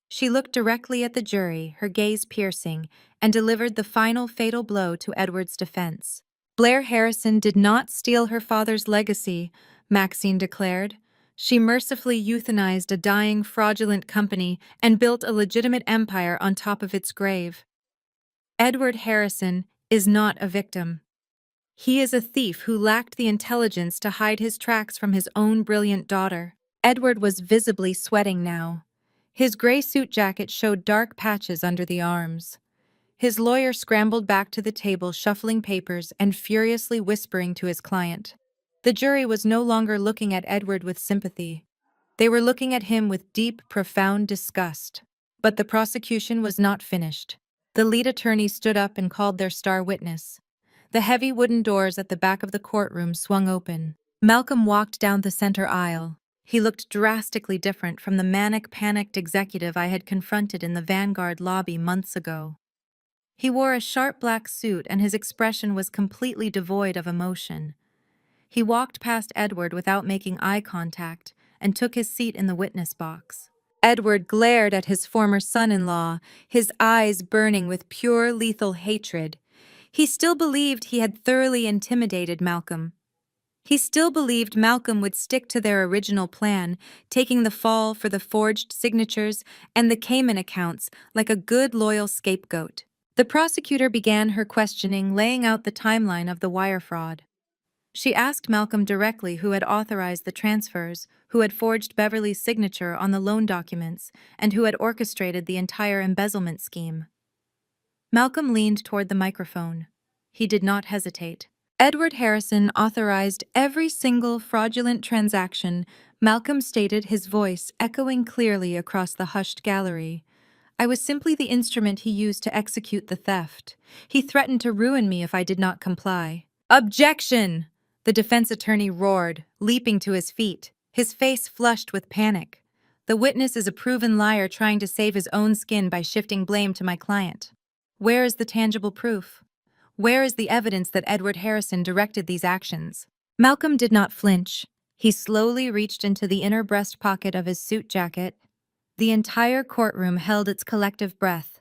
She looked directly at the jury, her gaze piercing, and delivered the final fatal blow to Edward's defense. "Blair Harrison did not steal her father's legacy," Maxine declared. "She mercifully euthanized a dying, fraudulent company and built a legitimate empire on top of its grave. Edward Harrison is not a victim. He is a thief who lacked the intelligence to hide his tracks from his own brilliant daughter." Edward was visibly sweating now. His gray suit jacket showed dark patches under the arms. His lawyer scrambled back to the table, shuffling papers and furiously whispering to his client. The jury was no longer looking at Edward with sympathy. They were looking at him with deep, profound disgust. But the prosecution was not finished. The lead attorney stood up and called their star witness. The heavy wooden doors at the back of the courtroom swung open. Malcolm walked down the center aisle. He looked drastically different from the manic, panicked executive I had confronted in the Vanguard lobby months ago. He wore a sharp black suit and his expression was completely devoid of emotion. He walked past Edward without making eye contact and took his seat in the witness box. Edward glared at his former son-in-law, his eyes burning with pure, lethal hatred. He still believed he had thoroughly intimidated Malcolm. He still believed Malcolm would stick to their original plan, taking the fall for the forged signatures and the Cayman accounts like a good, loyal scapegoat. The prosecutor began her questioning, laying out the timeline of the wire fraud. She asked Malcolm directly who had authorized the transfers, who had forged Beverly's signature on the loan documents, and who had orchestrated the entire embezzlement scheme. Malcolm leaned toward the microphone. He did not hesitate. "Edward Harrison authorized every single fraudulent transaction," Malcolm stated, his voice echoing clearly across the hushed gallery. "I was simply the instrument he used to execute the theft. He threatened to ruin me if I did not comply." "Objection!" the defense attorney roared, leaping to his feet, his face flushed with panic. "The witness is a proven liar trying to save his own skin by shifting blame to my client. Where is the tangible proof? Where is the evidence that Edward Harrison directed these actions?" Malcolm did not flinch. He slowly reached into the inner breast pocket of his suit jacket. The entire courtroom held its collective breath.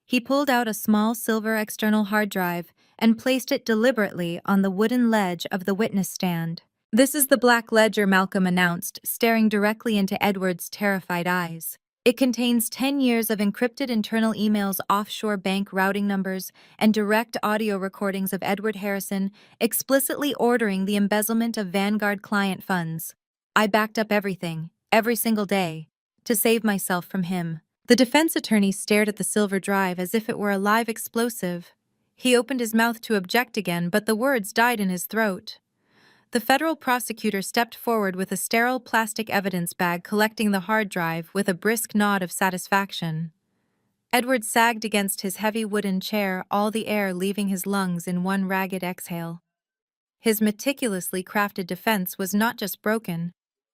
He pulled out a small silver external hard drive and placed it deliberately on the wooden ledge of the witness stand. "This is the Black Ledger," Malcolm announced, staring directly into Edward's terrified eyes. "It contains 10 years of encrypted internal emails, offshore bank routing numbers, and direct audio recordings of Edward Harrison explicitly ordering the embezzlement of Vanguard client funds. I backed up everything, every single day, to save myself from him." The defense attorney stared at the silver drive as if it were a live explosive. He opened his mouth to object again, but the words died in his throat. The federal prosecutor stepped forward with a sterile plastic evidence bag, collecting the hard drive with a brisk nod of satisfaction. Edward sagged against his heavy wooden chair, all the air leaving his lungs in one ragged exhale. His meticulously crafted defense was not just broken,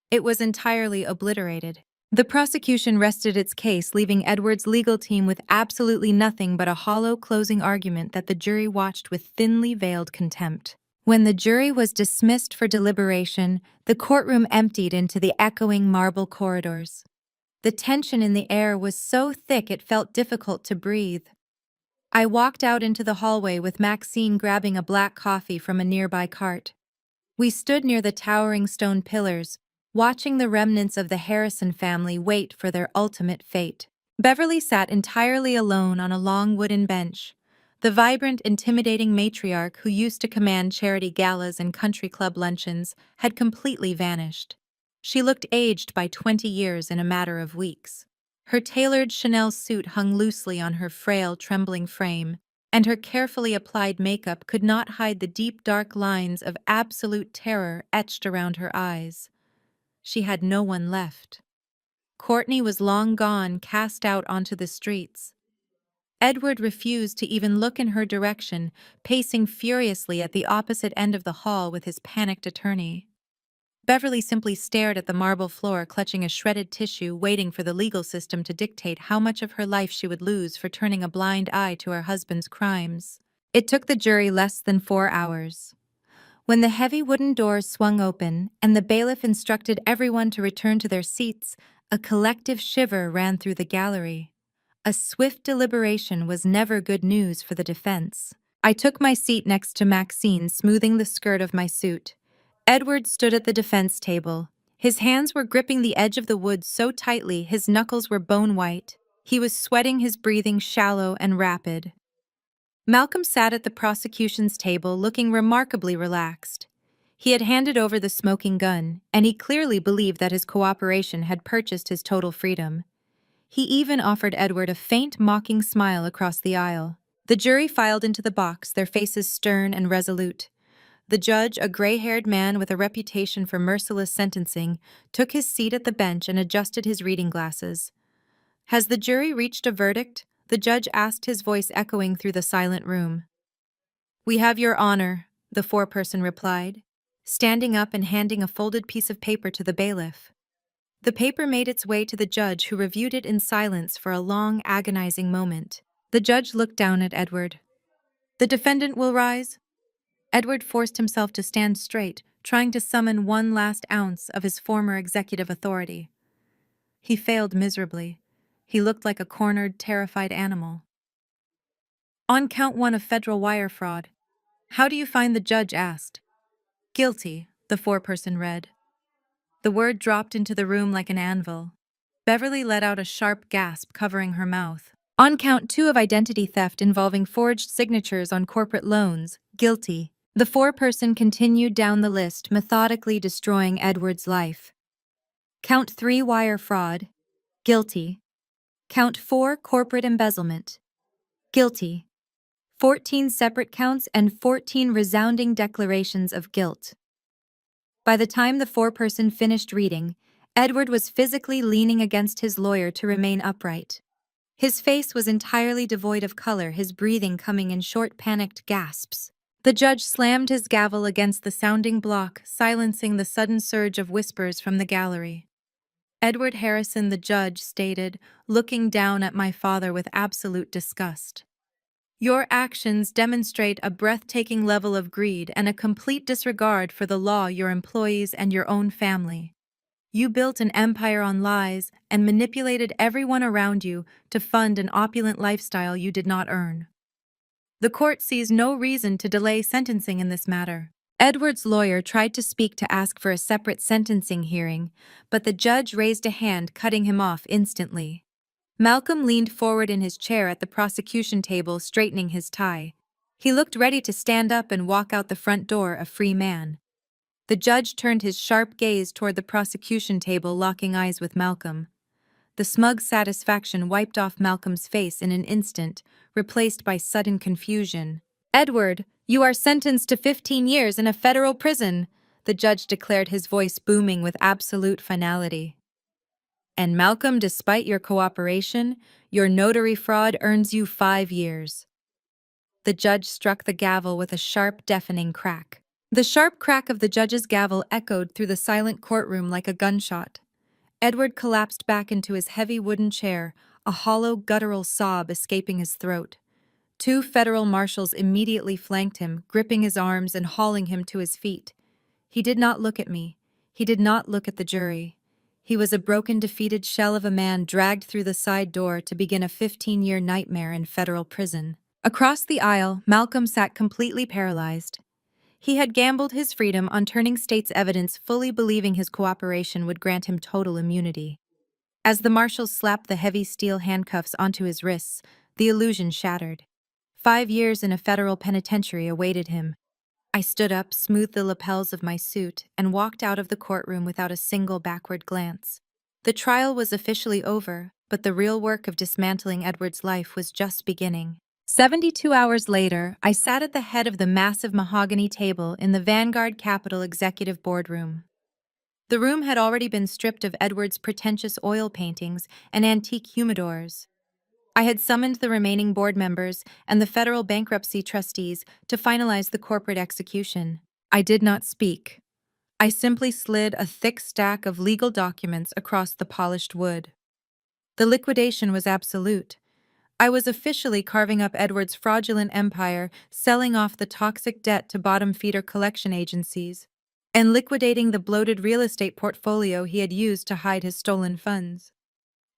it was entirely obliterated. The prosecution rested its case, leaving Edward's legal team with absolutely nothing but a hollow closing argument that the jury watched with thinly veiled contempt. When the jury was dismissed for deliberation, the courtroom emptied into the echoing marble corridors. The tension in the air was so thick it felt difficult to breathe. I walked out into the hallway with Maxine grabbing a black coffee from a nearby cart. We stood near the towering stone pillars, watching the remnants of the Harrison family wait for their ultimate fate. Beverly sat entirely alone on a long wooden bench. The vibrant, intimidating matriarch who used to command charity galas and country club luncheons had completely vanished. She looked aged by 20 years in a matter of weeks. Her tailored Chanel suit hung loosely on her frail, trembling frame, and her carefully applied makeup could not hide the deep dark lines of absolute terror etched around her eyes. She had no one left. Courtney was long gone, cast out onto the streets. Edward refused to even look in her direction, pacing furiously at the opposite end of the hall with his panicked attorney. Beverly simply stared at the marble floor, clutching a shredded tissue, waiting for the legal system to dictate how much of her life she would lose for turning a blind eye to her husband's crimes. It took the jury less than 4 hours. When the heavy wooden doors swung open and the bailiff instructed everyone to return to their seats, a collective shiver ran through the gallery. A swift deliberation was never good news for the defense. I took my seat next to Maxine, smoothing the skirt of my suit. Edward stood at the defense table. His hands were gripping the edge of the wood so tightly his knuckles were bone white. He was sweating, his breathing shallow and rapid. Malcolm sat at the prosecution's table, looking remarkably relaxed. He had handed over the smoking gun, and he clearly believed that his cooperation had purchased his total freedom. He even offered Edward a faint, mocking smile across the aisle. The jury filed into the box, their faces stern and resolute. The judge, a gray-haired man with a reputation for merciless sentencing, took his seat at the bench and adjusted his reading glasses. "Has the jury reached a verdict?" the judge asked, his voice echoing through the silent room. "We have your honor," the foreperson replied, standing up and handing a folded piece of paper to the bailiff. The paper made its way to the judge, who reviewed it in silence for a long, agonizing moment. The judge looked down at Edward. "The defendant will rise." Edward forced himself to stand straight, trying to summon one last ounce of his former executive authority. He failed miserably. He looked like a cornered, terrified animal. "On count 1 of federal wire fraud. How do you find?" the judge asked. "Guilty," the foreperson read. The word dropped into the room like an anvil. Beverly let out a sharp gasp, covering her mouth. "On count 2 of identity theft involving forged signatures on corporate loans. Guilty." The foreperson continued down the list, methodically destroying Edward's life. "Count 3 wire fraud. Guilty. Count 4 corporate embezzlement. Guilty. 14 separate counts and 14 resounding declarations of guilt." By the time the foreperson finished reading, Edward was physically leaning against his lawyer to remain upright. His face was entirely devoid of color, his breathing coming in short, panicked gasps. The judge slammed his gavel against the sounding block, silencing the sudden surge of whispers from the gallery. "Edward Harrison," the judge stated, looking down at my father with absolute disgust. "Your actions demonstrate a breathtaking level of greed and a complete disregard for the law, your employees, and your own family. You built an empire on lies and manipulated everyone around you to fund an opulent lifestyle you did not earn. The court sees no reason to delay sentencing in this matter." Edward's lawyer tried to speak to ask for a separate sentencing hearing, but the judge raised a hand, cutting him off instantly. Malcolm leaned forward in his chair at the prosecution table, straightening his tie. He looked ready to stand up and walk out the front door, a free man. The judge turned his sharp gaze toward the prosecution table, locking eyes with Malcolm. The smug satisfaction wiped off Malcolm's face in an instant, replaced by sudden confusion. "Edward, you are sentenced to 15 years in a federal prison," the judge declared, his voice booming with absolute finality. "And Malcolm, despite your cooperation, your notary fraud earns you 5 years." The judge struck the gavel with a sharp, deafening crack. The sharp crack of the judge's gavel echoed through the silent courtroom like a gunshot. Edward collapsed back into his heavy wooden chair, a hollow, guttural sob escaping his throat. Two federal marshals immediately flanked him, gripping his arms and hauling him to his feet. He did not look at me. He did not look at the jury. He was a broken, defeated shell of a man dragged through the side door to begin a 15-year nightmare in federal prison. Across the aisle, Malcolm sat completely paralyzed. He had gambled his freedom on turning state's evidence, fully believing his cooperation would grant him total immunity. As the marshals slapped the heavy steel handcuffs onto his wrists, the illusion shattered. 5 years in a federal penitentiary awaited him. I stood up, smoothed the lapels of my suit, and walked out of the courtroom without a single backward glance. The trial was officially over, but the real work of dismantling Edward's life was just beginning. 72 hours later, I sat at the head of the massive mahogany table in the Vanguard Capital Executive Boardroom. The room had already been stripped of Edward's pretentious oil paintings and antique humidors. I had summoned the remaining board members and the federal bankruptcy trustees to finalize the corporate execution. I did not speak. I simply slid a thick stack of legal documents across the polished wood. The liquidation was absolute. I was officially carving up Edward's fraudulent empire, selling off the toxic debt to bottom feeder collection agencies, and liquidating the bloated real estate portfolio he had used to hide his stolen funds.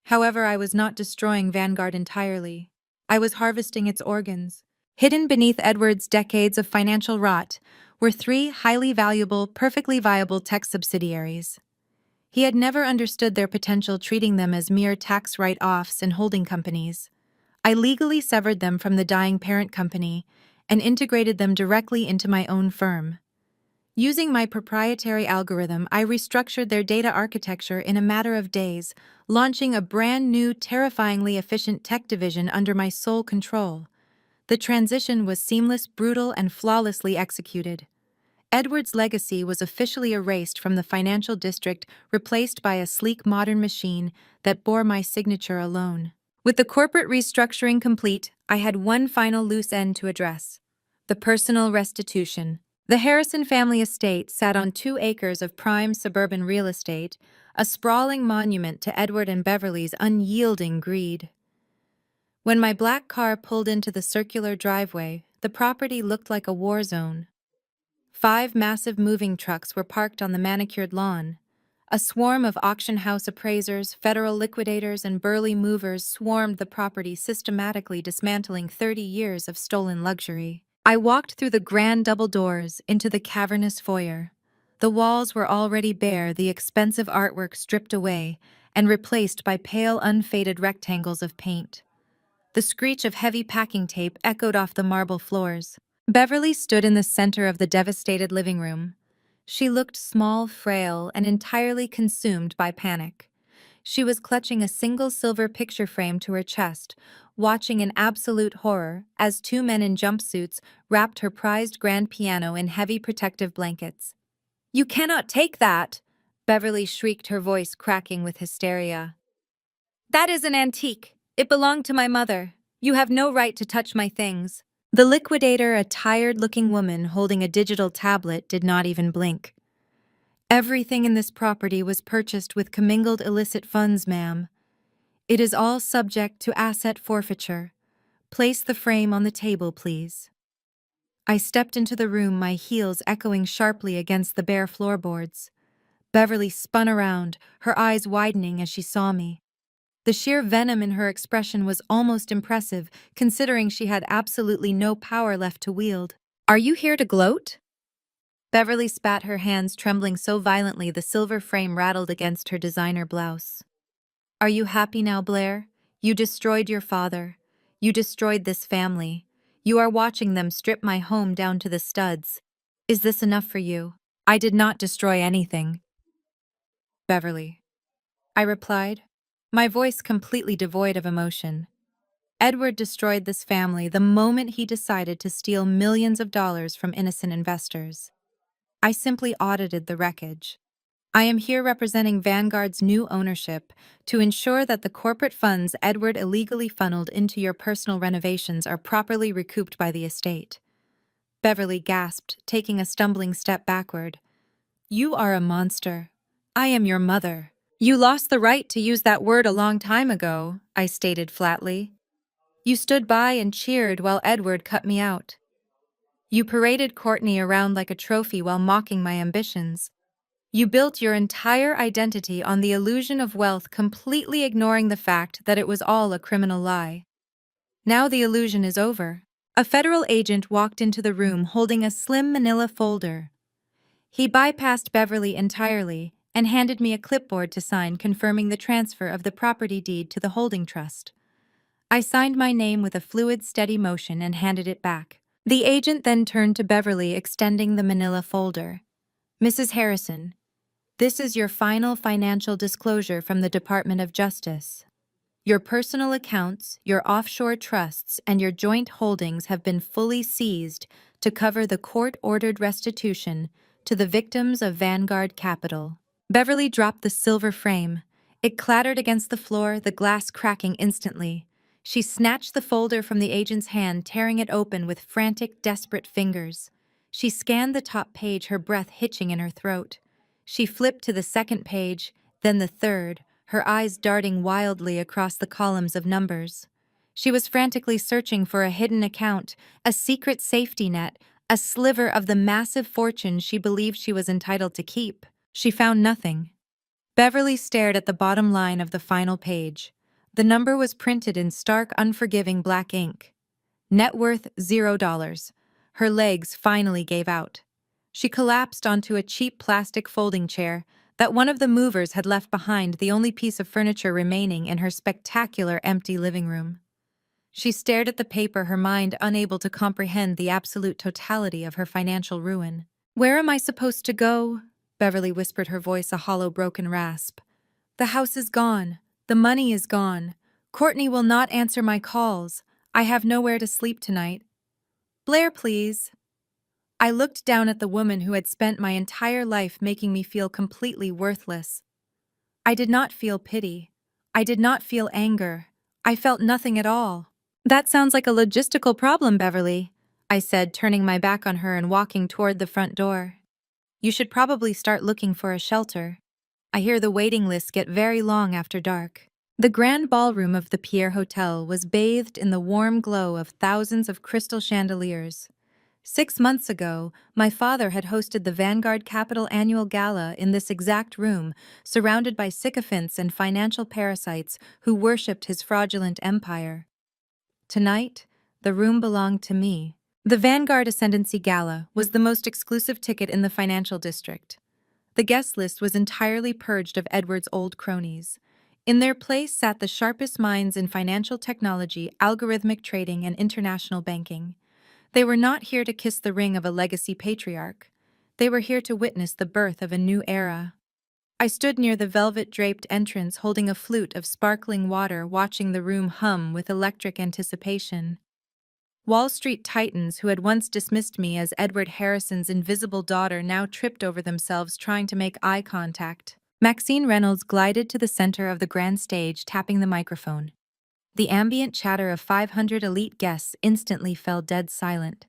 However, I was not destroying Vanguard entirely. I was harvesting its organs. Hidden beneath Edward's decades of financial rot were three highly valuable, perfectly viable tech subsidiaries. He had never understood their potential, treating them as mere tax write-offs and holding companies. I legally severed them from the dying parent company and integrated them directly into my own firm. Using my proprietary algorithm, I restructured their data architecture in a matter of days, launching a brand new, terrifyingly efficient tech division under my sole control. The transition was seamless, brutal, and flawlessly executed. Edward's legacy was officially erased from the financial district, replaced by a sleek modern machine that bore my signature alone. With the corporate restructuring complete, I had one final loose end to address: the personal restitution. The Harrison family estate sat on 2 acres of prime suburban real estate, a sprawling monument to Edward and Beverly's unyielding greed. When my black car pulled into the circular driveway, the property looked like a war zone. 5 massive moving trucks were parked on the manicured lawn. A swarm of auction house appraisers, federal liquidators, and burly movers swarmed the property, systematically dismantling 30 years of stolen luxury. I walked through the grand double doors into the cavernous foyer. The walls were already bare, the expensive artwork stripped away and replaced by pale, unfaded rectangles of paint. The screech of heavy packing tape echoed off the marble floors. Beverly stood in the center of the devastated living room. She looked small, frail, and entirely consumed by panic. She was clutching a single silver picture frame to her chest, watching in absolute horror as 2 men in jumpsuits wrapped her prized grand piano in heavy protective blankets. "You cannot take that!" Beverly shrieked, her voice cracking with hysteria. "That is an antique. It belonged to my mother. You have no right to touch my things." The liquidator, a tired-looking woman holding a digital tablet, did not even blink. "Everything in this property was purchased with commingled illicit funds, ma'am. It is all subject to asset forfeiture. Place the frame on the table, please." I stepped into the room, my heels echoing sharply against the bare floorboards. Beverly spun around, her eyes widening as she saw me. The sheer venom in her expression was almost impressive, considering she had absolutely no power left to wield. "Are you here to gloat?" Beverly spat, her hands trembling so violently the silver frame rattled against her designer blouse. "Are you happy now, Blair? You destroyed your father. You destroyed this family. You are watching them strip my home down to the studs. Is this enough for you?" "I did not destroy anything, Beverly," I replied, my voice completely devoid of emotion. "Edward destroyed this family the moment he decided to steal millions of dollars from innocent investors. I simply audited the wreckage. I am here representing Vanguard's new ownership to ensure that the corporate funds Edward illegally funneled into your personal renovations are properly recouped by the estate." Beverly gasped, taking a stumbling step backward. "You are a monster. I am your mother. You lost the right to use that word a long time ago, I stated flatly. You stood by and cheered while Edward cut me out. You paraded Courtney around like a trophy while mocking my ambitions. You built your entire identity on the illusion of wealth, completely ignoring the fact that it was all a criminal lie. Now the illusion is over. A federal agent walked into the room holding a slim manila folder. He bypassed Beverly entirely and handed me a clipboard to sign confirming the transfer of the property deed to the holding trust. I signed my name with a fluid, steady motion and handed it back. The agent then turned to Beverly, extending the manila folder. Mrs. Harrison, this is your final financial disclosure from the Department of Justice. Your personal accounts, your offshore trusts, and your joint holdings have been fully seized to cover the court-ordered restitution to the victims of Vanguard Capital. Beverly dropped the silver frame. It clattered against the floor, the glass cracking instantly. She snatched the folder from the agent's hand, tearing it open with frantic, desperate fingers. She scanned the top page, her breath hitching in her throat. She flipped to the second page, then the third, her eyes darting wildly across the columns of numbers. She was frantically searching for a hidden account, a secret safety net, a sliver of the massive fortune she believed she was entitled to keep. She found nothing. Beverly stared at the bottom line of the final page. The number was printed in stark, unforgiving black ink. Net worth $0. Her legs finally gave out. She collapsed onto a cheap plastic folding chair that one of the movers had left behind, the only piece of furniture remaining in her spectacular empty living room. She stared at the paper, her mind unable to comprehend the absolute totality of her financial ruin. "Where am I supposed to go?" Beverly whispered, her voice a hollow, broken rasp. "The house is gone. The money is gone. Courtney will not answer my calls. I have nowhere to sleep tonight. Blair, please." I looked down at the woman who had spent my entire life making me feel completely worthless. I did not feel pity. I did not feel anger. I felt nothing at all. "That sounds like a logistical problem, Beverly," I said, turning my back on her and walking toward the front door. "You should probably start looking for a shelter. I hear the waiting lists get very long after dark." The grand ballroom of the Pierre Hotel was bathed in the warm glow of thousands of crystal chandeliers. 6 months ago, my father had hosted the Vanguard Capital annual gala in this exact room, surrounded by sycophants and financial parasites who worshipped his fraudulent empire. Tonight, the room belonged to me. The Vanguard Ascendancy Gala was the most exclusive ticket in the financial district. The guest list was entirely purged of Edward's old cronies. In their place sat the sharpest minds in financial technology, algorithmic trading, and international banking. They were not here to kiss the ring of a legacy patriarch. They were here to witness the birth of a new era. I stood near the velvet-draped entrance holding a flute of sparkling water, watching the room hum with electric anticipation. Wall Street titans who had once dismissed me as Edward Harrison's invisible daughter now tripped over themselves trying to make eye contact. Maxine Reynolds glided to the center of the grand stage, tapping the microphone. The ambient chatter of 500 elite guests instantly fell dead silent.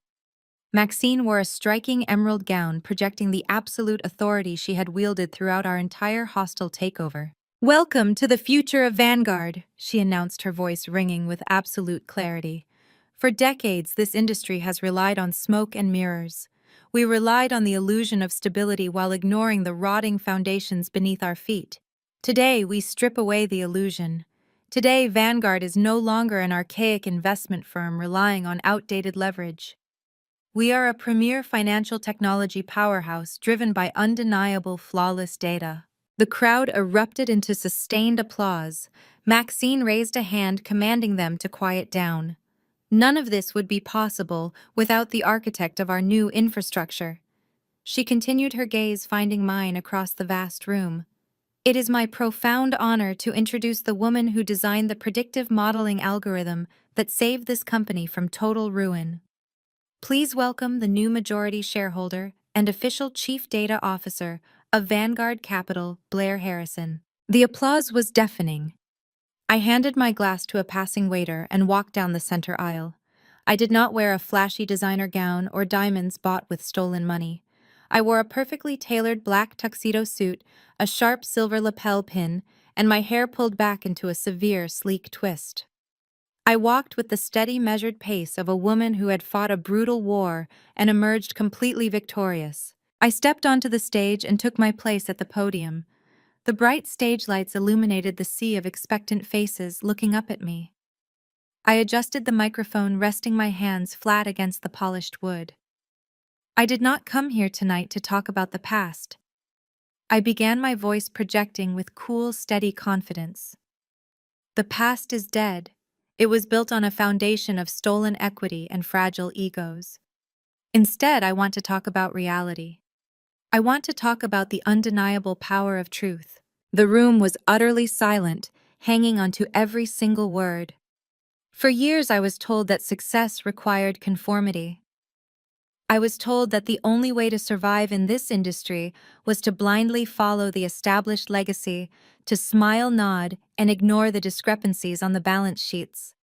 Maxine wore a striking emerald gown, projecting the absolute authority she had wielded throughout our entire hostile takeover. "Welcome to the future of Vanguard," she announced, her voice ringing with absolute clarity. "For decades, this industry has relied on smoke and mirrors. We relied on the illusion of stability while ignoring the rotting foundations beneath our feet. Today, we strip away the illusion. Today, Vanguard is no longer an archaic investment firm relying on outdated leverage. We are a premier financial technology powerhouse driven by undeniable, flawless data." The crowd erupted into sustained applause. Maxine raised a hand, commanding them to quiet down. None of this would be possible without the architect of our new infrastructure. She continued, her gaze finding mine across the vast room. "It is my profound honor to introduce the woman who designed the predictive modeling algorithm that saved this company from total ruin. Please welcome the new majority shareholder and official chief data officer of Vanguard Capital, Blair Harrison." The applause was deafening. I handed my glass to a passing waiter and walked down the center aisle. I did not wear a flashy designer gown or diamonds bought with stolen money. I wore a perfectly tailored black tuxedo suit, a sharp silver lapel pin, and my hair pulled back into a severe, sleek twist. I walked with the steady, measured pace of a woman who had fought a brutal war and emerged completely victorious. I stepped onto the stage and took my place at the podium. The bright stage lights illuminated the sea of expectant faces looking up at me. I adjusted the microphone, resting my hands flat against the polished wood. I did not come here tonight to talk about the past. I began, my voice projecting with cool, steady confidence. The past is dead. It was built on a foundation of stolen equity and fragile egos. Instead, I want to talk about reality. I want to talk about the undeniable power of truth. The room was utterly silent, hanging onto every single word. For years, I was told that success required conformity. I was told that the only way to survive in this industry was to blindly follow the established legacy, to smile, nod, and ignore the discrepancies on the balance sheets.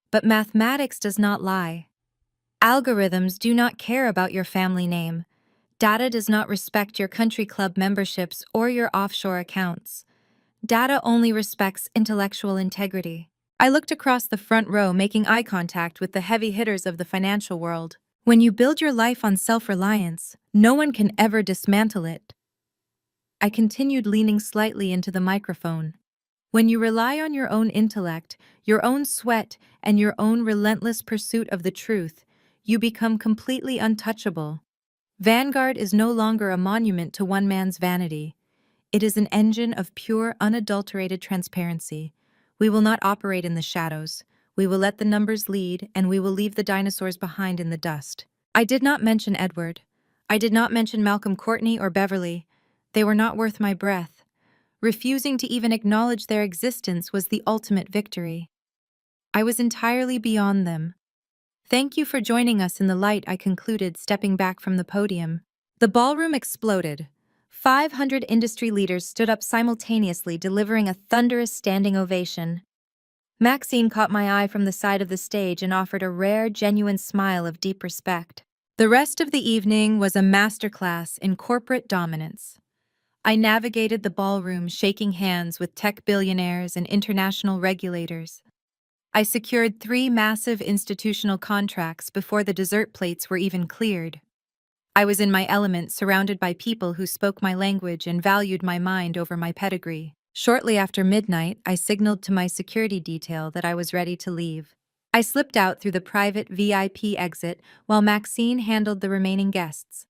But mathematics does not lie. Algorithms do not care about your family name. Data does not respect your country club memberships or your offshore accounts. Data only respects intellectual integrity. I looked across the front row, making eye contact with the heavy hitters of the financial world. When you build your life on self-reliance, no one can ever dismantle it. I continued, leaning slightly into the microphone. When you rely on your own intellect, your own sweat, and your own relentless pursuit of the truth, you become completely untouchable. Vanguard is no longer a monument to one man's vanity. It is an engine of pure, unadulterated transparency. We will not operate in the shadows. We will let the numbers lead, and we will leave the dinosaurs behind in the dust. I did not mention Edward. I did not mention Malcolm Courtney or Beverly. They were not worth my breath. Refusing to even acknowledge their existence was the ultimate victory. I was entirely beyond them. Thank you for joining us in the light, I concluded, stepping back from the podium. The ballroom exploded. 500 industry leaders stood up simultaneously, delivering a thunderous standing ovation. Maxine caught my eye from the side of the stage and offered a rare, genuine smile of deep respect. The rest of the evening was a masterclass in corporate dominance. I navigated the ballroom, shaking hands with tech billionaires and international regulators. I secured 3 massive institutional contracts before the dessert plates were even cleared. I was in my element, surrounded by people who spoke my language and valued my mind over my pedigree. Shortly after midnight, I signaled to my security detail that I was ready to leave. I slipped out through the private VIP exit while Maxine handled the remaining guests.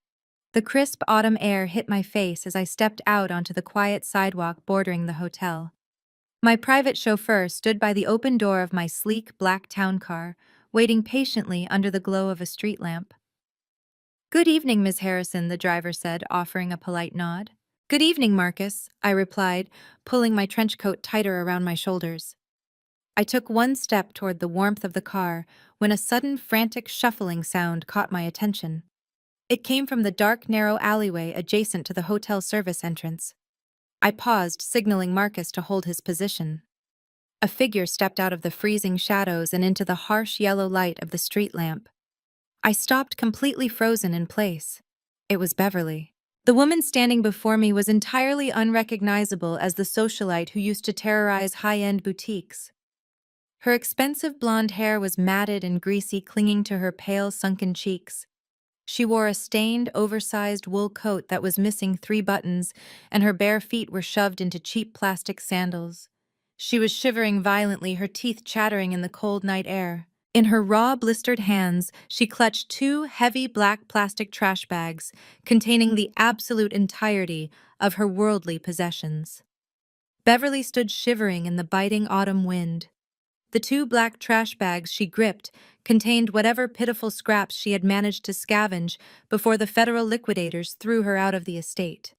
The crisp autumn air hit my face as I stepped out onto the quiet sidewalk bordering the hotel. My private chauffeur stood by the open door of my sleek black town car, waiting patiently under the glow of a street lamp. "Good evening, Miss Harrison," the driver said, offering a polite nod. "Good evening, Marcus," I replied, pulling my trench coat tighter around my shoulders. I took one step toward the warmth of the car when a sudden frantic shuffling sound caught my attention. It came from the dark, narrow alleyway adjacent to the hotel service entrance. I paused, signaling Marcus to hold his position. A figure stepped out of the freezing shadows and into the harsh yellow light of the street lamp. I stopped, completely frozen in place. It was Beverly. The woman standing before me was entirely unrecognizable as the socialite who used to terrorize high-end boutiques. Her expensive blonde hair was matted and greasy, clinging to her pale, sunken cheeks. She wore a stained, oversized wool coat that was missing 3 buttons, and her bare feet were shoved into cheap plastic sandals. She was shivering violently, her teeth chattering in the cold night air. In her raw, blistered hands, she clutched 2 heavy black plastic trash bags containing the absolute entirety of her worldly possessions. Beverly stood shivering in the biting autumn wind. The 2 black trash bags she gripped contained whatever pitiful scraps she had managed to scavenge before the federal liquidators threw her out of the estate.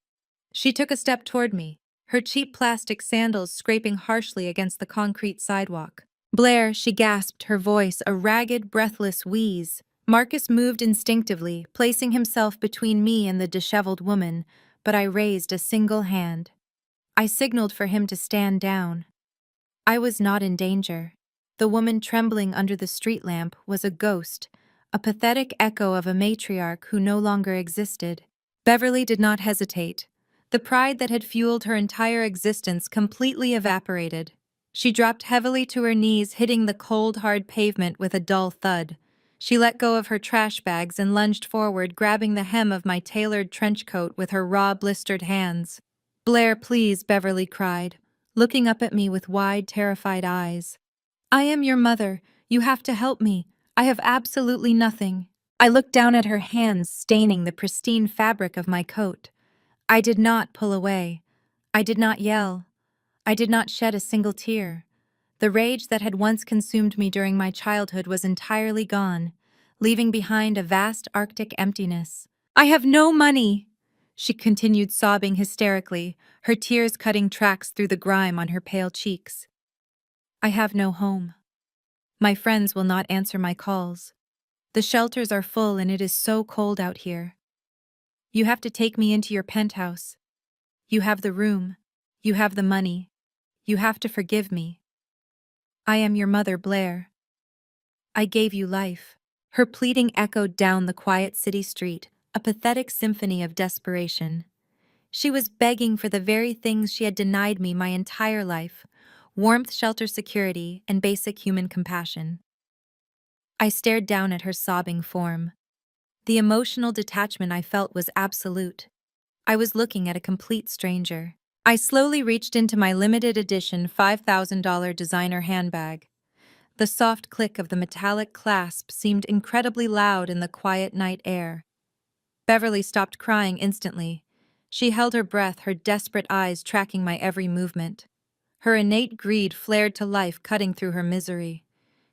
She took a step toward me, her cheap plastic sandals scraping harshly against the concrete sidewalk. "Blair," she gasped, her voice a ragged, breathless wheeze. Marcus moved instinctively, placing himself between me and the disheveled woman, but I raised a single hand. I signaled for him to stand down. I was not in danger. The woman trembling under the street lamp was a ghost, a pathetic echo of a matriarch who no longer existed. Beverly did not hesitate. The pride that had fueled her entire existence completely evaporated. She dropped heavily to her knees, hitting the cold, hard pavement with a dull thud. She let go of her trash bags and lunged forward, grabbing the hem of my tailored trench coat with her raw, blistered hands. "Blair, please," Beverly cried, looking up at me with wide, terrified eyes. "I am your mother. You have to help me. I have absolutely nothing." I looked down at her hands, staining the pristine fabric of my coat. I did not pull away. I did not yell. I did not shed a single tear. The rage that had once consumed me during my childhood was entirely gone, leaving behind a vast Arctic emptiness. "I have no money," she continued, sobbing hysterically, her tears cutting tracks through the grime on her pale cheeks. "I have no home. My friends will not answer my calls. The shelters are full and it is so cold out here. You have to take me into your penthouse. You have the room. You have the money. You have to forgive me. I am your mother, Blair. I gave you life." Her pleading echoed down the quiet city street, a pathetic symphony of desperation. She was begging for the very things she had denied me my entire life: warmth, shelter, security, and basic human compassion. I stared down at her sobbing form. The emotional detachment I felt was absolute. I was looking at a complete stranger. I slowly reached into my limited edition $5,000 designer handbag. The soft click of the metallic clasp seemed incredibly loud in the quiet night air. Beverly stopped crying instantly. She held her breath, her desperate eyes tracking my every movement. Her innate greed flared to life, cutting through her misery.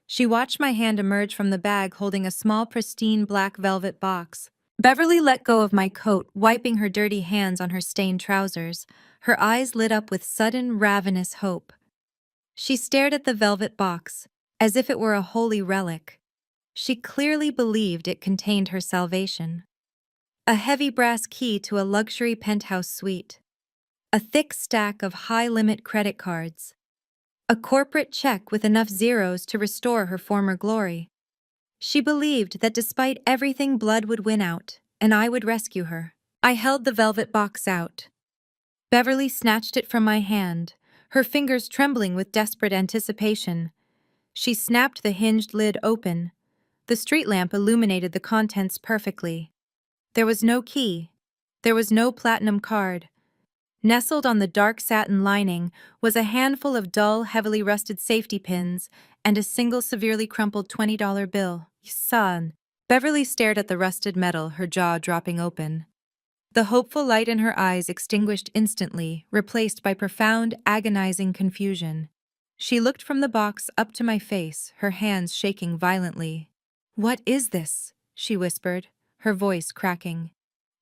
She watched my hand emerge from the bag holding a small, pristine black velvet box. Beverly let go of my coat, wiping her dirty hands on her stained trousers. Her eyes lit up with sudden, ravenous hope. She stared at the velvet box, as if it were a holy relic. She clearly believed it contained her salvation. A heavy brass key to a luxury penthouse suite. A thick stack of high-limit credit cards. A corporate check with enough zeros to restore her former glory. She believed that despite everything, blood would win out, and I would rescue her. I held the velvet box out. Beverly snatched it from my hand, her fingers trembling with desperate anticipation. She snapped the hinged lid open. The street lamp illuminated the contents perfectly. There was no key. There was no platinum card. Nestled on the dark satin lining was a handful of dull, heavily rusted safety pins and a single severely crumpled $20 bill. "Son." Beverly stared at the rusted metal, her jaw dropping open. The hopeful light in her eyes extinguished instantly, replaced by profound, agonizing confusion. She looked from the box up to my face, her hands shaking violently. "What is this?" she whispered, her voice cracking.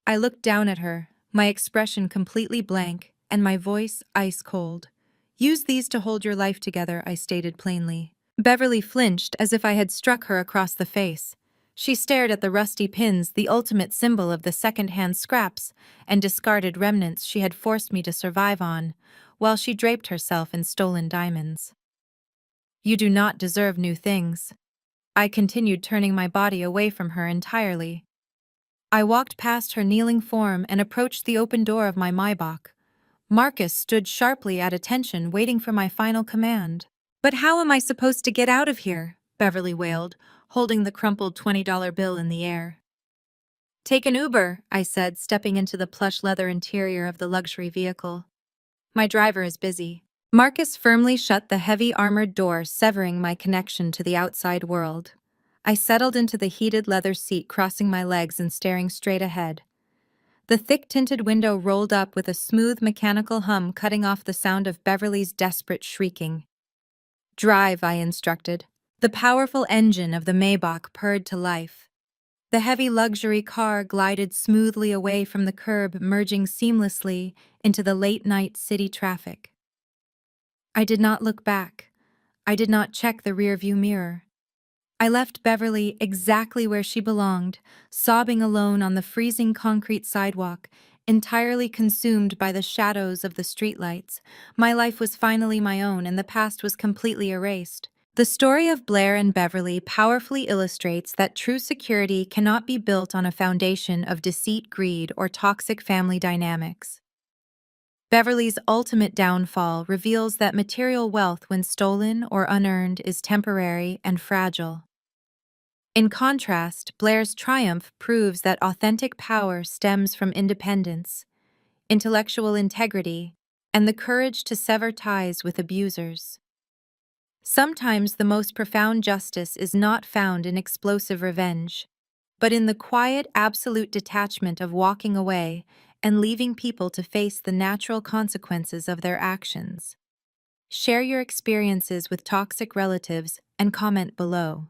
I looked down at her, my expression completely blank, and my voice ice cold. "Use these to hold your life together," I stated plainly. Beverly flinched as if I had struck her across the face. She stared at the rusty pins, the ultimate symbol of the second-hand scraps and discarded remnants she had forced me to survive on, while she draped herself in stolen diamonds. "You do not deserve new things." I continued, turning my body away from her entirely. I walked past her kneeling form and approached the open door of my Maybach. Marcus stood sharply at attention, waiting for my final command. "But how am I supposed to get out of here?" Beverly wailed, holding the crumpled $20 bill in the air. "Take an Uber," I said, stepping into the plush leather interior of the luxury vehicle. "My driver is busy." Marcus firmly shut the heavy armored door, severing my connection to the outside world. I settled into the heated leather seat, crossing my legs and staring straight ahead. The thick tinted window rolled up with a smooth mechanical hum, cutting off the sound of Beverly's desperate shrieking. "Drive," I instructed. The powerful engine of the Maybach purred to life. The heavy luxury car glided smoothly away from the curb, merging seamlessly into the late-night city traffic. I did not look back. I did not check the rearview mirror. I left Beverly exactly where she belonged, sobbing alone on the freezing concrete sidewalk, entirely consumed by the shadows of the streetlights. My life was finally my own, and the past was completely erased. The story of Blair and Beverly powerfully illustrates that true security cannot be built on a foundation of deceit, greed, or toxic family dynamics. Beverly's ultimate downfall reveals that material wealth, when stolen or unearned, is temporary and fragile. In contrast, Blair's triumph proves that authentic power stems from independence, intellectual integrity, and the courage to sever ties with abusers. Sometimes the most profound justice is not found in explosive revenge, but in the quiet, absolute detachment of walking away and leaving people to face the natural consequences of their actions. Share your experiences with toxic relatives and comment below.